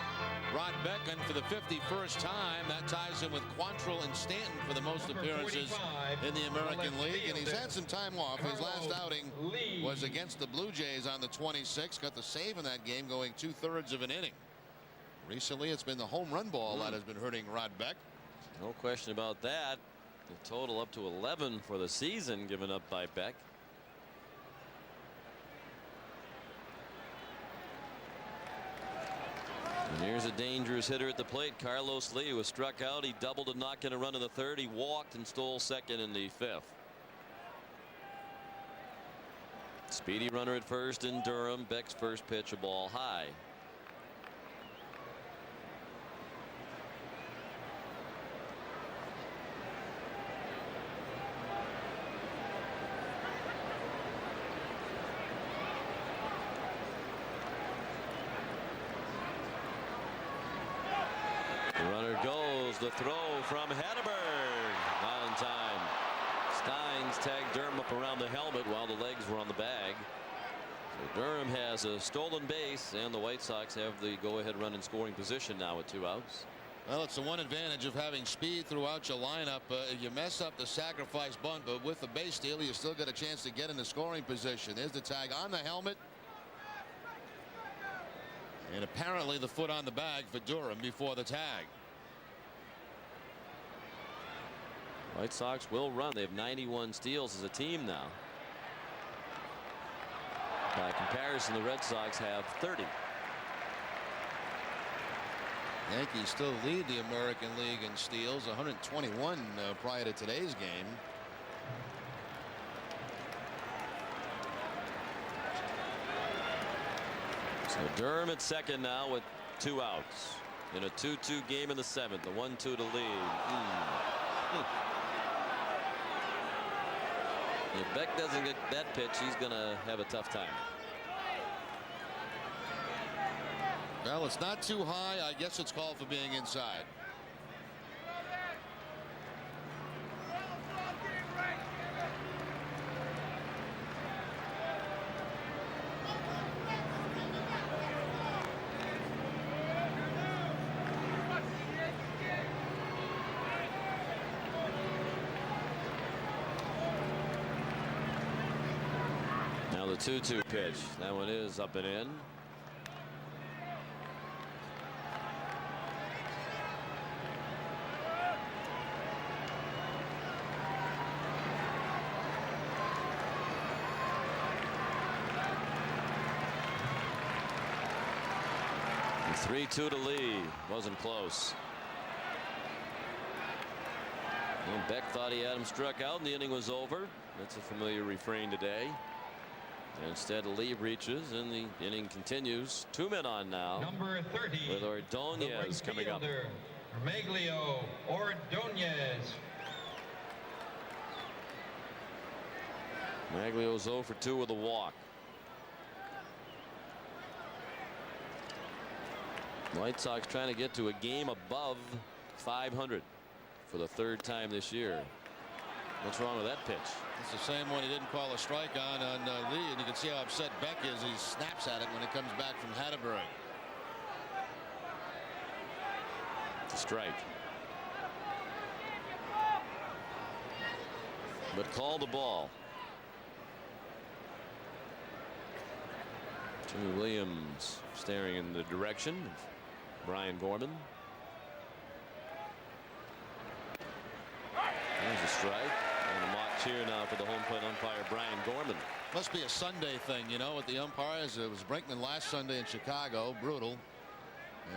S2: Rod Beck, and for the 51st time, that ties him with Quantrill and Stanton for the most appearances in the American League, and he's had some time off. His last outing was against the Blue Jays on the 26th. Got the save in that game, going 2/3 of an inning. Recently, it's been the home run ball that has been hurting Rod Beck.
S5: No question about that. The total up to 11 for the season given up by Beck. And here's a dangerous hitter at the plate. Carlos Lee was struck out. He doubled to knock in a run in the 3rd. He walked and stole second in the 5th. Speedy runner at first in Durham. Beck's first pitch, a ball high. the throw from Hatterberg. Not in time. Steins tagged Durham up around the helmet while the legs were on the bag. So Durham has a stolen base, and the White Sox have the go-ahead run in scoring position now with 2 outs.
S2: Well, it's the one advantage of having speed throughout your lineup. You mess up the sacrifice bunt, but with the base steal, you still get a chance to get in the scoring position. There's the tag on the helmet. And apparently the foot on the bag for Durham before the tag.
S5: White Sox will run. They have 91 steals as a team now. By comparison, the Red Sox have 30.
S2: Yankees still lead the American League in steals, 121 prior to today's game.
S5: So Durham at second now with 2 outs in a 2-2 game in the 7th. The 1-2 to lead. If Beck doesn't get that pitch, he's going to have a tough time.
S2: Well, it's not too high. I guess it's called for being inside.
S5: Now the 2-2 pitch. That one is up and in. The 3-2 to lead. Wasn't close. And Beck thought he had him struck out and the inning was over. That's a familiar refrain today. And instead, Lee reaches and the inning continues. 2 men on now.
S11: Number 30.
S5: With Ordonez coming up.
S11: Maglio Ordonez.
S5: Maglio's 0 for 2 with a walk. White Sox trying to get to a game above 500 for the 3rd time this year. What's wrong with that pitch?
S2: It's the same one he didn't call a strike on Lee, and you can see how upset Beck is. He snaps at it when it comes back from Hatterberg.
S5: It's a strike. But call the ball. Jimmy Williams staring in the direction of Brian Gorman. There's a strike. And a mock cheer now for the home plate umpire, Brian Gorman.
S2: Must be a Sunday thing, you know, with the umpires. It was Brinkman last Sunday in Chicago. Brutal.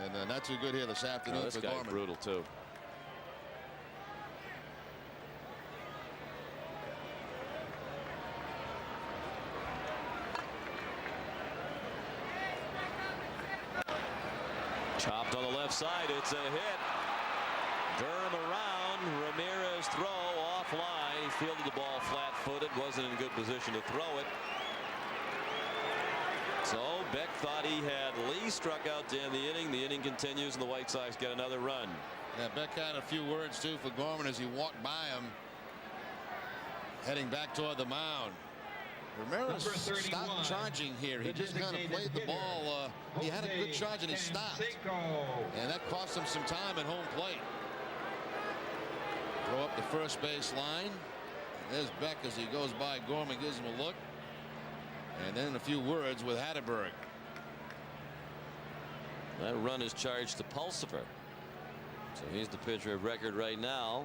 S2: And not too good here this afternoon
S5: this
S2: for
S5: guy's
S2: Gorman.
S5: Brutal, too. Chopped on the left side. It's a hit. Durham around. Ramirez throw offline. He fielded the ball flat-footed. Wasn't in good position to throw it. So Beck thought he had Lee struck out to end the inning. The inning continues and the White Sox get another run.
S2: Yeah, Beck had a few words too for Gorman as he walked by him, heading back toward the mound. Ramirez stopped charging here. He just kind of played the ball. He had a good charge and he stopped. And that cost him some time at home plate. Throw up the first base line. There's Beck as he goes by Gorman, gives him a look. And then a few words with Hatterberg.
S5: That run is charged to Pulsifer. So he's the pitcher of record right now.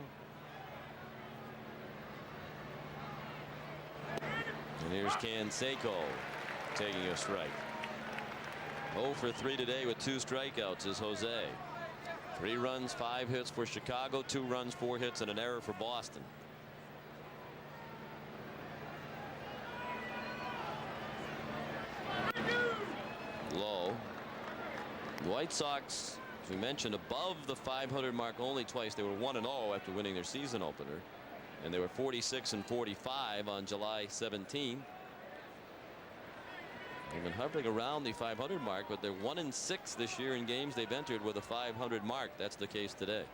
S5: And here's Canseco taking a strike. 0 for 3 today with 2 strikeouts is Jose. 3 runs, 5 hits for Chicago, 2 runs, 4 hits, and an error for Boston. Low. The White Sox, as we mentioned, above the 500 mark only twice. They were 1-0 after winning their season opener. And they were 46-45 on July 17th. They've been hovering around the 500 mark, but they're 1-6 this year in games they've entered with a 500 mark. That's the case today.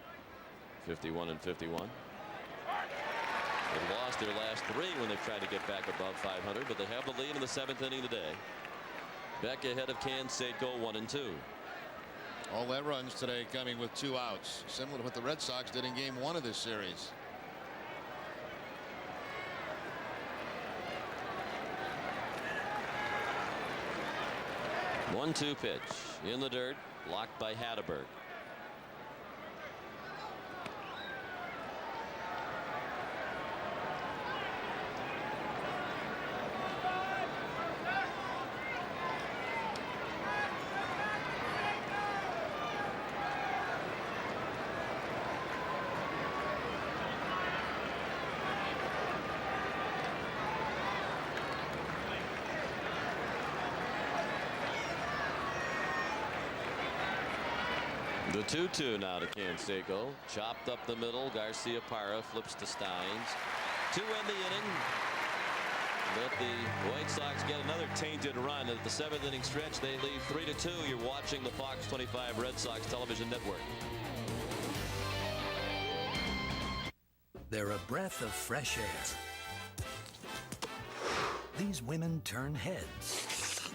S5: 51 and 51. They've lost their last 3 when they've tried to get back above 500, but they have the lead in the 7th inning today. Beck ahead of Canseco 1-2.
S2: All that runs today coming with 2 outs, similar to what the Red Sox did in Game 1 of this series.
S5: One-two pitch in the dirt, blocked by Hatteberg. The 2-2 now to Canseco. Chopped up the middle. Garcia Parra flips to Steins. 2 in the inning. But the White Sox get another tainted run. At the 7th inning stretch, they lead 3-2. You're watching the Fox 25 Red Sox television network.
S9: They're a breath of fresh air. These women turn heads.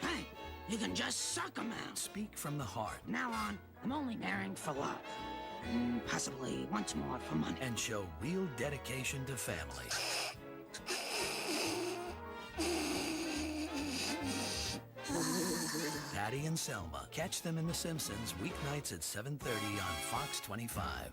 S10: Hey, you can just suck 'em out.
S9: Speak from the heart.
S10: From now on, I'm only marrying for love. And possibly once more for money.
S9: And show real dedication to family. Patty and Selma. Catch them in The Simpsons weeknights at 7:30 on Fox 25.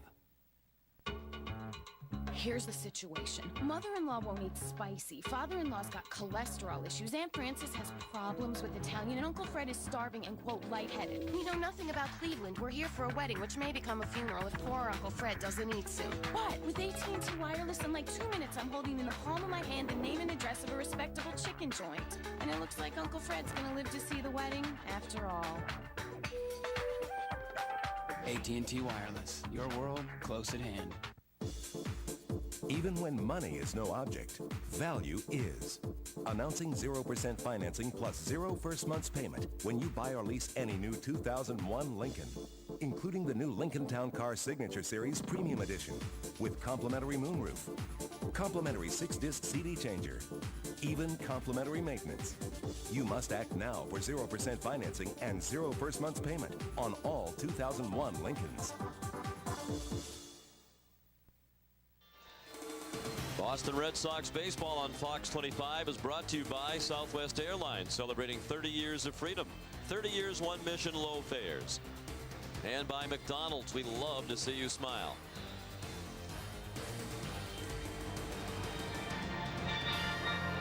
S13: Here's the situation. Mother-in-law won't eat spicy. Father-in-law's got cholesterol issues. Aunt Frances has problems with Italian. And Uncle Fred is starving and, quote, lightheaded. We know nothing about Cleveland. We're here for a wedding, which may become a funeral if poor Uncle Fred doesn't eat soon. But with AT&T Wireless, in like 2 minutes, I'm holding in the palm of my hand the name and address of a respectable chicken joint. And it looks like Uncle Fred's gonna live to see the wedding after all.
S15: AT&T Wireless. Your world close at hand.
S17: Even when money is no object, value is. Announcing 0% financing plus 0 first month's payment when you buy or lease any new 2001 Lincoln, including the new Lincoln Town Car Signature Series Premium Edition with complimentary moonroof, complimentary 6-disc CD changer, even complimentary maintenance. You must act now for 0% financing and 0 first month's payment on all 2001 Lincolns.
S5: Boston Red Sox baseball on Fox 25 is brought to you by Southwest Airlines, celebrating 30 years of freedom. 30 years, one mission, low fares. And by McDonald's, we love to see you smile.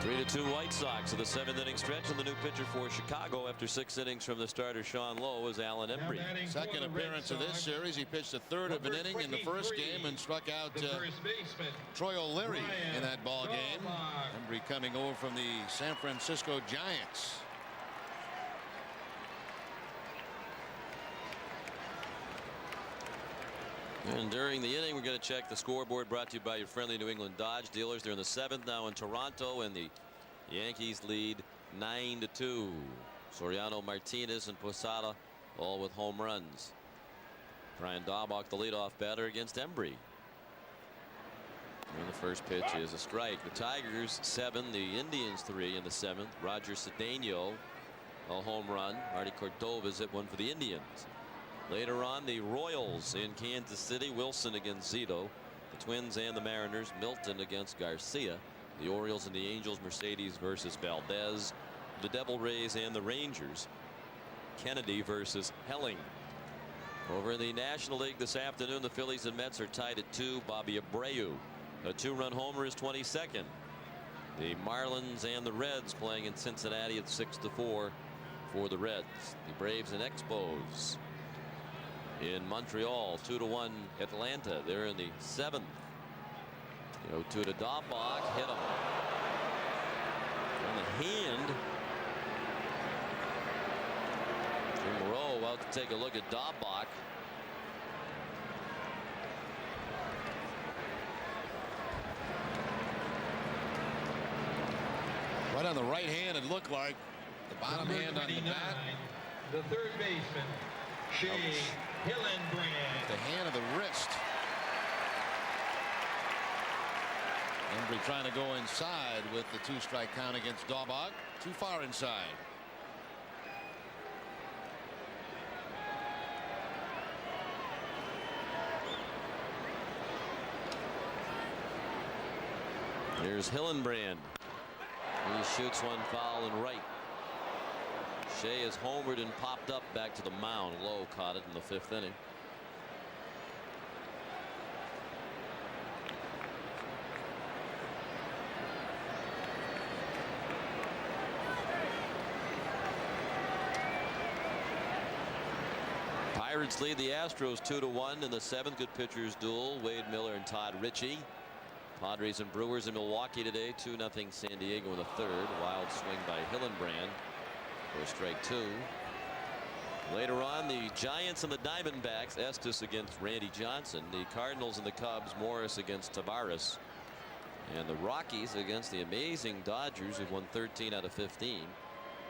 S5: Three to 2 White Sox of the 7th inning stretch, and the new pitcher for Chicago after 6 innings from the starter Sean Lowe is Alan Embry.
S2: Second appearance of this series. He pitched a third of an inning in the first game and struck out Troy O'Leary in that ball game. Embry coming over from the San Francisco Giants.
S5: And during the inning, we're going to check the scoreboard, brought to you by your friendly New England Dodge dealers. They're in the 7th now in Toronto, and the Yankees lead 9-2. Soriano, Martinez, and Posada all with home runs. Brian Daubach, the leadoff batter, against Embry. And the first pitch is a strike. The Tigers 7, the Indians 3 in the 7th. Roger Cedeno, a home run. Marty Cordova's hit one for the Indians. Later on, the Royals in Kansas City. Wilson against Zito. The Twins and the Mariners. Milton against Garcia. The Orioles and the Angels. Mercedes versus Valdez. The Devil Rays and the Rangers. Kennedy versus Helling. Over in the National League this afternoon, the Phillies and Mets are tied at 2. Bobby Abreu, a 2-run homer, is 22nd. The Marlins and the Reds playing in Cincinnati at 6-4 for the Reds. The Braves and Expos in Montreal, 2-1 Atlanta. They're in the 7th. 0-2 to Daubach, hit him on the hand. Jim Moreau out to take a look at Daubach.
S2: Right on the right hand, it looked like. The bottom hand on the bat.
S11: The third baseman, Shea Hillenbrand.
S2: The hand of the wrist. Embry trying to go inside with the 2-strike count against Daubach. Too far inside.
S5: Here's Hillenbrand. He shoots one foul and right. Shea is homered and popped up back to the mound. Lowe caught it in the 5th inning. Pirates lead the Astros 2-1 in the 7th. Good pitchers duel. Wade Miller and Todd Ritchie. Padres and Brewers in Milwaukee today. 2-0 San Diego in the 3rd. Wild swing by Hillenbrand for strike 2. Later on, the Giants and the Diamondbacks. Estes against Randy Johnson. The Cardinals and the Cubs. Morris against Tavares. And the Rockies against the amazing Dodgers, who've won 13 out of 15.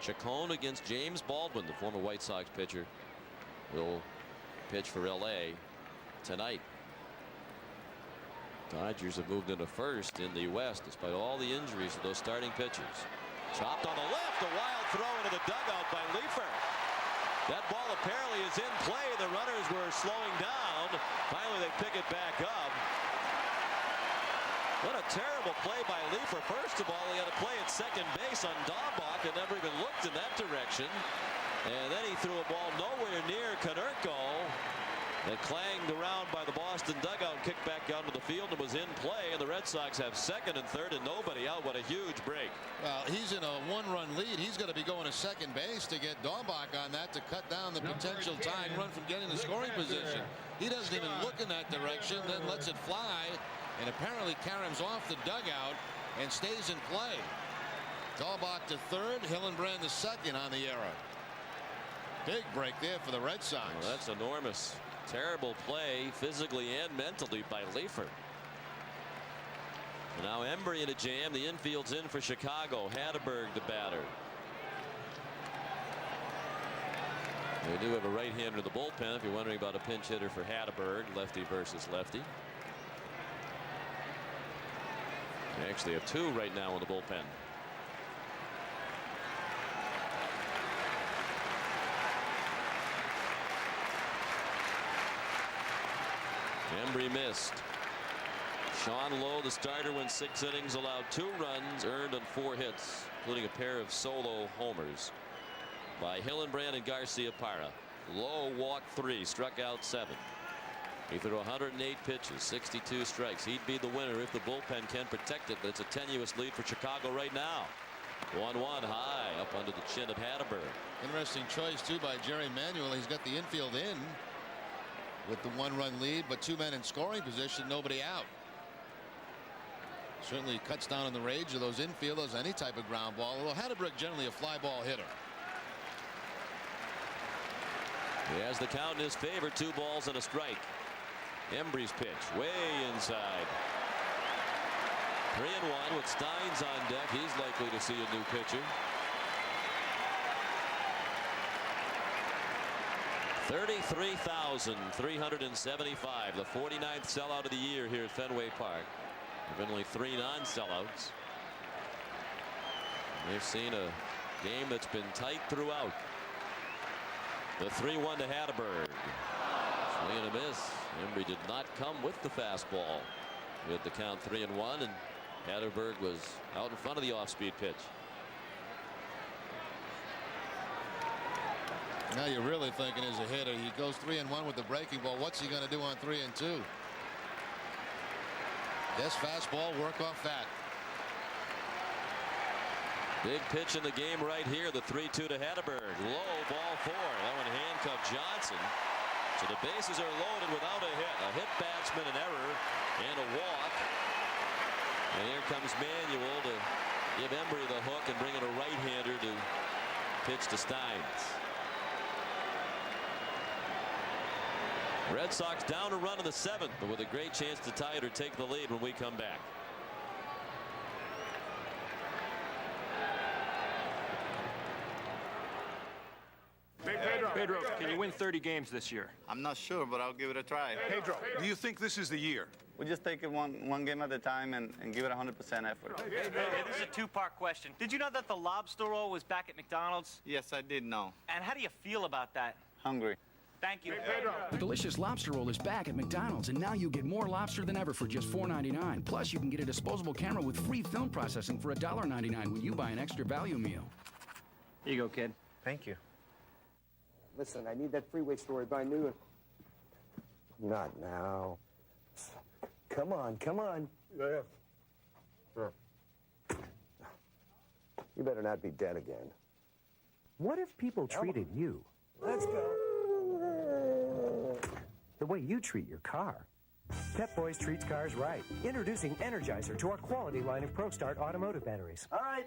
S5: Chacon against James Baldwin, the former White Sox pitcher, will pitch for LA tonight. Dodgers have moved into 1st in the West despite all the injuries to those starting pitchers. Chopped on the left, a wild throw into the dugout by Leifer. That ball apparently is in play. The runners were slowing down. Finally they pick it back up. What a terrible play by Leifer. First of all, he had to play at second base on Daubach and never even looked in that direction. And then he threw a ball nowhere near Konerko. That clanged around by the Boston dugout, kicked back out into the field and was in play. And the Red Sox have 2nd and 3rd and nobody out. What a huge break.
S2: Well, he's in a 1-run lead. He's going to be going to second base to get Daubach on that to cut down the potential tying run from getting the scoring position. He doesn't even look in that direction, then lets it fly, and apparently caroms off the dugout and stays in play. Daubach to 3rd, Hillenbrand to 2nd on the error. Big break there for the Red Sox.
S5: Well, that's enormous. Terrible play physically and mentally by Leifer. Now Embry in a jam. The infield's in for Chicago. Hatteberg the batter. They do have a right-hander in the bullpen if you're wondering about a pinch hitter for Hatteberg. Lefty versus lefty. They actually have 2 right now in the bullpen. Embry missed. Sean Lowe, the starter, went 6 innings, allowed 2 runs, earned on 4 hits, including a pair of solo homers by Hillenbrand and Garcia Parra. Lowe walked 3, struck out 7. He threw 108 pitches, 62 strikes. He'd be the winner if the bullpen can protect it, but it's a tenuous lead for Chicago right now. 1-1 high up under the chin of Hatteberg.
S2: Interesting choice too by Jerry Manuel. He's got the infield in with the 1-run lead, but 2 men in scoring position, nobody out. Certainly cuts down on the rage of those infielders, any type of ground ball, although Hatteberg generally a fly ball hitter.
S5: He has the count in his favor. 2 balls and a strike. Embry's pitch way inside. 3-1 with Steins on deck. He's likely to see a new pitcher. 33,375. The 49th sellout of the year here at Fenway Park. There have been only 3 non-sellouts. They've seen a game that's been tight throughout. The 3-1 to Hatteberg. Swing and a miss. Embry did not come with the fastball. With the count 3-1, and Hatteberg was out in front of the off-speed pitch.
S2: Now you're really thinking as a hitter, he goes 3-1 with the breaking ball. What's he going to do on 3-2? Yes, fastball, work off that.
S5: Big pitch in the game right here. The 3-2 to Hatteberg. Low ball 4. That one handcuffed Johnson. So the bases are loaded without a hit. A hit batsman, an error, and a walk. And here comes Manuel to give Embry the hook and bring in a right-hander to pitch to Steins. Red Sox down a run in the 7th, but with a great chance to tie it or take the lead when we come back.
S1: Big Pedro.
S26: Pedro, can you win 30 games this year?
S16: I'm not sure, but I'll give it a try.
S3: Pedro, do you think this is the year?
S16: We just take it one game at a time and give it 100% effort.
S6: Hey, this is a two-part question. Did you know that the lobster roll was back at McDonald's?
S16: Yes, I did know.
S6: And how do you feel about that?
S16: Hungry.
S6: Thank you.
S15: The delicious lobster roll is back at McDonald's, and now you get more lobster than ever for just $4.99. Plus, you can get a disposable camera with free film processing for $1.99 when you buy an extra value meal.
S6: Here you go, kid.
S16: Thank you.
S12: Listen, I need that freeway story by noon. Not now. Come on, come on. Yeah. Sure. You better not be dead again.
S19: What if people treated you
S12: Let's go.
S19: the way you treat your car? Pep Boys treats cars right. Introducing Energizer to our quality line of ProStart automotive batteries.
S12: All right.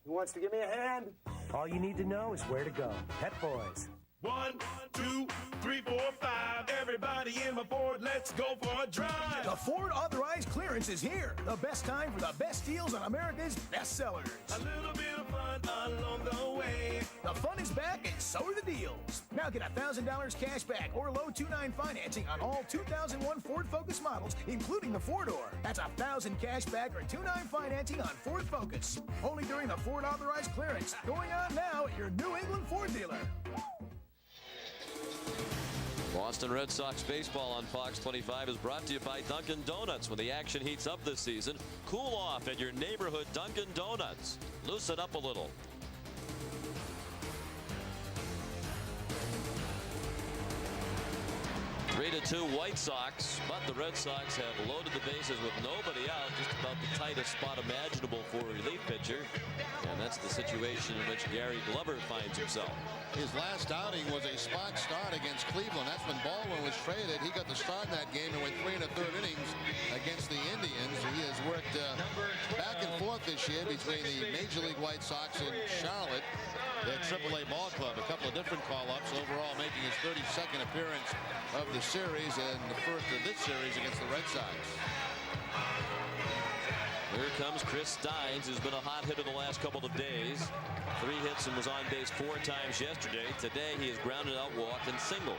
S12: Who wants to give me a hand?
S19: All you need to know is where to go. Pep Boys.
S20: 1, 2, 3, 4, 5. Everybody in my Ford, let's go for a drive.
S23: The Ford Authorized Clearance is here. The best time for the best deals on America's best sellers.
S20: A little bit of fun along the way.
S23: The fun is back and so are the deals. Now get $1,000 cash back or low 2.9 financing on all 2001 Ford Focus models, including the 4-door. That's $1,000 cash back or 2.9 financing on Ford Focus. Only during the Ford Authorized Clearance. Going on now at your New England Ford dealer.
S5: Boston Red Sox baseball on Fox 25 is brought to you by Dunkin' Donuts. When the action heats up this season, cool off at your neighborhood Dunkin' Donuts. Loosen up a little. 3-2 White Sox, but the Red Sox have loaded the bases with nobody out, just about the tightest spot imaginable for a relief pitcher, and that's the situation in which Gary Glover finds himself.
S2: His last outing was a spot start against Cleveland. That's when Baldwin was traded. He got the start in that game and went 3 1/3 innings against the Indians. He has worked back and forth this year between the Major League White Sox and Charlotte, the AAA ball club. A couple of different call-ups, overall making his 32nd appearance of the series and the first of this series against the Red Sox.
S5: Here comes Chris Steins, who's been a hot hitter the last couple of days. 3 hits and was on base 4 times yesterday. Today he has grounded out, walked, and singled.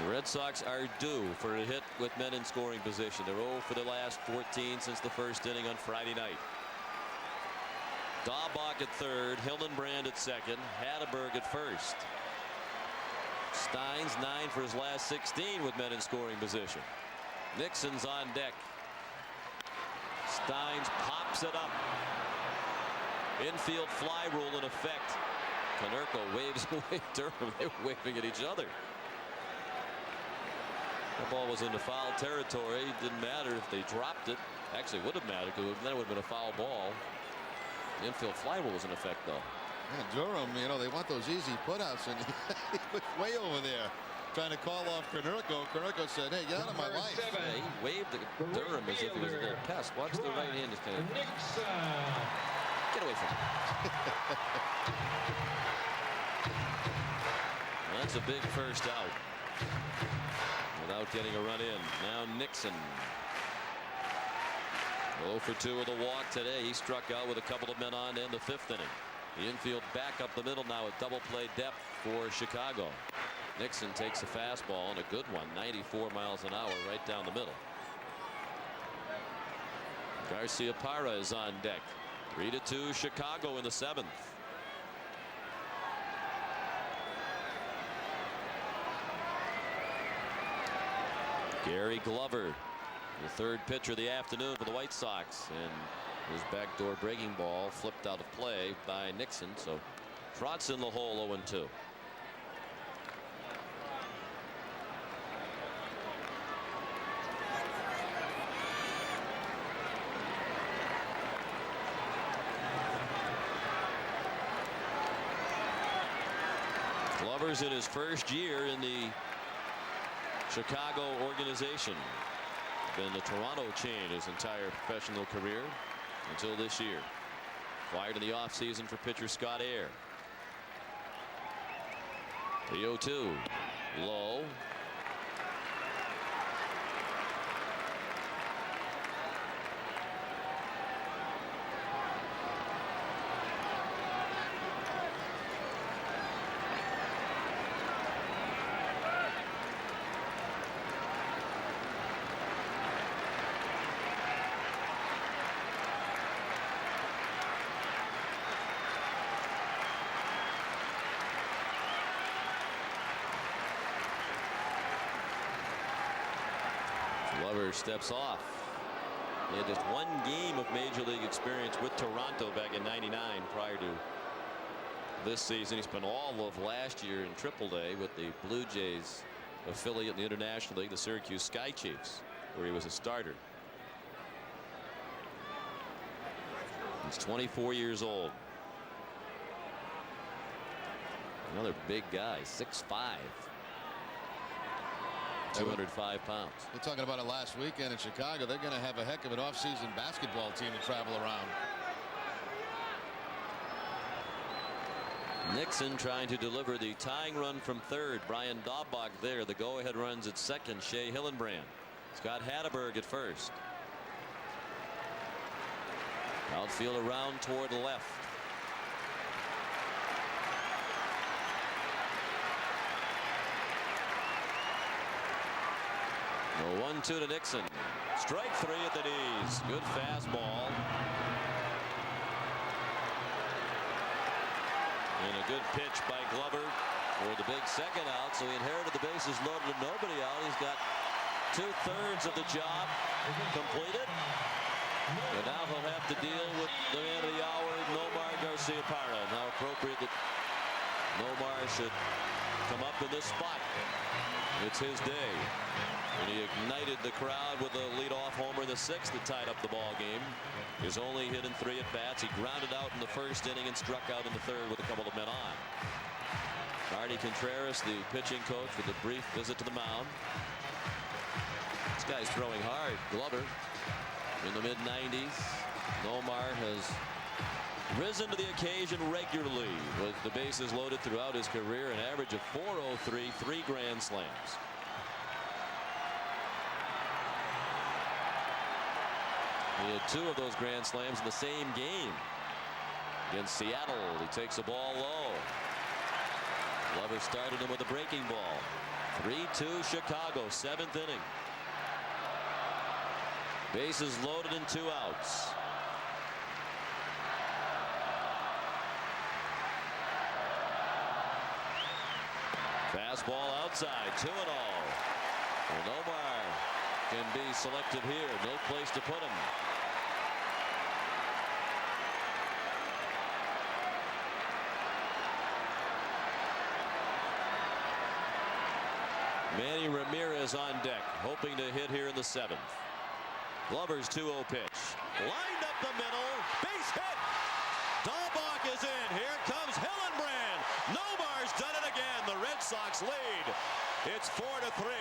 S5: The Red Sox are due for a hit with men in scoring position. They're 0 for the last 14 since the first inning on Friday night. Dahlbach at third, Hildenbrand at second, Hatteberg at first. Steins 9 for his last 16 with men in scoring position. Nixon's on deck. Steins pops it up. Infield fly rule in effect. Konerko waves away Durham. They're waving at each other. The ball was into foul territory. Didn't matter if they dropped it. Actually, it would have mattered because then it would have been a foul ball. The infield fly rule was in effect, though.
S2: Yeah, Durham, you know, they want those easy putouts, and he was way over there trying to call off Konerko. Konerko said, hey, get out of my life.
S5: Yeah, he waved at Durham as if he was a little pest. Watch the right hand. Just kind of get away from him. Well, that's a big first out. Without getting a run in. Now Nixon. 0 for 2 with a walk today. He struck out with a couple of men on in the 5th inning. The infield back up the middle now at double play depth for Chicago. Nixon takes a fastball and a good one, 94 miles an hour right down the middle. Garciaparra is on deck. 3-2 Chicago in the 7th. Gary Glover, the third pitcher of the afternoon for the White Sox, and his backdoor breaking ball flipped out of play by Nixon, so Trott's in the hole 0-2. Glover's in his first year in the Chicago organization. Been the Toronto chain his entire professional career until this year. Acquired in the offseason for pitcher Scott Air. The 0-2 low. Glover steps off. He had just one game of Major League experience with Toronto back in '99 prior to this season. He spent all of last year in Triple-A with the Blue Jays affiliate in the International League, the Syracuse Sky Chiefs, where he was a starter. He's 24 years old. Another big guy, 6'5". 205 pounds.
S2: We're talking about it last weekend in Chicago. They're going to have a heck of an off-season basketball team to travel around.
S5: Nixon trying to deliver the tying run from third. Brian Daubach there. The go-ahead runs at second. Shea Hillenbrand. Scott Hatteberg at first. Outfield around toward the left. The 1-2 to Nixon. Strike three at the knees. Good fastball. And a good pitch by Glover for the big second out. So he inherited the bases loaded and nobody out. He's got 2/3 of the job completed. And now he'll have to deal with the man of the hour, Nomar Garciaparra. And how appropriate that Nomar should come up in this spot. It's his day. And he ignited the crowd with a leadoff homer in the 6th that tied up the ball game. His only hit in 3 at-bats. He grounded out in the 1st inning and struck out in the 3rd with a couple of men on. Marty Contreras, the pitching coach, with a brief visit to the mound. This guy's throwing hard. Glover in the mid-90s. Nomar has risen to the occasion regularly with the bases loaded throughout his career, an average of .403, 3 grand slams. He had 2 of those grand slams in the same game against Seattle. He takes the ball low. Glover started him with a breaking ball. 3-2 Chicago, 7th inning. Bases loaded and 2 outs. Fastball outside, 2-0. And Omar can be selected here. No place to put him. Manny Ramirez on deck, hoping to hit here in the 7th. Glover's 2-0 pitch. Lined up the middle. Base hit. Daubach is in. Here comes Hillenbrand. Nomar's done it again. The Red Sox lead. It's 4-3.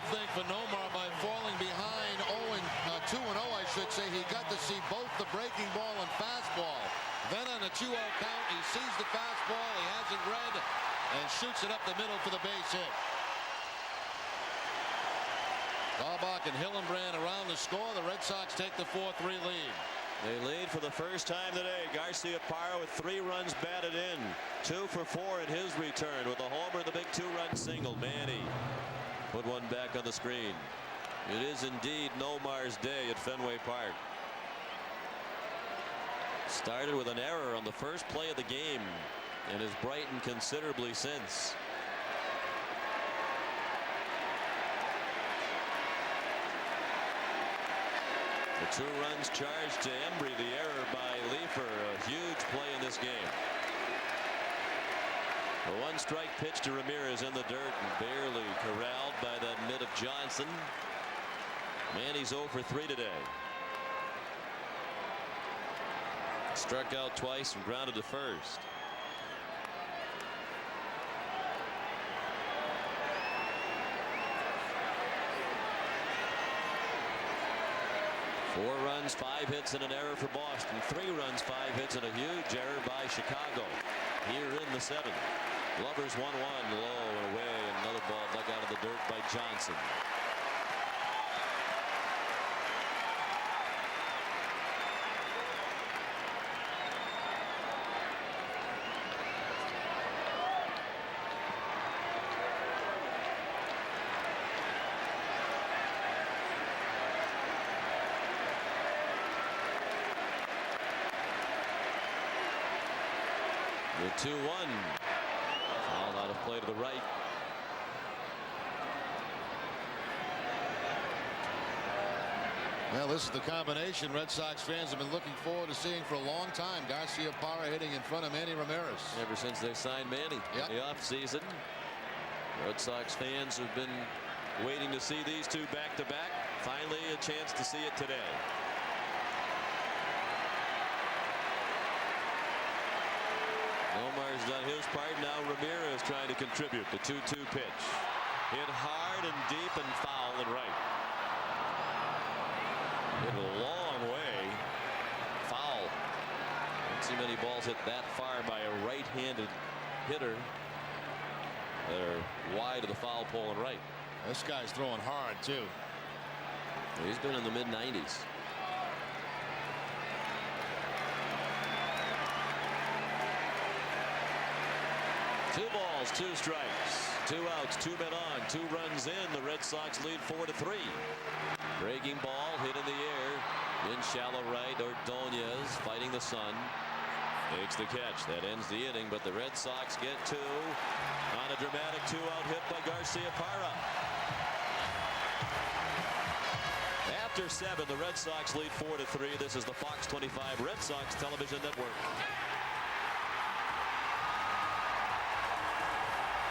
S2: Thing for Nomar by falling behind 2-0, I should say. He got to see both the breaking ball and fastball. Then on a 2-0 count, he sees the fastball. He has it read and shoots it up the middle for the base hit. Daubach and Hillenbrand around the score. The Red Sox take the 4-3 lead.
S5: They lead for the first time today. Garciaparra with 3 runs batted in. 2 for 4 in his return with a homer and the big 2-run single. Manny put one back on the screen. It is indeed Nomar's day at Fenway Park. Started with an error on the first play of the game and has brightened considerably since. The 2 runs charged to Embry. The error by Leifer. A huge play in this game. A 1-strike pitch to Ramirez in the dirt and barely corralled by that mid of Johnson. Manny's 0 for 3 today. Struck out twice and grounded to first. Four runs, 5 hits, and an error for Boston. 3 runs, 5 hits, and a huge error by Chicago here in the 7th. Glover's 1-1, low and away, and another ball dug out of the dirt by Johnson. The 2-1. Fouled out of play to the right.
S2: Well, this is the combination Red Sox fans have been looking forward to seeing for a long time. Garcia-Parra hitting in front of Manny Ramirez.
S5: Ever since they signed Manny in the offseason. Red Sox fans have been waiting to see these two back-to-back. Finally, a chance to see it today. Nomar's done his part. Now Ramirez trying to contribute. The 2-2 pitch. Hit hard and deep and foul and right. Hit a long way. Foul. Don't see many balls hit that far by a right-handed hitter. They're wide of the foul pole and right.
S2: This guy's throwing hard, too.
S5: He's been in the mid-90s. Two balls, two strikes, 2 outs, 2 men on, 2 runs in. The Red Sox lead 4-3. Breaking ball hit in the air in shallow right. Ordonez fighting the sun. Makes the catch. That ends the inning, but the Red Sox get 2 on a dramatic 2-out hit by Garcia-Parra. After 7, the Red Sox lead 4-3. This is the Fox 25 Red Sox Television Network.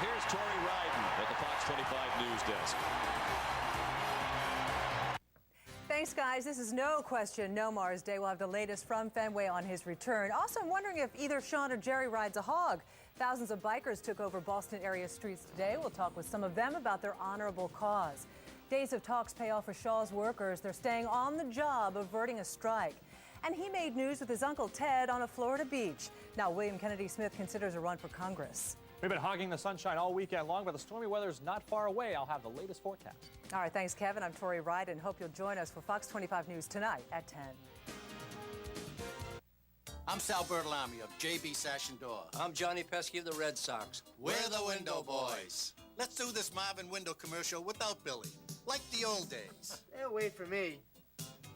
S5: Here's Tori Ryden at the Fox 25 News Desk.
S7: Thanks, guys. This is no question Nomar's day. We'll have the latest from Fenway on his return. Also, I'm wondering if either Sean or Jerry rides a hog. Thousands of bikers took over Boston area streets today. We'll talk with some of them about their honorable cause. Days of talks pay off for Shaw's workers. They're staying on the job, averting a strike. And he made news with his Uncle Ted on a Florida beach. Now, William Kennedy Smith considers a run for Congress.
S8: We've been hogging the sunshine all weekend long, but the stormy weather's not far away. I'll have the latest forecast.
S7: All right, thanks, Kevin. I'm Tori Ryden. Hope you'll join us for Fox 25 News tonight at 10.
S14: I'm Sal Bertolami of JB Sash and Door.
S22: I'm Johnny Pesky of the Red Sox.
S14: We're the Window Boys. Let's do this Marvin Window commercial without Billy, like the old days.
S24: They'll wait for me.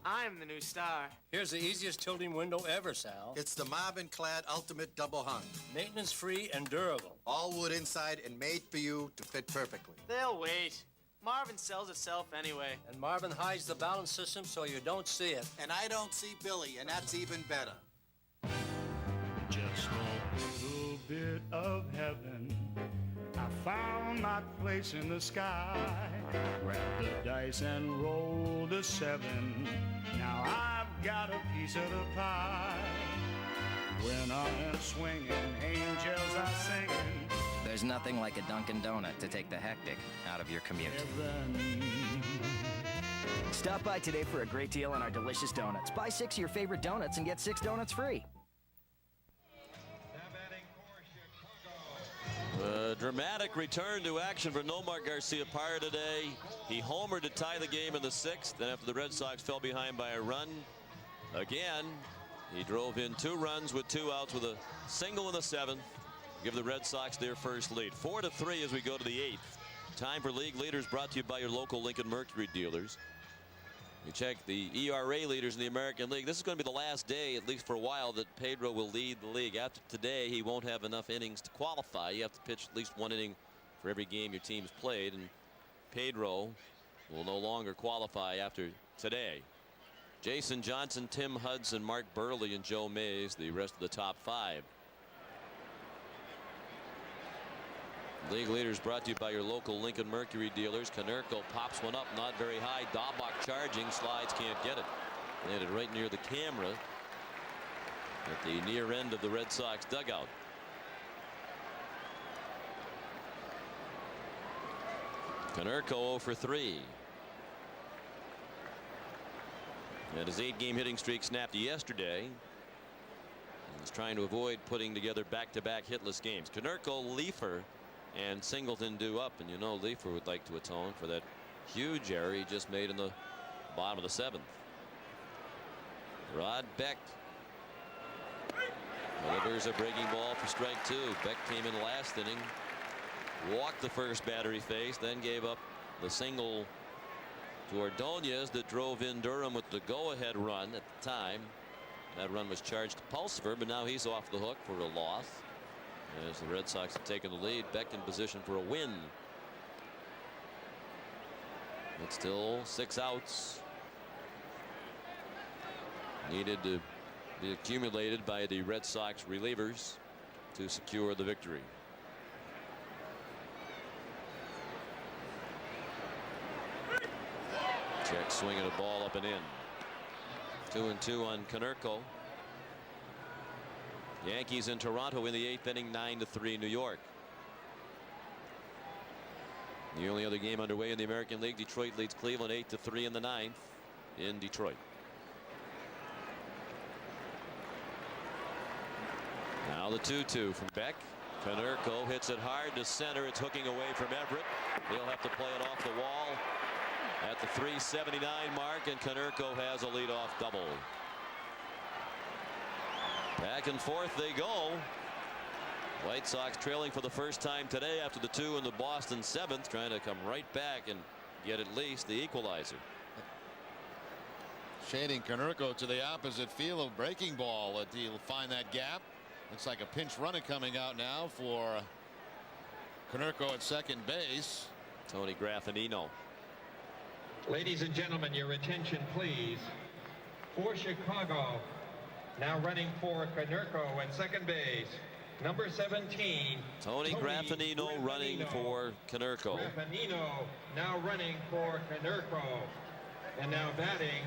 S24: I'm the new star.
S22: Here's the easiest tilting window ever, Sal.
S14: It's the Marvin-clad ultimate double hung.
S22: Maintenance-free and durable.
S14: All wood inside and made for you to fit perfectly.
S24: They'll wait. Marvin sells itself anyway.
S22: And Marvin hides the balance system so you don't see it.
S14: And I don't see Billy, and that's even better.
S25: Just a little bit of heaven. I found my place in the sky. Grabbed the dice and rolled a 7. Now I've got a piece of the pie. When I'm swinging, angels are singing.
S27: There's nothing like a Dunkin' Donut to take the hectic out of your commute.
S28: Stop by today for a great deal on our delicious donuts. Buy 6 of your favorite donuts and get 6 donuts free.
S5: A dramatic return to action for Nomar Garcia-Parra today. He homered to tie the game in the 6th. Then after the Red Sox fell behind by a run, again, he drove in 2 runs with 2 outs with a single in the 7th. Give the Red Sox their first lead. 4-3 as we go to the 8th. Time for league leaders brought to you by your local Lincoln Mercury dealers. We check the ERA leaders in the American League. This is going to be the last day, at least for a while, that Pedro will lead the league. After today, he won't have enough innings to qualify. You have to pitch at least 1 inning for every game your team's played, and Pedro will no longer qualify after today. Jason Johnson, Tim Hudson, Mark Burley, and Joe Mays, the rest of the top 5. League leaders brought to you by your local Lincoln Mercury dealers. Konerko pops one up, not very high. Daubach charging, slides, can't get it. Landed right near the camera at the near end of the Red Sox dugout. Konerko 0 for 3. And his 8-game hitting streak snapped yesterday. He's trying to avoid putting together back-to-back hitless games. Konerko, Leifer, and Singleton due up, and you know Leifer would like to atone for that huge error he just made in the bottom of the 7th. Rod Beck delivers a breaking ball for strike 2. Beck came in last inning, walked the first batter he faced, then gave up the single to Ordonez that drove in Durham with the go-ahead run at the time. That run was charged to Pulsifer, but now he's off the hook for a loss. as the Red Sox have taken the lead. Beck in position for a win. But still 6 outs needed to be accumulated by the Red Sox relievers to secure the victory. Check swinging a ball up and in. 2-2 on Konerko. Yankees in Toronto in the 8th inning, 9-3 New York. The only other game underway in the American League, Detroit leads Cleveland 8-3 in the 9th in Detroit. Now the 2-2 from Beck. Konerko hits it hard to center. It's hooking away from Everett. He'll have to play it off the wall at the 379 mark, and Konerko has a leadoff double. Back and forth they go. White Sox trailing for the first time today after the 2 in the Boston 7th, trying to come right back and get at least the equalizer.
S2: Shading Konerko to the opposite field of breaking ball. He'll find that gap. Looks like a pinch runner coming out now for Konerko at second base.
S5: Tony Graffinino.
S4: Ladies and gentlemen, your attention please. For Chicago, now running for Konerko at second base, number 17.
S5: Tony Graffinino running for Konerko.
S4: Graffinino now running for Konerko. And now batting,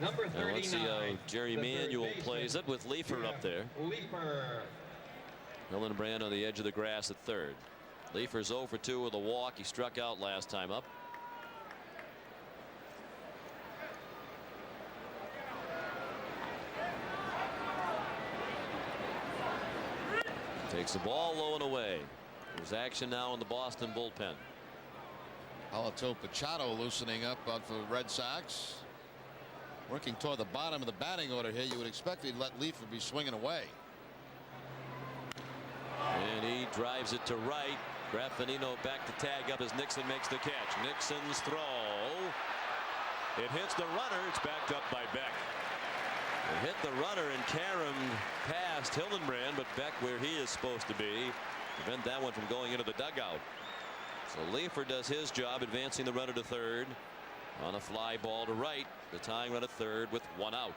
S4: number 39.
S5: Now let's see how Jerry Manuel plays it with Leifer up there.
S4: Leifer.
S5: Hillenbrand on the edge of the grass at third. Leifer's 0 for 2 with a walk. He struck out last time up. Takes the ball low and away. There's action now in the Boston bullpen.
S2: Alito Machado loosening up out for Red Sox. Working toward the bottom of the batting order here. You would expect he'd let Leifer be swinging away.
S5: And he drives it to right. Graffinino back to tag up as Nixon makes the catch. Nixon's throw. It hits the runner. It's backed up by Beck. It hit the runner and caromed past Hillenbrand, but Beck where he is supposed to be. Prevent that one from going into the dugout. So Leifer does his job, advancing the runner to third on a fly ball to right. The tying run at third with 1 out.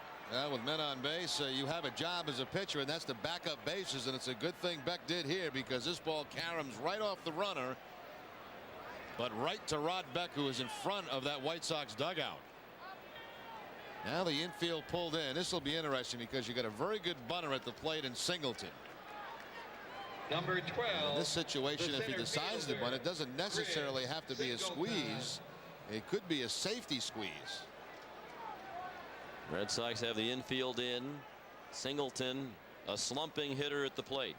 S2: With men on base, you have a job as a pitcher, and that's to back up bases, and it's a good thing Beck did here because this ball caroms right off the runner, but right to Rod Beck, who is in front of that White Sox dugout. Now the infield pulled in. This will be interesting because you got a very good bunter at the plate in Singleton.
S4: Number 12.
S2: In this situation, if he decides to bunt, it doesn't necessarily have to be a squeeze. It could be a safety squeeze.
S5: Red Sox have the infield in. Singleton, a slumping hitter at the plate.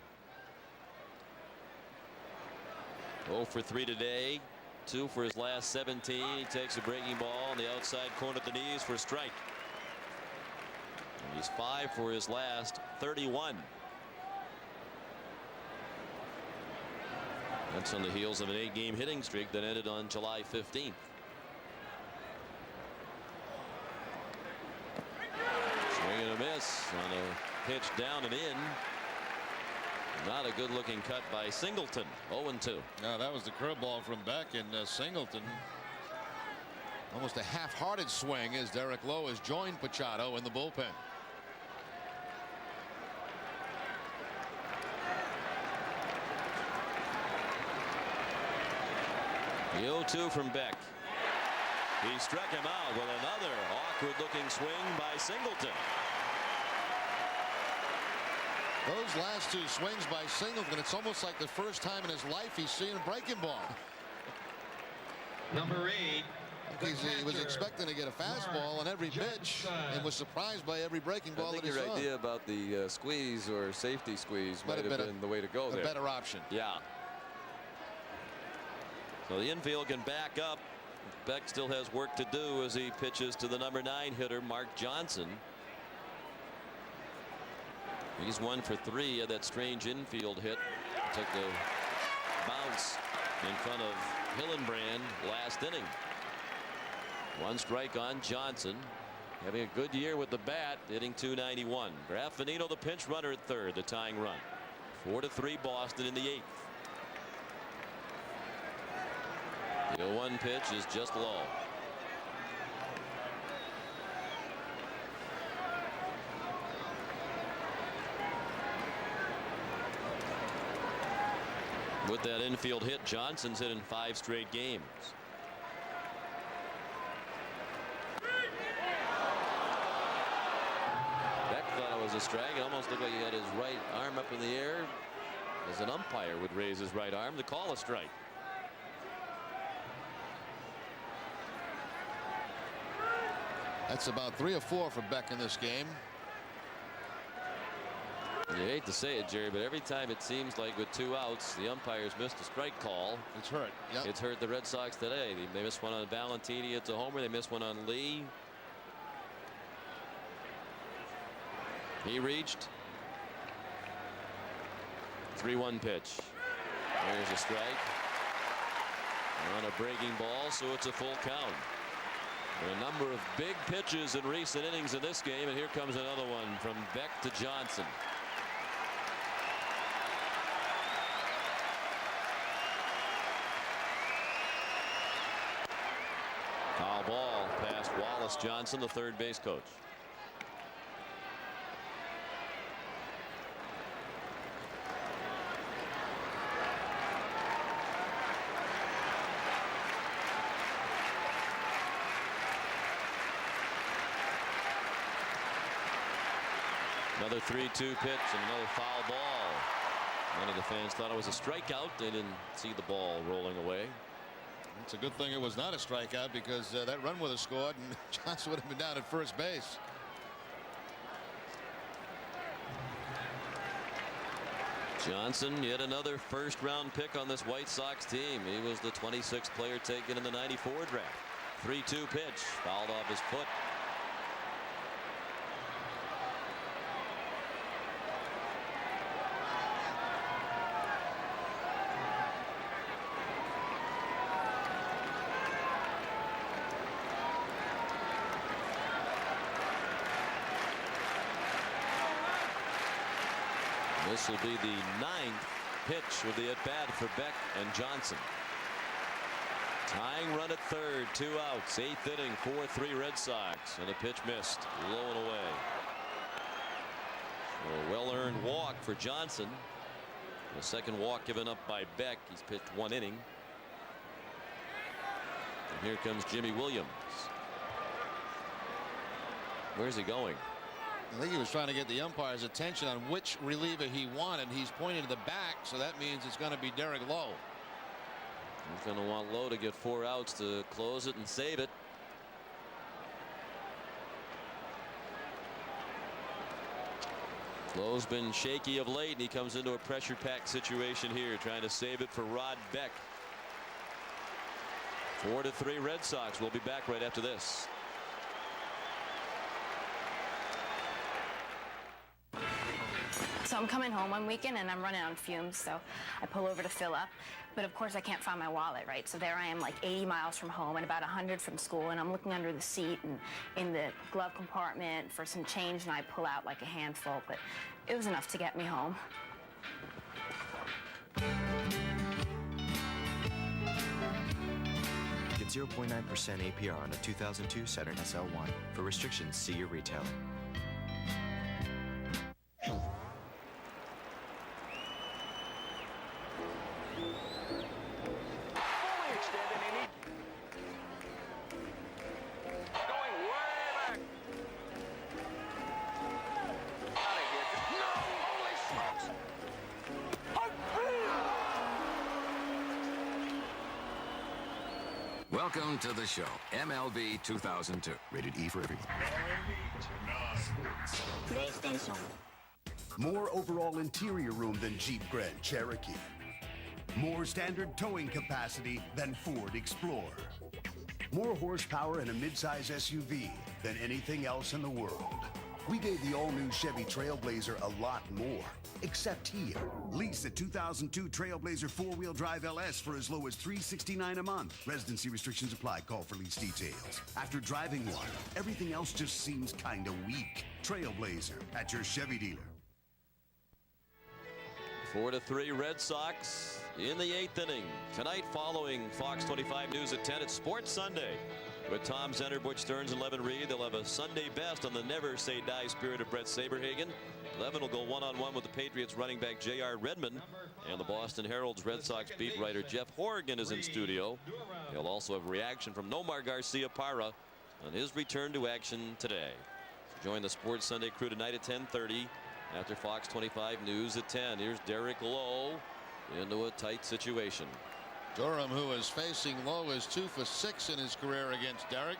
S5: 0 for 3 today. 2 for his last 17. He takes a breaking ball on the outside corner at the knees for a strike. And he's 5 for his last 31. That's on the heels of an 8-game hitting streak that ended on July 15th. Swing and a miss on a pitch down and in. Not a good looking cut by Singleton. 0-2.
S2: No, that was the curveball from Beck, and Singleton. Almost a half-hearted swing as Derek Lowe has joined Machado in the bullpen.
S5: The 0-2 from Beck. He struck him out with another awkward looking swing by Singleton.
S2: Those last 2 swings by Singleton, it's almost like the first time in his life he's seen a breaking ball.
S4: Number 8.
S2: He was expecting to get a fastball on every pitch and was surprised by every breaking ball that he saw.
S5: I think your idea about the squeeze or safety squeeze might have been the way to go there.
S2: A better option.
S5: Yeah. So the infield can back up. Beck still has work to do as he pitches to the number 9 hitter, Mark Johnson. He's 1 for 3 of that strange infield hit. Took the bounce in front of Hillenbrand last inning. 1 strike on Johnson. Having a good year with the bat, hitting .291. Graffinino the pinch runner at third, the tying run. 4-3 Boston in the 8th. The 0-1 pitch is just low. With that infield hit, Johnson's hit in 5 straight games. Beck thought it was a strike. It almost looked like he had his right arm up in the air, as an umpire would raise his right arm to call a strike.
S2: That's about 3 or 4 for Beck in this game.
S5: You hate to say it, Jerry, but every time it seems like with 2 outs, the umpires missed a strike call.
S2: It's hurt. Yep.
S5: It's hurt the Red Sox today. They missed one on Valentini. It's a homer. They missed one on Lee. He reached. 3-1 pitch. There's a strike on a breaking ball, so it's a full count. A number of big pitches in recent innings in this game, and here comes another one from Beck to Johnson. Foul ball past Wallace Johnson, the third base coach. Another 3-2 pitch and another foul ball. Many of the fans thought it was a strikeout. They didn't see the ball rolling away.
S2: It's a good thing it was not a strikeout, because that run would have scored and Johnson would have been down at first base.
S5: Johnson, yet another first-round pick on this White Sox team. He was the 26th player taken in the '94 draft. 3-2 pitch, fouled off his foot. This will be the 9th pitch of the at-bat for Beck and Johnson. Tying run at third, 2 outs, 8th inning, 4-3 Red Sox, and a pitch missed, low and away. So a well-earned walk for Johnson. The second walk given up by Beck. He's pitched 1 inning. And here comes Jimmy Williams. Where's he going?
S2: I think he was trying to get the umpire's attention on which reliever he wanted. He's pointing to the back, so that means it's going to be Derek Lowe.
S5: He's going to want Lowe to get 4 outs to close it and save it. Lowe's been shaky of late, and he comes into a pressure-packed situation here, trying to save it for Rod Beck. 4-3 Red Sox. We'll be back right after this.
S1: So I'm coming home one weekend and I'm running on fumes, so I pull over to fill up. But of course I can't find my wallet, right? So there I am, like 80 miles from home and about 100 from school, and I'm looking under the seat and in the glove compartment for some change, and I pull out like a handful, but it was enough to get me home.
S9: Get 0.9% APR on a 2002 Saturn SL1. For restrictions, see your retailer.
S10: Welcome to the show. MLB 2002. Rated E for everyone.
S11: PlayStation.
S13: More overall interior room than Jeep Grand Cherokee. More standard towing capacity than Ford Explorer. More horsepower in a midsize SUV than anything else in the world. We gave the all-new Chevy Trailblazer a lot more. Except here. Lease the 2002 Trailblazer 4-wheel drive LS for as low as $369 a month. Residency restrictions apply. Call for lease details. After driving one, everything else just seems kinda weak. Trailblazer at your Chevy dealer.
S5: 4-3 Red Sox in the 8th inning. Tonight, following Fox 25 News at 10, it's Sports Sunday. With Tom Zenner, Butch Stearns, and Levin Reed, they'll have a Sunday best on the never say die spirit of Brett Saberhagen. Levin will go one-on-one with the Patriots running back J.R. Redmond, and the Boston Herald's Red Sox beat writer Jeff Horrigan is in studio. He'll also have reaction from Nomar Garcia-Parra on his return to action today. So join the Sports Sunday crew tonight at 10:30 after Fox 25 News at 10. Here's Derek Lowe into a tight situation.
S2: Durham, who is facing Lowe, is 2 for 6 in his career against Derek.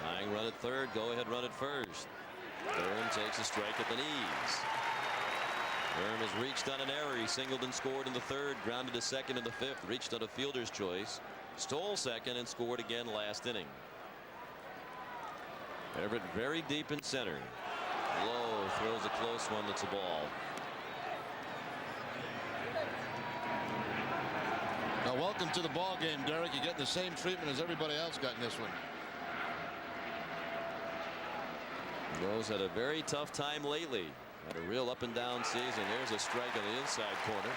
S5: Tying run at third, go ahead run at first. Durham takes a strike at the knees. Durham has reached on an error. He singled and scored in the third, grounded to second in the fifth, reached on a fielder's choice, stole second, and scored again last inning. Everett very deep in center. Lowe throws a close one. That's a ball.
S2: Now, welcome to the ball game, Derek. You're getting the same treatment as everybody else got in this one.
S5: Lowe's had a very tough time lately. Had a real up and down season. There's a strike on the inside corner.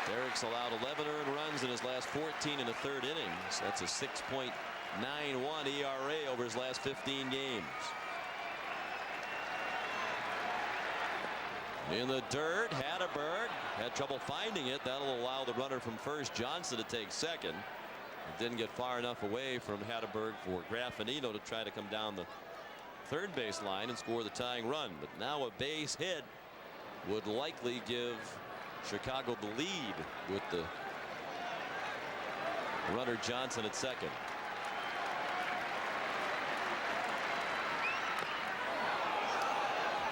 S5: Derek's allowed 11 earned runs in his last 14 in the third inning. So that's a 6.91 ERA over his last 15 games. In the dirt, Hatterberg had trouble finding it. That'll allow the runner from first, Johnson, to take second. It didn't get far enough away from Hatterberg for Graffinino to try to come down the third base line and score the tying run. But now a base hit would likely give Chicago the lead with the runner Johnson at second.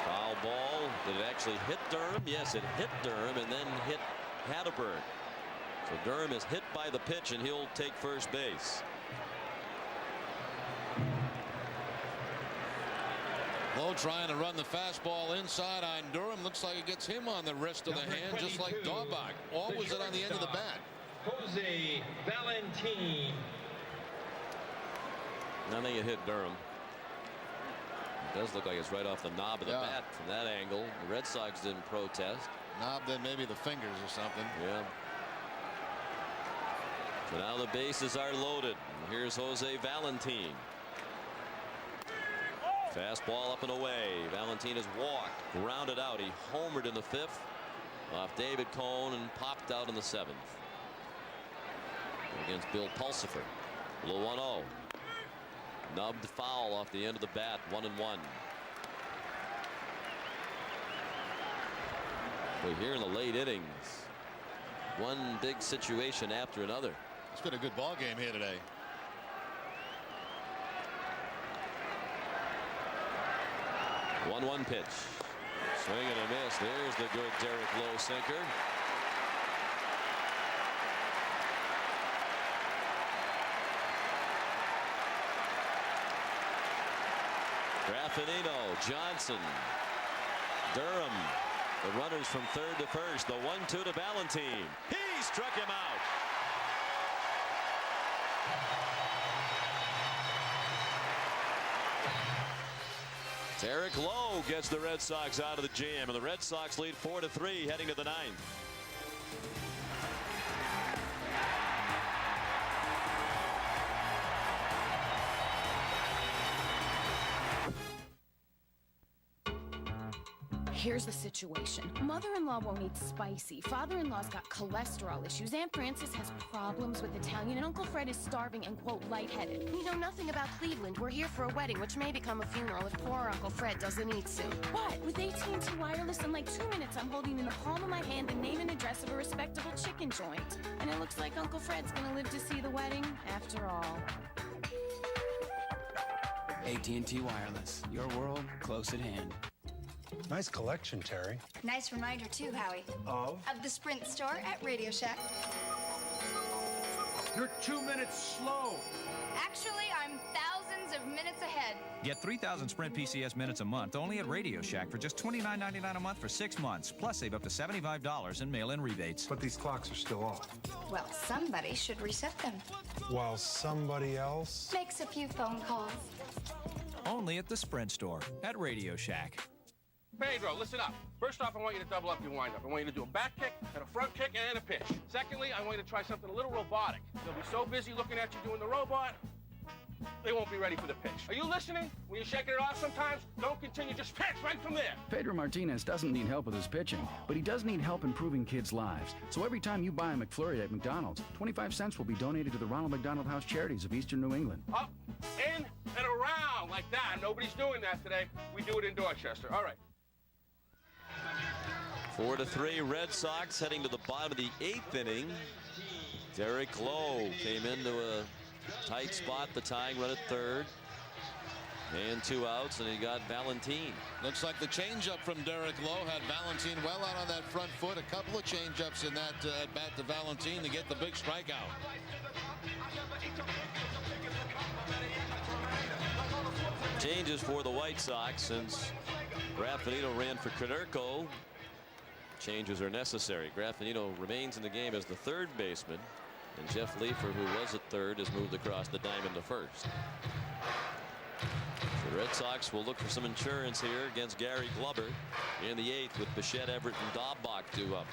S5: Foul ball. Did it actually hit Durham? Yes, it hit Durham and then hit Hatterberg. So Durham is hit by the pitch and he'll take first base.
S2: Lowe trying to run the fastball inside on Durham. Looks like it gets him on the wrist of the hand, just like Daubach. Or was it on the end of the bat?
S4: Jose Valentin.
S5: I think it hit Durham. It does look like it's right off the knob of the bat from that angle. The Red Sox didn't protest.
S2: Knob, then maybe the fingers or something.
S5: Yeah. So now the bases are loaded. Here's Jose Valentin. Fastball up and away. Valentin has walked, grounded out. He homered in the fifth off David Cohn and popped out in the seventh against Bill Pulsifer. Low 1-0. Nubbed foul off the end of the bat. 1-1. But here in the late innings, one big situation after another.
S2: It's been a good ball game here today.
S5: 1-1 pitch. Swing and a miss. There's the good Derek Lowe sinker. Graffinino, Johnson, Durham. The runners from third to first. The 1-2 to Valentin. He struck him out. Derek Lowe gets the Red Sox out of the jam, and the Red Sox lead 4-3 heading to the ninth.
S3: Here's the situation. Mother-in-law won't eat spicy. Father-in-law's got cholesterol issues. Aunt Frances has problems with Italian. And Uncle Fred is starving and, quote, lightheaded. We know nothing about Cleveland. We're here for a wedding, which may become a funeral if poor Uncle Fred doesn't eat soon. But with AT&T Wireless, in like 2 minutes, I'm holding in the palm of my hand the name and address of a respectable chicken joint. And it looks like Uncle Fred's gonna live to see the wedding after all.
S6: AT&T Wireless. Your world close at hand.
S19: Nice collection, Terry.
S11: Nice reminder, too, Howie.
S19: Of
S11: the Sprint store at Radio Shack.
S19: You're 2 minutes slow.
S11: Actually, I'm thousands of minutes ahead.
S15: Get 3,000 Sprint PCS minutes a month only at Radio Shack for just $29.99 a month for 6 months. Plus, save up to $75 in mail-in rebates.
S19: But these clocks are still off.
S11: Well, somebody should reset them.
S19: While somebody else
S11: Makes a few phone calls.
S15: Only at the Sprint store at Radio Shack.
S12: Pedro, listen up. First off, I want you to double up your windup. I want you to do a back kick and a front kick and a pitch. Secondly, I want you to try something a little robotic. They'll be so busy looking at you doing the robot, they won't be ready for the pitch. Are you listening? When you're shaking it off sometimes, don't continue, just pitch right from there.
S6: Pedro Martinez doesn't need help with his pitching, but he does need help improving kids' lives. So every time you buy a McFlurry at McDonald's, 25 cents will be donated to the Ronald McDonald House Charities of Eastern New England.
S12: Up, in, and around like that. Nobody's doing that today. We do it in Dorchester. All right.
S5: 4-3 Red Sox heading to the bottom of the 8th inning. Derek Lowe came into a tight spot, the tying run at third. And 2 outs, and he got Valentin.
S2: Looks like the changeup from Derek Lowe had Valentin well out on that front foot. A couple of changeups in that at bat to Valentin to get the big strikeout.
S5: Changes for the White Sox since Graffinito ran for Konerko. Changes are necessary. Graffinito remains in the game as the third baseman, and Jeff Leefer, who was at third, has moved across the diamond to first. The Red Sox will look for some insurance here against Gary Glover in the 8th with Bichette, Everett, and Daubach due up.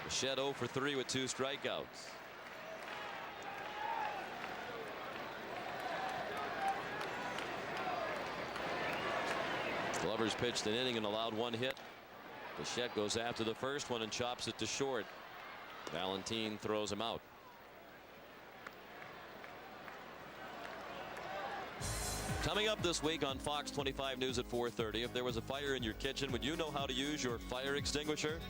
S5: Bichette 0 for 3 with 2 strikeouts. Glover's pitched an inning and allowed 1 hit. Bichette goes after the first one and chops it to short. Valentin throws him out. Coming up this week on Fox 25 News at 4:30, if there was a fire in your kitchen, would you know how to use your fire extinguisher?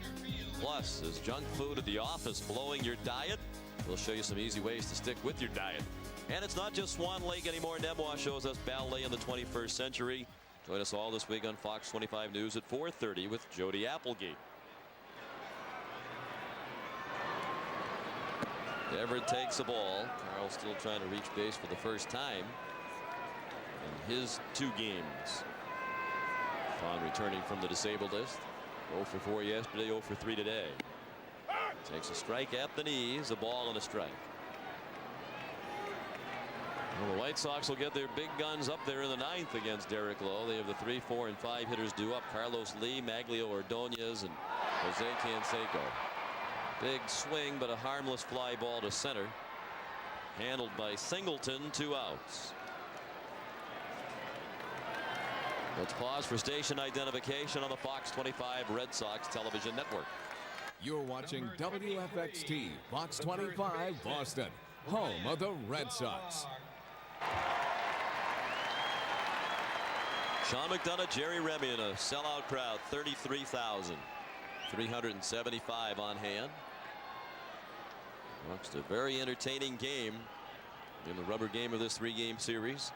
S5: Plus, is junk food at the office blowing your diet? We'll show you some easy ways to stick with your diet. And it's not just Swan Lake anymore. Nemawa shows us ballet in the 21st century. Join us all this week on Fox 25 News at 4:30 with Jody Applegate. Everett takes the ball. Carl still trying to reach base for the first time in his 2 games. Upon returning from the disabled list. 0 for 4 yesterday, 0 for 3 today. Takes a strike at the knees, a ball and a strike. Well, the White Sox will get their big guns up there in the 9th against Derek Lowe. They have the 3, 4, and 5 hitters due up. Carlos Lee, Maglio Ordonez, and Jose Canseco. Big swing, but a harmless fly ball to center. Handled by Singleton, 2 outs. Let's pause for station identification on the Fox 25 Red Sox television network.
S16: You're watching WFXT, Fox 25 Boston, home of the Red Sox.
S5: Sean McDonough, Jerry Remy in a sellout crowd, 33,375 on hand. It's a very entertaining game in the rubber game of this 3-game series.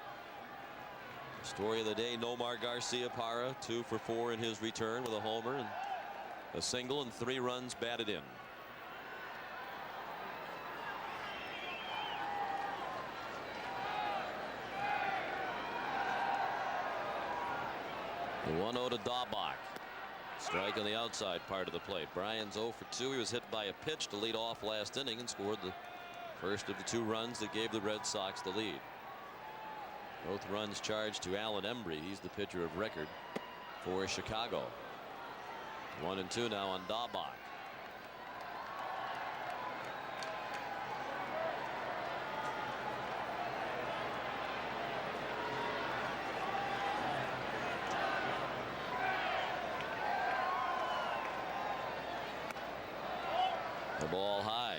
S5: The story of the day, Nomar Garcia-Parra, 2 for 4 in his return with a homer and a single and 3 runs batted in. The 1-0 to Daubach. Strike on the outside part of the plate. Bryan's 0 for 2. He was hit by a pitch to lead off last inning and scored the first of the 2 runs that gave the Red Sox the lead. Both runs charged to Alan Embry. He's the pitcher of record for Chicago. 1 and 2 now on Daubach. The ball high.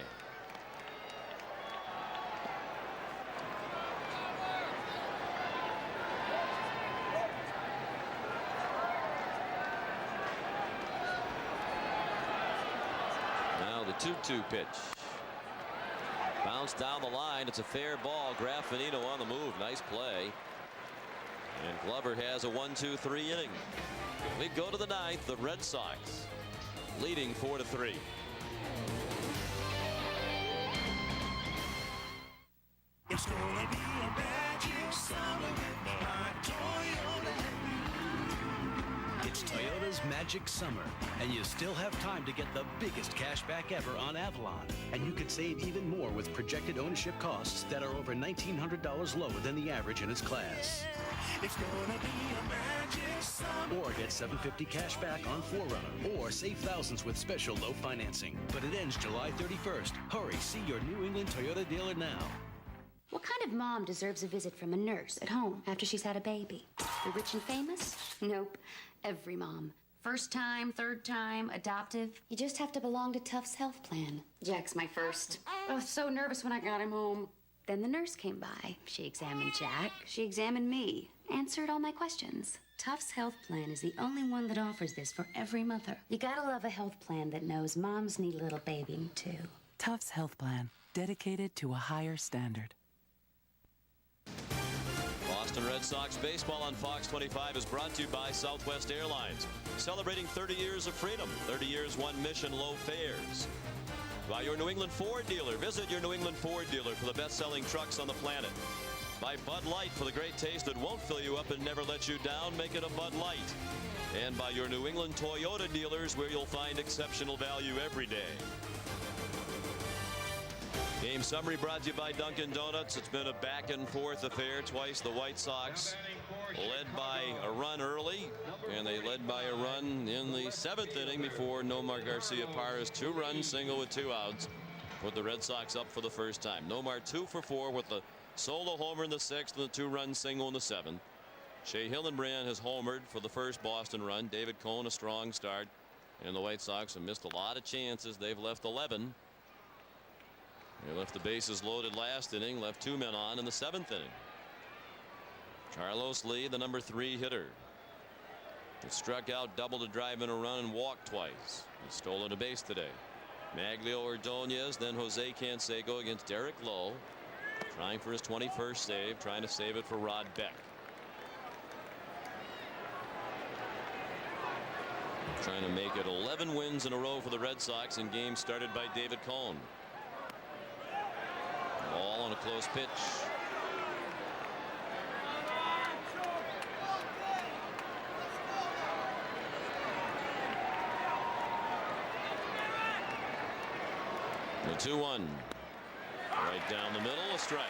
S5: Now the 2-2 pitch. Bounce down the line. It's a fair ball. Graffinito on the move. Nice play. And Glover has a 1-2-3 inning. We go to the 9th. The Red Sox leading 4-3.
S17: It's gonna be a magic summer with my Toyota.
S7: It's Toyota's Magic Summer, and you still have time to get the biggest cash back ever on Avalon. And you could save even more with projected ownership costs that are over $1,900 lower than the average in its class.
S17: It's gonna be a magic summer.
S7: Or get $750 cash back on 4Runner, or save thousands with special low financing. But it ends July 31st. Hurry, see your New England Toyota dealer now.
S8: What kind of mom deserves a visit from a nurse at home after she's had a baby? The rich and famous? Nope. Every mom. First time, third time, adoptive. You just have to belong to Tufts Health Plan. Jack's my first. I was so nervous when I got him home. Then the nurse came by. She examined Jack. She examined me. Answered all my questions. Tufts Health Plan is the only one that offers this for every mother. You gotta love a health plan that knows moms need a little babying too.
S18: Tufts Health Plan. Dedicated to a higher standard.
S5: Boston Red Sox baseball on Fox 25 is brought to you by Southwest Airlines. Celebrating 30 years of freedom, 30 years, one mission, low fares. By your New England Ford dealer. Visit your New England Ford dealer for the best-selling trucks on the planet. By Bud Light for the great taste that won't fill you up and never let you down. Make it a Bud Light. And by your New England Toyota dealers, where you'll find exceptional value every day. Game summary brought to you by Dunkin' Donuts. It's been a back-and-forth affair. Twice the White Sox led by a run early, and they led by a run in the 7th inning before Nomar Garcia-Parra's two-run single with 2 outs put the Red Sox up for the first time. Nomar 2 for 4 with the solo homer in the 6th and the 2-run single in the 7th. Shea Hillenbrand has homered for the first Boston run. David Cone a strong start, and the White Sox have missed a lot of chances. They've left 11. They left the bases loaded last inning, left 2 men on in the 7th inning. Carlos Lee, the number 3 hitter. He struck out, doubled a drive in a run, and walked twice. He's stolen a base today. Maglio Ordonez, then Jose Canseco against Derek Lowe. Trying for his 21st save, trying to save it for Rod Beck. Trying to make it 11 wins in a row for the Red Sox in games started by David Cone. Ball on a close pitch. The 2-1. Right down the middle, a strike.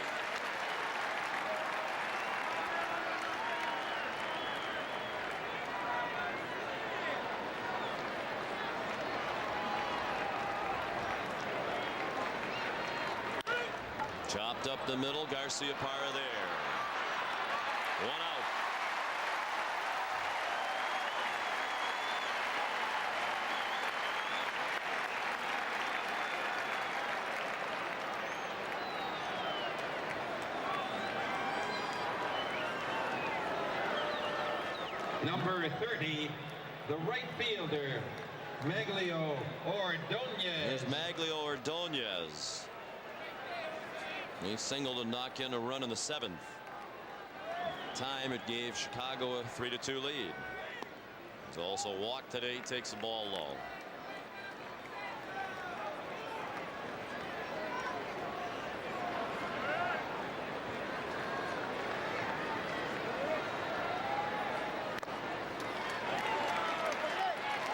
S5: Chopped up the middle, Garcia-Parra there. 1 out.
S4: Number 30, the right fielder, Maglio Ordonez.
S5: There's Maglio Ordonez. He singled to knock in a run in the 7th. Time it gave Chicago a 3-2 lead. He's also walked today, takes the ball low.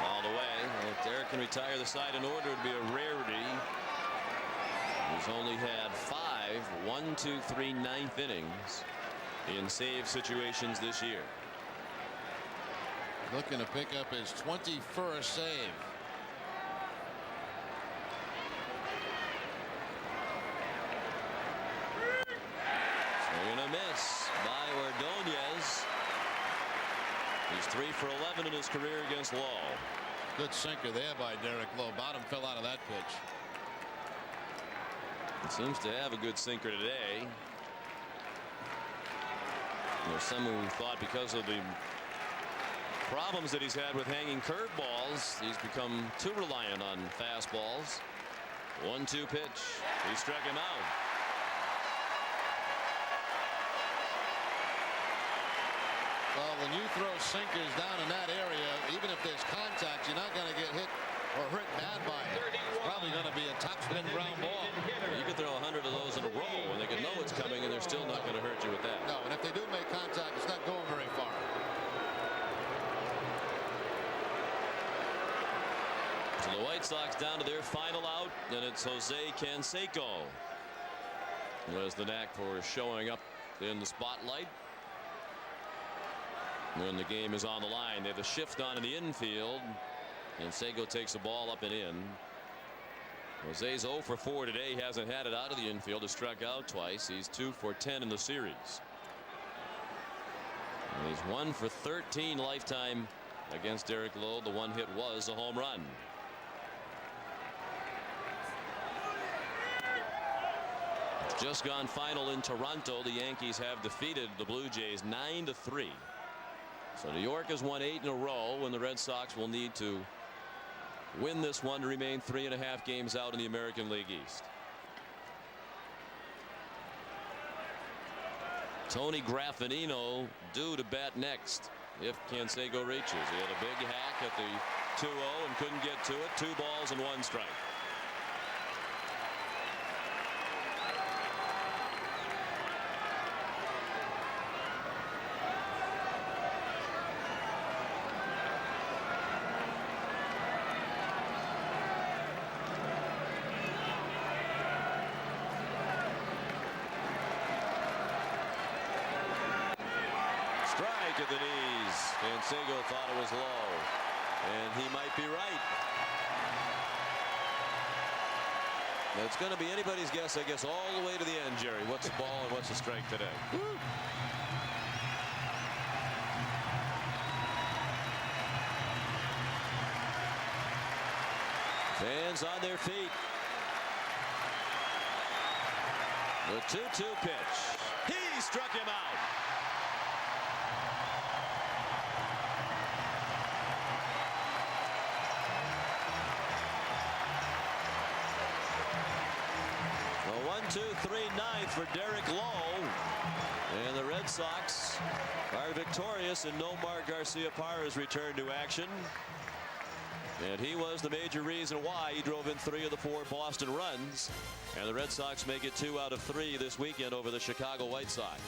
S5: All the way. Well, if Derek can retire the side in order, it would be a rarity. He's only had 5 1, 2, 3, 9th innings in save situations this year.
S2: Looking to pick up his 21st save.
S5: Swing and a miss by Ordonez. He's 3 for 11 in his career against Lowe.
S2: Good sinker there by Derek Lowe. Bottom fell out of that pitch.
S5: He seems to have a good sinker today. There's some who thought because of the problems that he's had with hanging curveballs, he's become too reliant on fastballs. 1-2 pitch. He struck him out.
S2: Well, when you throw sinkers down in that area, even if there's contact, you're not going to get hit or hurt bad by it. It's probably going to be a topspin ground ball.
S5: You could throw 100 of those in a row and they could know it's coming and they're still not going to hurt you with that.
S2: No, and if they do make contact, it's not going very far.
S5: and it's Jose Canseco, who has the knack for showing up in the spotlight when the game is on the line. They have a shift on in the infield, and Canseco takes the ball up and in. Jose's 0 for 4 today. Hasn't had it out of the infield. Has struck out twice. He's 2 for 10 in the series. And he's 1 for 13 lifetime against Derek Lowe. The one hit was a home run. Just gone final in Toronto. The Yankees have defeated the Blue Jays 9-3. So New York has won 8 in a row, and the Red Sox will need to win this one to remain 3.5 games out in the American League East. Tony Graffinino due to bat next if Canseco reaches. He had a big hack at the 2-0 and couldn't get to it. 2 balls and 1 strike. Strike at the knees. Canseco thought it was low, and he might be right. It's going to be anybody's guess, I guess, all the way to the end, Jerry. What's a ball and what's a strike today? Fans on their feet. The 2-2 pitch. He struck him out. The 1-2-3 ninth for Derek Lowe, and the Red Sox are victorious, and Nomar Garciaparra's return to action, and he was the major reason why he drove in 3 of the 4 Boston runs, and the Red Sox make it 2 out of 3 this weekend over the Chicago White Sox.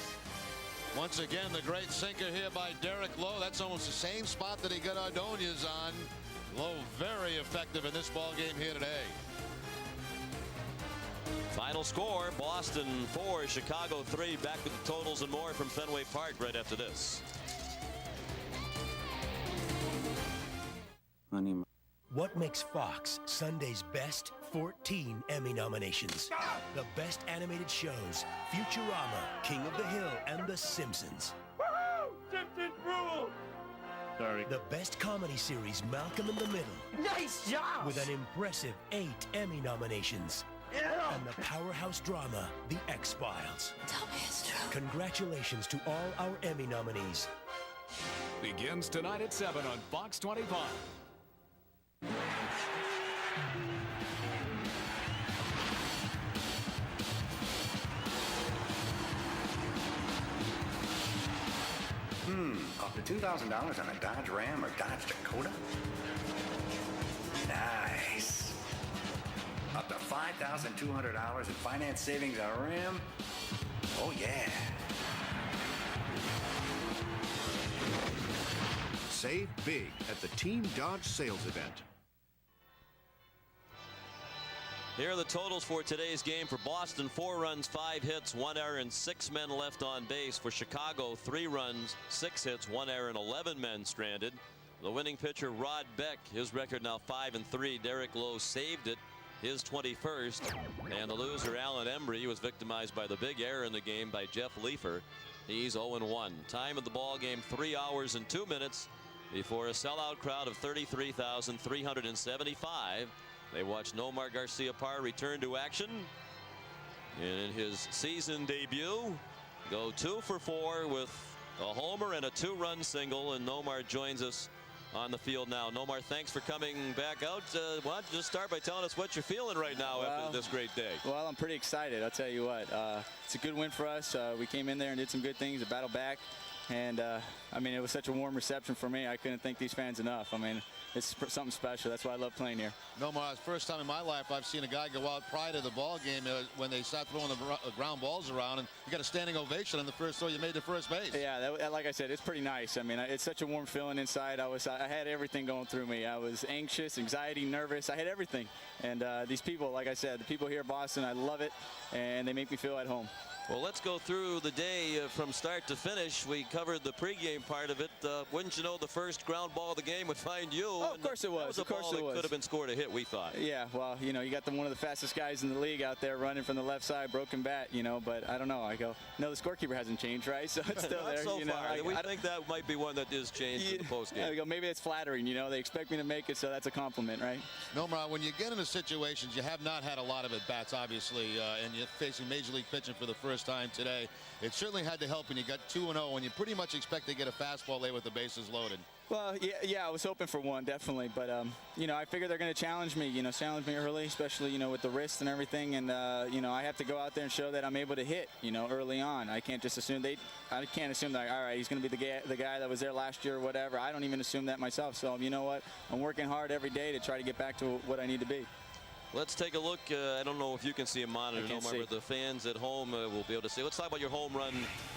S2: Once again, the great sinker here by Derek Lowe. That's almost the same spot that he got Ordonez on. Lowe very effective in this ball game here today.
S5: Final score, Boston 4, Chicago 3. Back with the totals and more from Fenway Park right after this.
S14: What makes Fox Sunday's best? 14 Emmy nominations. The best animated shows, Futurama, King of the Hill, and The Simpsons.
S17: Simpsons rule!
S14: Sorry. The best comedy series, Malcolm in the Middle.
S17: Nice job!
S14: With an impressive 8 Emmy nominations.
S17: Yeah.
S14: And the powerhouse drama, The X-Files.
S17: Tell me it's true.
S14: Congratulations to all our Emmy nominees.
S16: Begins tonight at 7 on Fox 25.
S20: Up to $2,000 on a Dodge Ram or Dodge Dakota? Nice. Up to $5,200 in finance savings on a Ram? Oh, yeah.
S13: Save big at the Team Dodge sales event.
S5: Here are the totals for today's game. For Boston, 4 runs, 5 hits, 1 error, and 6 men left on base. For Chicago, 3 runs, 6 hits, 1 error, and 11 men stranded. The winning pitcher, Rod Beck, his record now 5-3. Derek Lowe saved it, his 21st. And the loser, Alan Embry, was victimized by the big error in the game by Jeff Leefer. He's 0-1. Time of the ball game, 3 hours and 2 minutes before a sellout crowd of 33,375. They watched Nomar Garciaparra return to action, and in his season debut, go 2 for 4 with a homer and a 2-run single. And Nomar joins us on the field now. Nomar, thanks for coming back out. Why don't you just start by telling us what you're feeling right now after this great day?
S21: Well, I'm pretty excited. I'll tell you what. It's a good win for us. We came in there and did some good things to battle back. And, I mean, it was such a warm reception for me. I couldn't thank these fans enough. I mean, it's something special. That's why I love playing here.
S2: Nomar, it's the first time in my life I've seen a guy go out prior to the ball game when they start throwing the ground balls around, and you got a standing ovation on the first throw you made to first base.
S21: Yeah, like I said, it's pretty nice. I mean, it's such a warm feeling inside. I had everything going through me. I was anxious, anxiety, nervous. I had everything. And these people, like I said, the people here in Boston, I love it, and they make me feel at home.
S5: Well, let's go through the day from start to finish. We covered the pregame part of it. Wouldn't you know, the first ground ball of the game would find you.
S21: Oh, of course it was.
S5: That was a ball that could have been scored a hit, we thought.
S21: Yeah, well, you know, you got one of the fastest guys in the league out there running from the left side, broken bat, you know, but I don't know. I go, no, the scorekeeper hasn't changed, right? So it's still there.
S5: So
S21: you know,
S5: far. We think that might be one that is changed in the postgame.
S21: I go, maybe it's flattering, you know. They expect me to make it, so that's a compliment, right?
S2: Nomar, when you get into situations, you have not had a lot of at-bats, obviously, and you're facing Major League pitching for the first time today. It certainly had to help when you got 2-0, and you pretty much expect to get a fastball there with the bases loaded.
S21: Well, yeah, I was hoping for one, definitely. But, you know, I figured they're going to challenge me early, especially, you know, with the wrist and everything. And, you know, I have to go out there and show that I'm able to hit, you know, early on. I can't just assume I can't assume that, all right, he's going to be the guy that was there last year or whatever. I don't even assume that myself. So, you know what? I'm working hard every day to try to get back to what I need to be.
S5: Let's take a look. I don't know if you can see a monitor, Nomar, but the fans at home will be able to see. Let's talk about your home run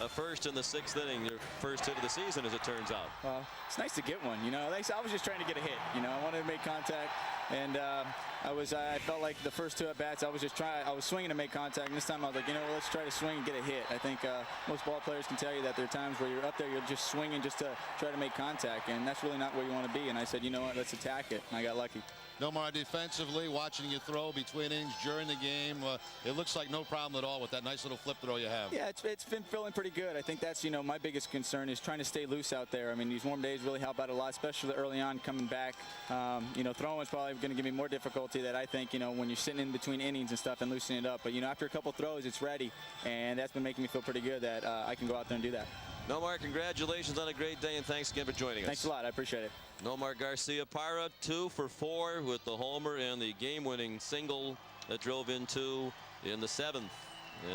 S5: first in the 6th inning, your first hit of the season, as it turns out.
S21: Well, it's nice to get one. You know, I was just trying to get a hit. You know, I wanted to make contact, and I felt like the first 2 at bats, I was swinging to make contact. And this time I was like, you know, let's try to swing and get a hit. I think most ball players can tell you that there are times where you're up there, you're just swinging just to try to make contact, and that's really not where you want to be. And I said, you know what, let's attack it. And I got lucky.
S2: Nomar, defensively, watching you throw between innings during the game, it looks like no problem at all with that nice little flip throw you have.
S21: Yeah, it's been feeling pretty good. I think that's, you know, my biggest concern is trying to stay loose out there. I mean, these warm days really help out a lot, especially early on coming back. You know, throwing is probably going to give me more difficulty that I think, you know, when you're sitting in between innings and stuff and loosening it up. But, you know, after a couple throws, it's ready, and that's been making me feel pretty good that I can go out there and do that.
S5: Nomar, congratulations on a great day, and thanks again for joining us.
S21: Thanks a lot. I appreciate it.
S5: Nomar Garcia-Parra, 2 for 4 with the homer and the game-winning single that drove in 2 in the 7th.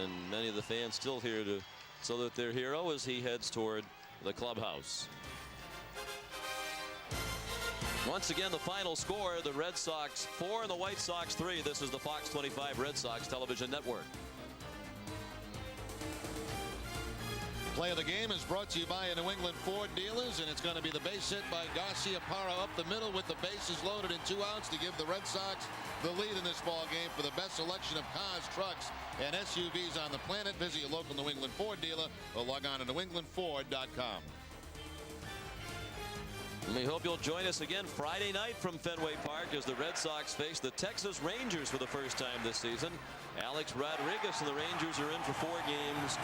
S5: And many of the fans still here to salute their hero as he heads toward the clubhouse. Once again, the final score, the Red Sox 4 and the White Sox 3. This is the Fox 25 Red Sox television network.
S2: Play of the game is brought to you by New England Ford dealers, and it's going to be the base hit by Garcia-Parra up the middle with the bases loaded and 2 outs to give the Red Sox the lead in this ball game. For the best selection of cars, trucks, and SUVs on the planet, visit your local New England Ford dealer or log on to newenglandford.com.
S5: We hope you'll join us again Friday night from Fenway Park as the Red Sox face the Texas Rangers for the first time this season. Alex Rodriguez and the Rangers are in for 4 games.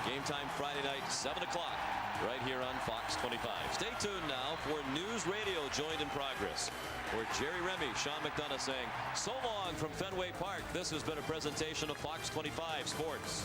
S5: Game time Friday night, 7 o'clock, right here on Fox 25. Stay tuned now for News Radio Joined in Progress. For Jerry Remy, Sean McDonough saying so long from Fenway Park. This has been a presentation of Fox 25 Sports.